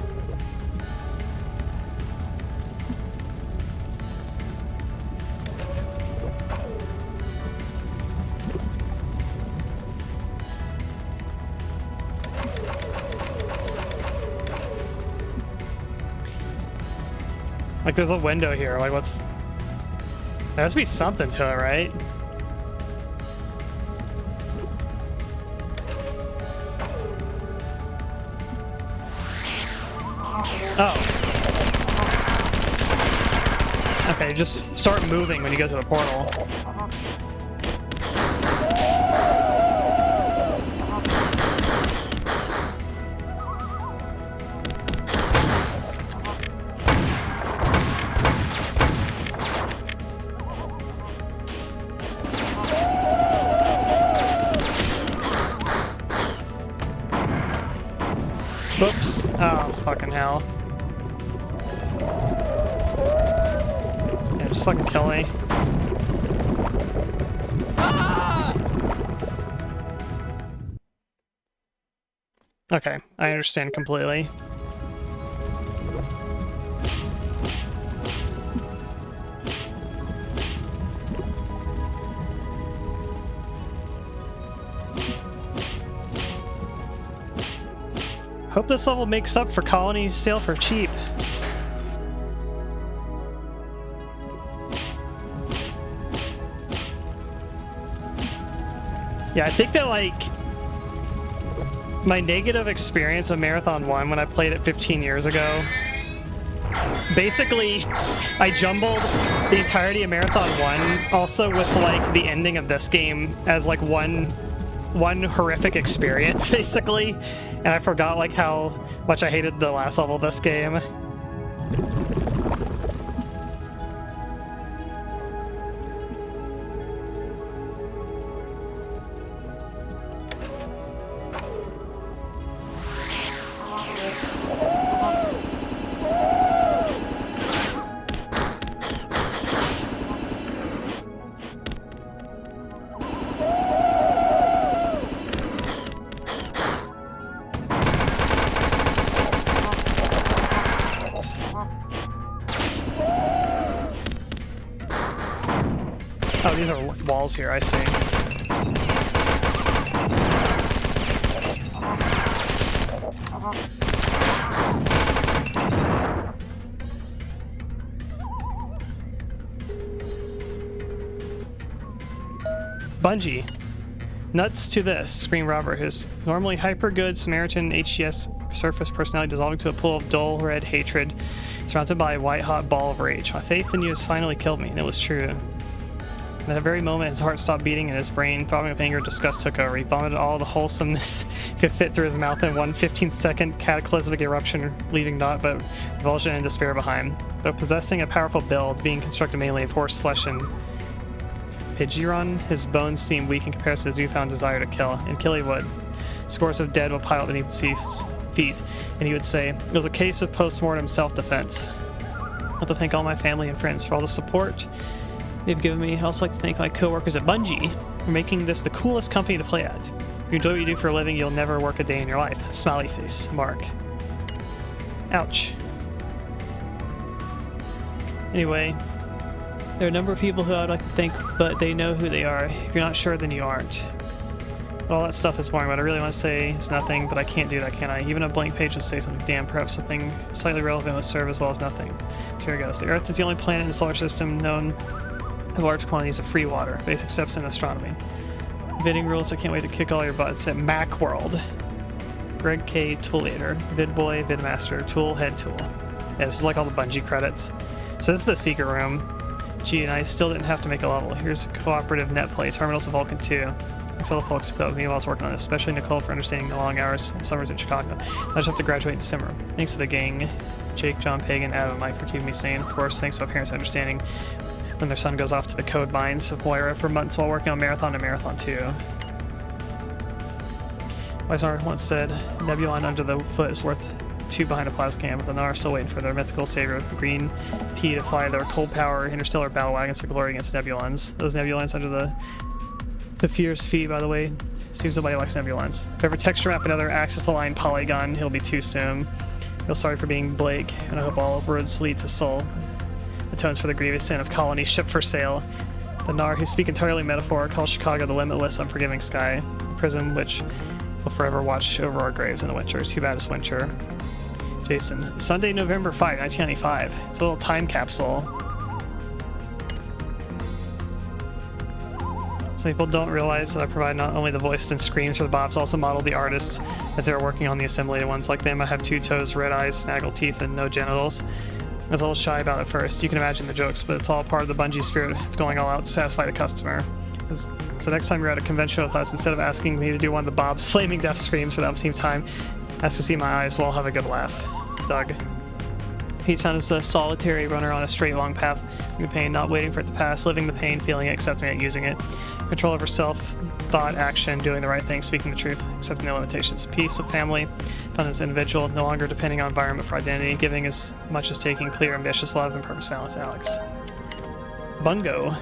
Like, there's a window here. Like, what's... There has to be something to it, right? Oh. Okay, just start moving when you go to the portal. Whoops. Oh, fucking hell. Yeah, just fucking kill me. Okay, I understand completely. Hope this level makes up for Colony sale for cheap. Yeah, I think that, like, my negative experience of Marathon 1 when I played it 15 years ago, basically, I jumbled the entirety of Marathon 1 also with, like, the ending of this game as, like, one horrific experience, basically. And I forgot, like, how much I hated the last level of this game. Oh, these are walls here, I see. Bungie. Nuts to this, screamed Robert, his normally hyper-good Samaritan HGS surface personality dissolving to a pool of dull red hatred, surrounded by a white-hot ball of rage. My faith in you has finally killed me, and it was true. At that very moment, his heart stopped beating and his brain, throbbing with anger and disgust, took over. He vomited all the wholesomeness he could fit through his mouth in one 15-second cataclysmic eruption, leaving naught but revulsion and despair behind. Though possessing a powerful build, being constructed mainly of horse flesh and Pigiron, his bones seemed weak in comparison to his newfound desire to kill, and kill he would. Scores of dead would pile up beneath his feet, and he would say, "It was a case of post-mortem self-defense. I want to thank all my family and friends for all the support they've given me. I also like to thank my co-workers at Bungie for making this the coolest company to play at. If you enjoy what you do for a living, you'll never work a day in your life." Smiley face. Mark. Ouch. Anyway, there are a number of people who I'd like to thank, but they know who they are. If you're not sure, then you aren't. All that stuff is boring, but I really want to say it's nothing, but I can't do that, can I? Even a blank page would say something. Damn, perhaps something slightly relevant would serve as well as nothing. So here it goes. The Earth is the only planet in the solar system known of large quantities of free water. Basic steps in astronomy. Bidding rules, I can't wait to kick all your butts at Macworld. Greg K. Toolator, VidBoy, VidMaster, Tool, Head Tool. Yeah, this is like all the Bungie credits. So this is the secret room. Gee, and I still didn't have to make a level. Here's a cooperative net play, Terminals of Vulcan 2. Thanks to all the folks who put with me while I was working on this, especially Nicole for understanding the long hours and summers in Chicago. I just have to graduate in December. Thanks to the gang, Jake, John, Pagan, Adam, and Mike for keeping me sane. Of course, thanks to my parents understanding when their son goes off to the code mines of Moira for months while working on Marathon and Marathon 2. Weisner once said, Nebulon under the foot is worth 2 behind a plasma can, but the Nar are still waiting for their mythical savior, the Green P, to fly their cold power interstellar battle wagons to glory against Nebulons. Those Nebulons under the fierce feet, by the way. Seems nobody likes Nebulons. If ever texture map another axis-aligned polygon, it'll be too soon. Feel sorry for being Blake, and I hope all roads lead to Sol. Atones for the grievous sin of colony ship for sale. The Nar, who speak entirely metaphor, call Chicago the limitless, unforgiving sky. Prison which will forever watch over our graves in the winters. Hubatus Winter. Jason. Sunday, November 5, 1995. It's a little time capsule. Some people don't realize that I provide not only the voices and screams for the Bobs, also modeled the artists as they were working on the assimilated ones. Like them, I have 2 toes, red eyes, snaggle teeth, and no genitals. I was a little shy about it first. You can imagine the jokes, but it's all part of the Bungie spirit of going all out to satisfy the customer. So next time you're at a convention with us, instead of asking me to do one of the Bob's flaming death screams for the umpteenth time, ask to see my eyes, we'll have a good laugh. Doug. P-Town is a solitary runner on a straight long path. The pain, not waiting for it to pass, living the pain, feeling it, accepting it, using it. Control over self, thought, action, doing the right thing, speaking the truth, accepting no limitations. Peace of family, done as individual, no longer depending on environment for identity, giving as much as taking, clear, ambitious love, and purpose balance. Alex. Bungo.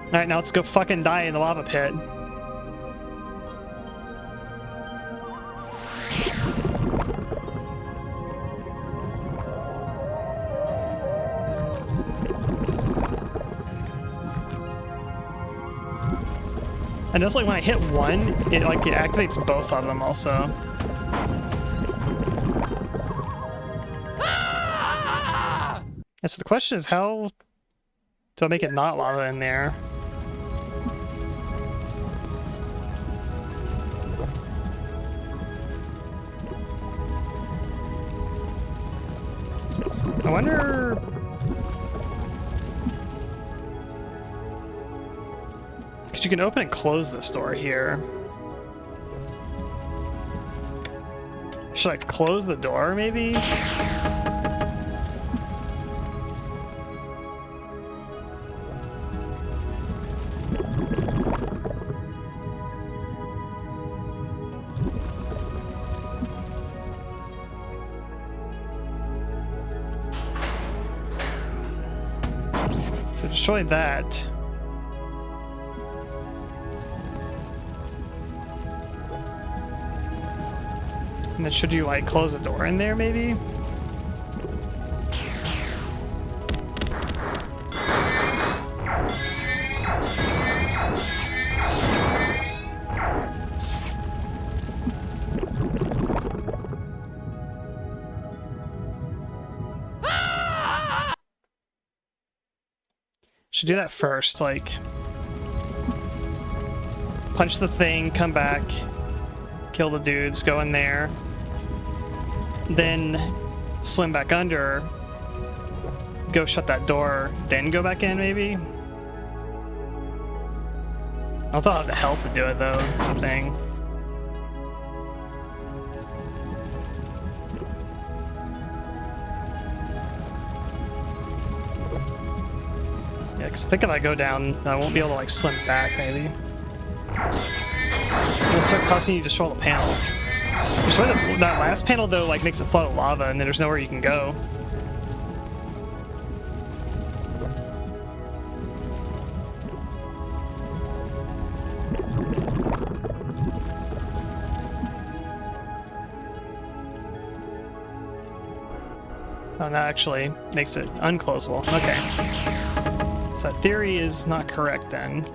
Alright, now let's go fucking die in the lava pit. I notice like when I hit one, it activates both of them also. And so the question is, how do I make it not lava in there? I wonder... Because you can open and close this door here. Should I close the door, maybe? So destroy that. And then should you like close the door in there maybe? Should do that first, like punch the thing, come back, kill the dudes, go in there, then swim back under, go shut that door, then go back in maybe? I don't know if I'll have the health to do it though, it's a thing. Yeah, because I think if I go down, I won't be able to like swim back maybe. It'll start causing you to destroy the panels. Destroy that last panel though, like makes it flood of lava, and then there's nowhere you can go. Oh, that actually makes it unclosable. Okay. So that theory is not correct then.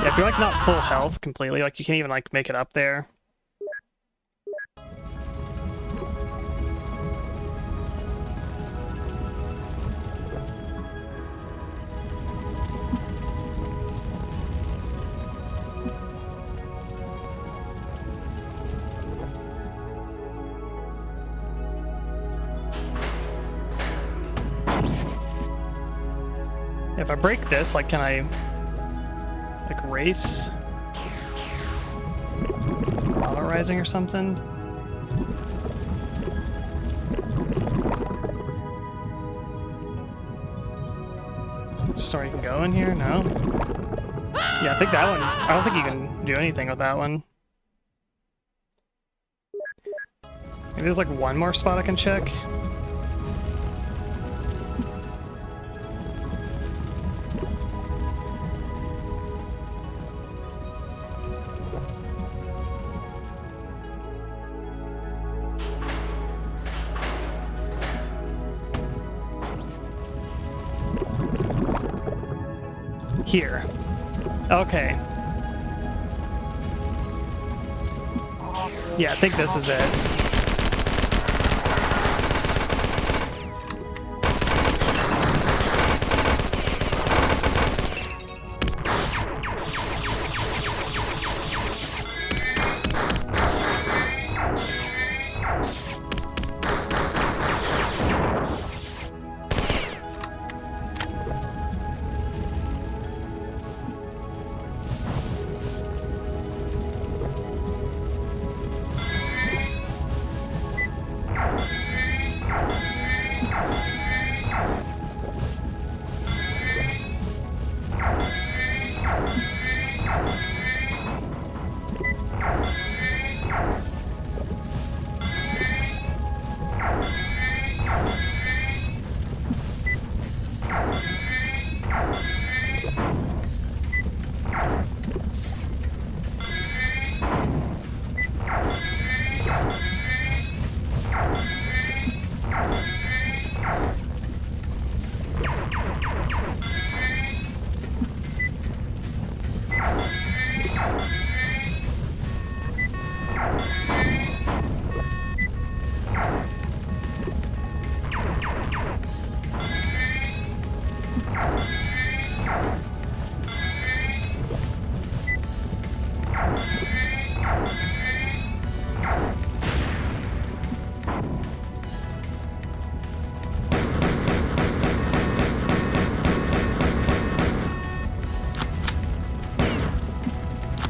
Yeah, If you're like not full health completely, like you can't even like make it up there. If I break this, like, can I, like, race? Auto rising or something? So you can go in here? No? Yeah, I think that one, I don't think you can do anything with that one. Maybe there's like one more spot I can check. Here. Okay. Yeah, I think this is it.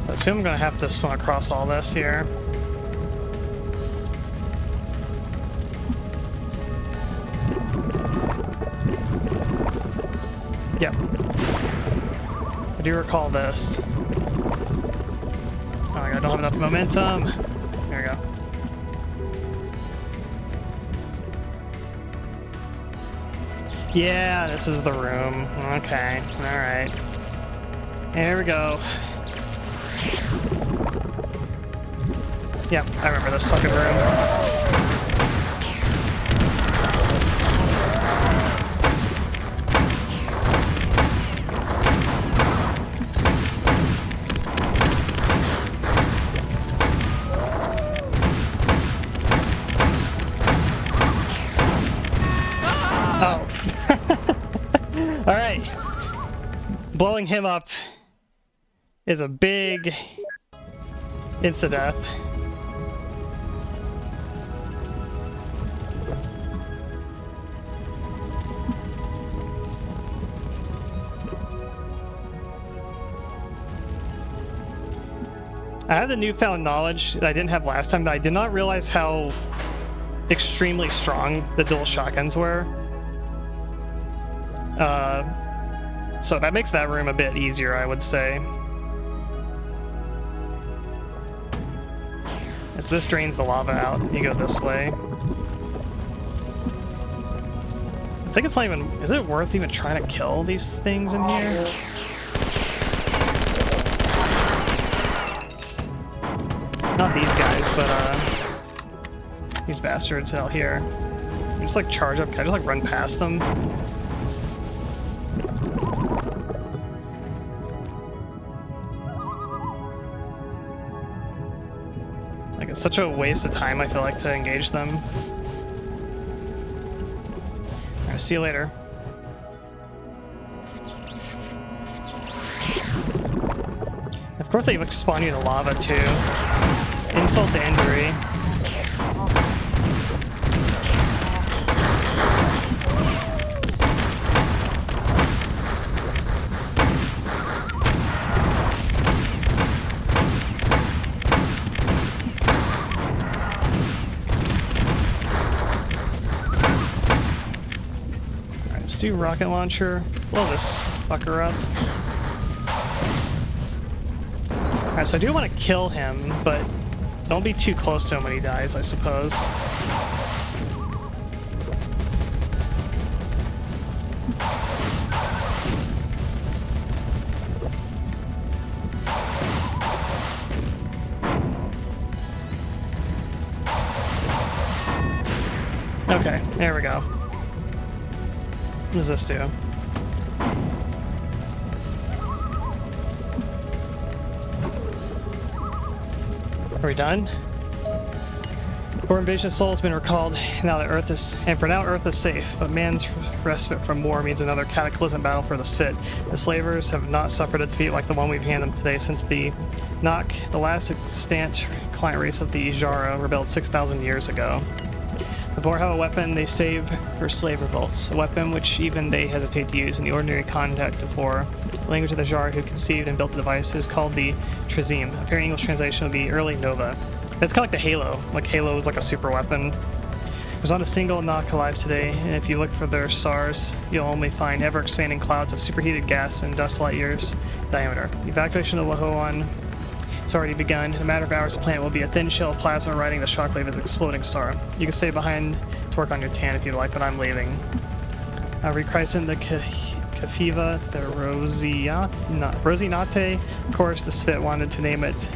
So I assume I'm gonna have to swim across all this here. Yep. I do recall this. Oh my god, I don't have enough momentum. There we go. Yeah, this is the room. Okay, alright. There we go. Yep, I remember this fucking room. Alright. Blowing him up is a big insta-death. I have the newfound knowledge that I didn't have last time that I did not realize how extremely strong the dual shotguns were. So that makes that room a bit easier, I would say. So this drains the lava out. You go this way. I think it's not even... Is it worth even trying to kill these things in here? Not these guys, but these bastards out here. You just like charge up. Can I just like run past them? It's such a waste of time, I feel like, to engage them. Alright, see you later. Of course they like spawn you in lava too. Insult to injury. Alright, let's do rocket launcher. Blow this fucker up. Alright, so I do want to kill him, but don't be too close to him when he dies, I suppose. Okay, there we go. What does this do? Are we done? For invasion of Sol has been recalled. Now that Earth is, and for now Earth is safe. But man's respite from war means another cataclysm battle for the Spit. The slavers have not suffered a defeat like the one we've handed them today since the Nok, the last extant client race of the Ijara, rebelled 6,000 years ago. The Vor have a weapon they save for slave revolts, a weapon which even they hesitate to use in the ordinary context of war. The language of the Jar who conceived and built the device is called the Trazim. A fair English translation would be early Nova. It's kind of like the Halo. Like Halo is like a super weapon. There's not a single Nok alive today, and if you look for their stars, you'll only find ever-expanding clouds of superheated gas and dust light years diameter. The evacuation of Lahoan has already begun. In a matter of hours, the planet will be a thin shell of plasma riding the shockwave of the exploding star. You can stay behind to work on your tan if you'd like, but I'm leaving. Rechrysing the Kafiva, the Rosinate. Of course, the Spit wanted to name it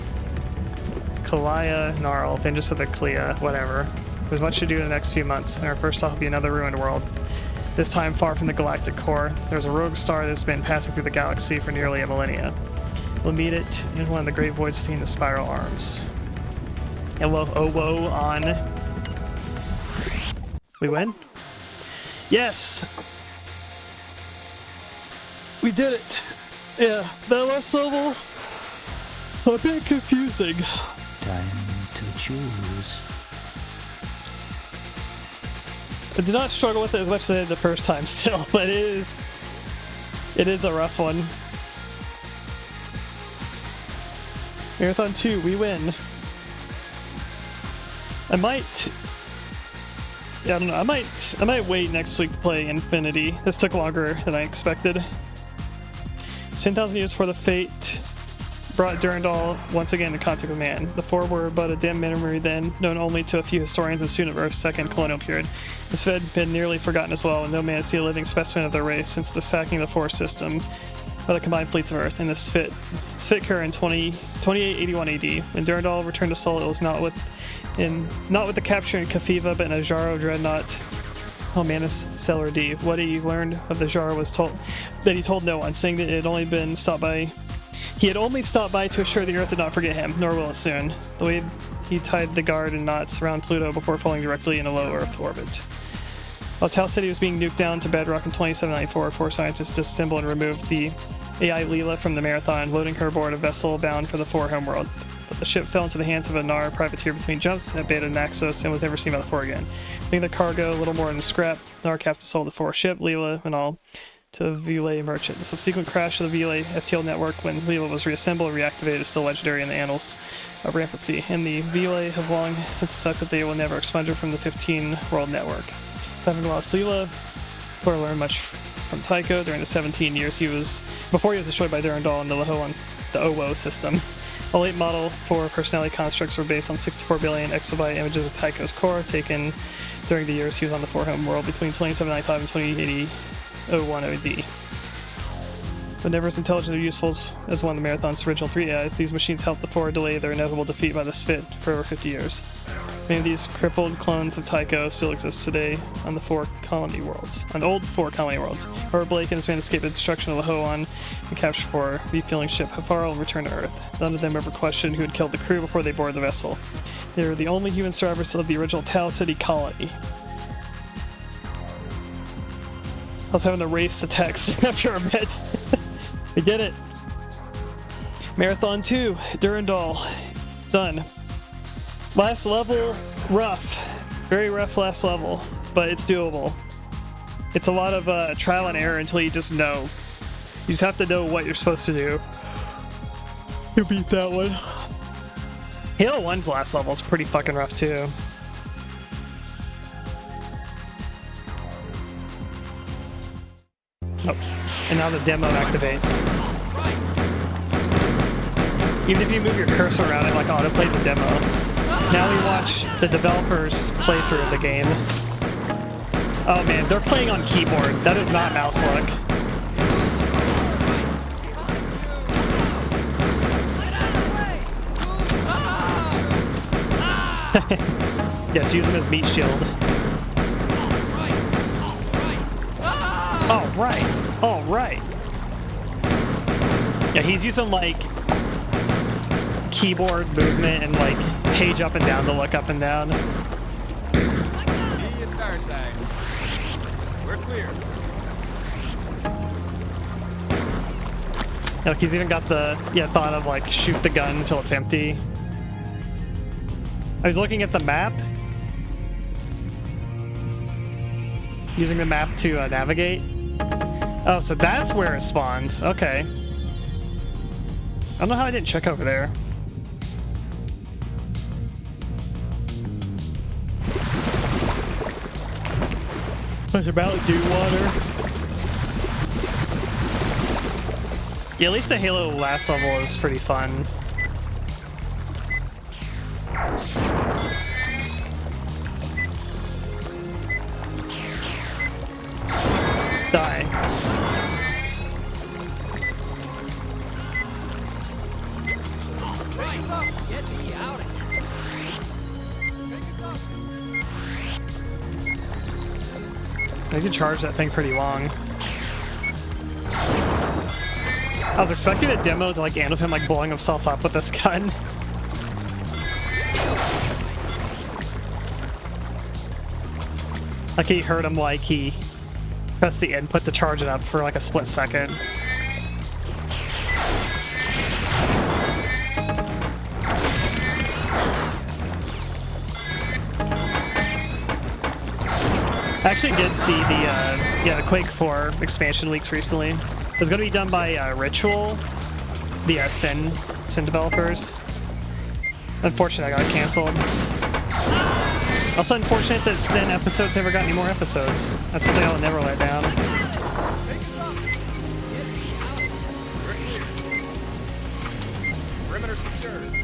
Kalaya Gnarl, Vengeance of the Clea, whatever. There's much to do in the next few months, and our first stop will be another ruined world. This time far from the galactic core. There's a rogue star that's been passing through the galaxy for nearly a millennia. We'll meet it in one of the great voids between the spiral arms. Hello, Owo on. We win? Yes! We did it! Yeah, that last level, a bit confusing. Time to choose. I did not struggle with it as much as I did the first time still, but it is a rough one. Marathon 2, we win. I don't know, I might wait next week to play Infinity. This took longer than I expected. 10,000 years before the fate brought Durandal once again in contact with man. The four were but a dim memory then, known only to a few historians and students of Earth's second colonial period. This had been nearly forgotten as well, and no man had seen a living specimen of their race since the sacking of the Force system by the combined fleets of Earth. And this fit occurred in 2881 AD. When Durandal returned to Sol, it was not with the capture in Kafiva, but in a Jaro dreadnought. Manus Cellar D. What he learned of the Jar was that he told no one, saying that it had only been stopped by. He had only stopped by to assure the Earth did not forget him, nor will it soon. The way he tied the guard in knots around Pluto before falling directly in a low Earth orbit. While Tau City was being nuked down to bedrock in 2794, four scientists disassembled and removed the AI Leela from the Marathon, loading her aboard a vessel bound for the Four homeworld. But the ship fell into the hands of a Nar privateer between jumps at Beta Naxos and was never seen by the Four again. Leaving the cargo little more than scrap, Nar captain sold the Four ship, Leela and all, to a Vile merchant. The subsequent crash of the Vile FTL network when Leela was reassembled and reactivated is still legendary in the annals of Rampancy, and the Vile have long since decided that they will never expunge her from the 15-world network. So having lost Leela, Flora learned much from Tycho during the 17 years before he was destroyed by Durandal and the OWO system. All 8 Model 4 personality constructs were based on 64 billion exabyte images of Tycho's core taken during the years he was on the Four home world between 2795 and 2801 AD. But never as intelligent or useful as one of the Marathon's original 3 AIs, these machines helped the Four delay their inevitable defeat by the Spit for over 50 years. Many of these crippled clones of Tycho still exist today on the 4 colony worlds. On old 4 colony worlds. However, Blake and his men escaped the destruction of the Hoan and captured for refueling ship Hafaro and returned to Earth. None of them ever questioned who had killed the crew before they boarded the vessel. They were the only human survivors of the original Tal City colony. I was having to erase the text after a bit. I get it. Marathon 2, Durandal. Done. Last level, rough. Very rough last level, but it's doable. It's a lot of trial and error until you just know. You just have to know what you're supposed to do. You beat that one. Halo 1's last level is pretty fucking rough too. Oh, and now the demo activates. Even if you move your cursor around, it like autoplays a demo. Now we watch the developers play through the game. Oh man, they're playing on keyboard. That is not mouse look. Yes, use them as meat shield. Oh right, all right. Yeah, he's using like keyboard movement and like page up and down to look up and down. See you, star side. We're clear. Look, he's even got the thought of like shoot the gun until it's empty. I was looking at the map, using the map to navigate. Oh, so that's where it spawns. Okay. I don't know how I didn't check over there. What's about dew water? Yeah, at least the Halo last level is pretty fun. Die. Take us up. Get me out of here. Take us up. I can charge that thing pretty long. I was expecting a demo to like end with him like blowing himself up with this gun. Like he heard him like he pressed the input to charge it up for like a split second. I actually did see the Quake 4 expansion leaks recently. It was going to be done by Ritual, the Sin developers. Unfortunately, I got it canceled. Also unfortunate that Sin episodes never got any more episodes. That's something I will never let down. Take us up. Get me out of here. We're clear. Perimeter secured.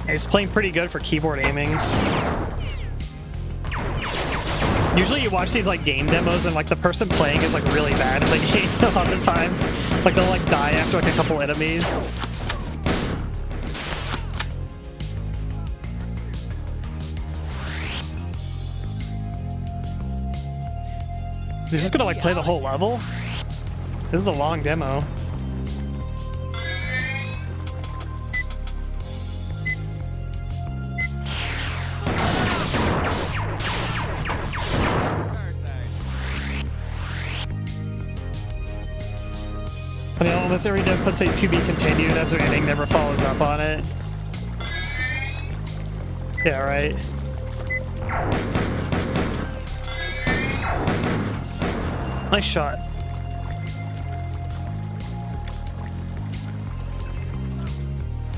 He's playing pretty good for keyboard aiming. Usually you watch these like game demos and like the person playing is like really bad at the game a lot of times. Like they'll like die after like a couple enemies. Is he just gonna like play the whole level? This is a long demo. I mean, almost every dev puts a to be continued as their ending never follows up on it. Yeah, right. Nice shot.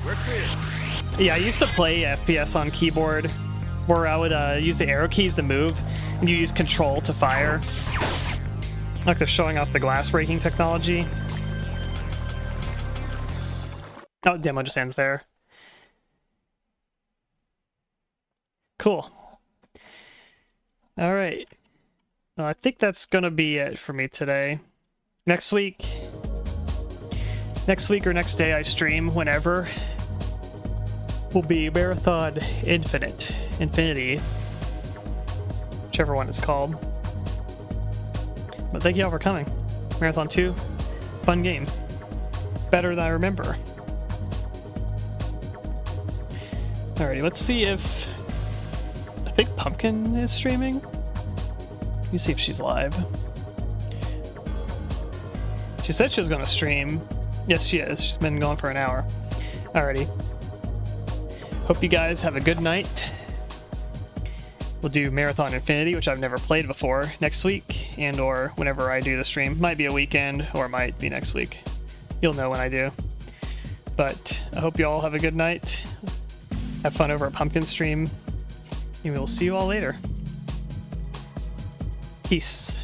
We're clear. Yeah, I used to play FPS on keyboard where I would use the arrow keys to move and you use control to fire. Like they're showing off the glass breaking technology. Oh, demo just ends there. Cool. All right. I think that's gonna be it for me today. Next week or next day I stream whenever will be Marathon Infinity, whichever one it's called. But thank you all for coming. Marathon 2, fun game. Better than I remember. Alrighty, let's see if... I think Pumpkin is streaming. Let me see if she's live. She said she was going to stream. Yes, she is. She's been going for an hour. Alrighty. Hope you guys have a good night. We'll do Marathon Infinity, which I've never played before, next week, and or whenever I do the stream. Might be a weekend, or it might be next week. You'll know when I do. But I hope you all have a good night. Have fun over at Pumpkin Stream, and we'll see you all later. Peace.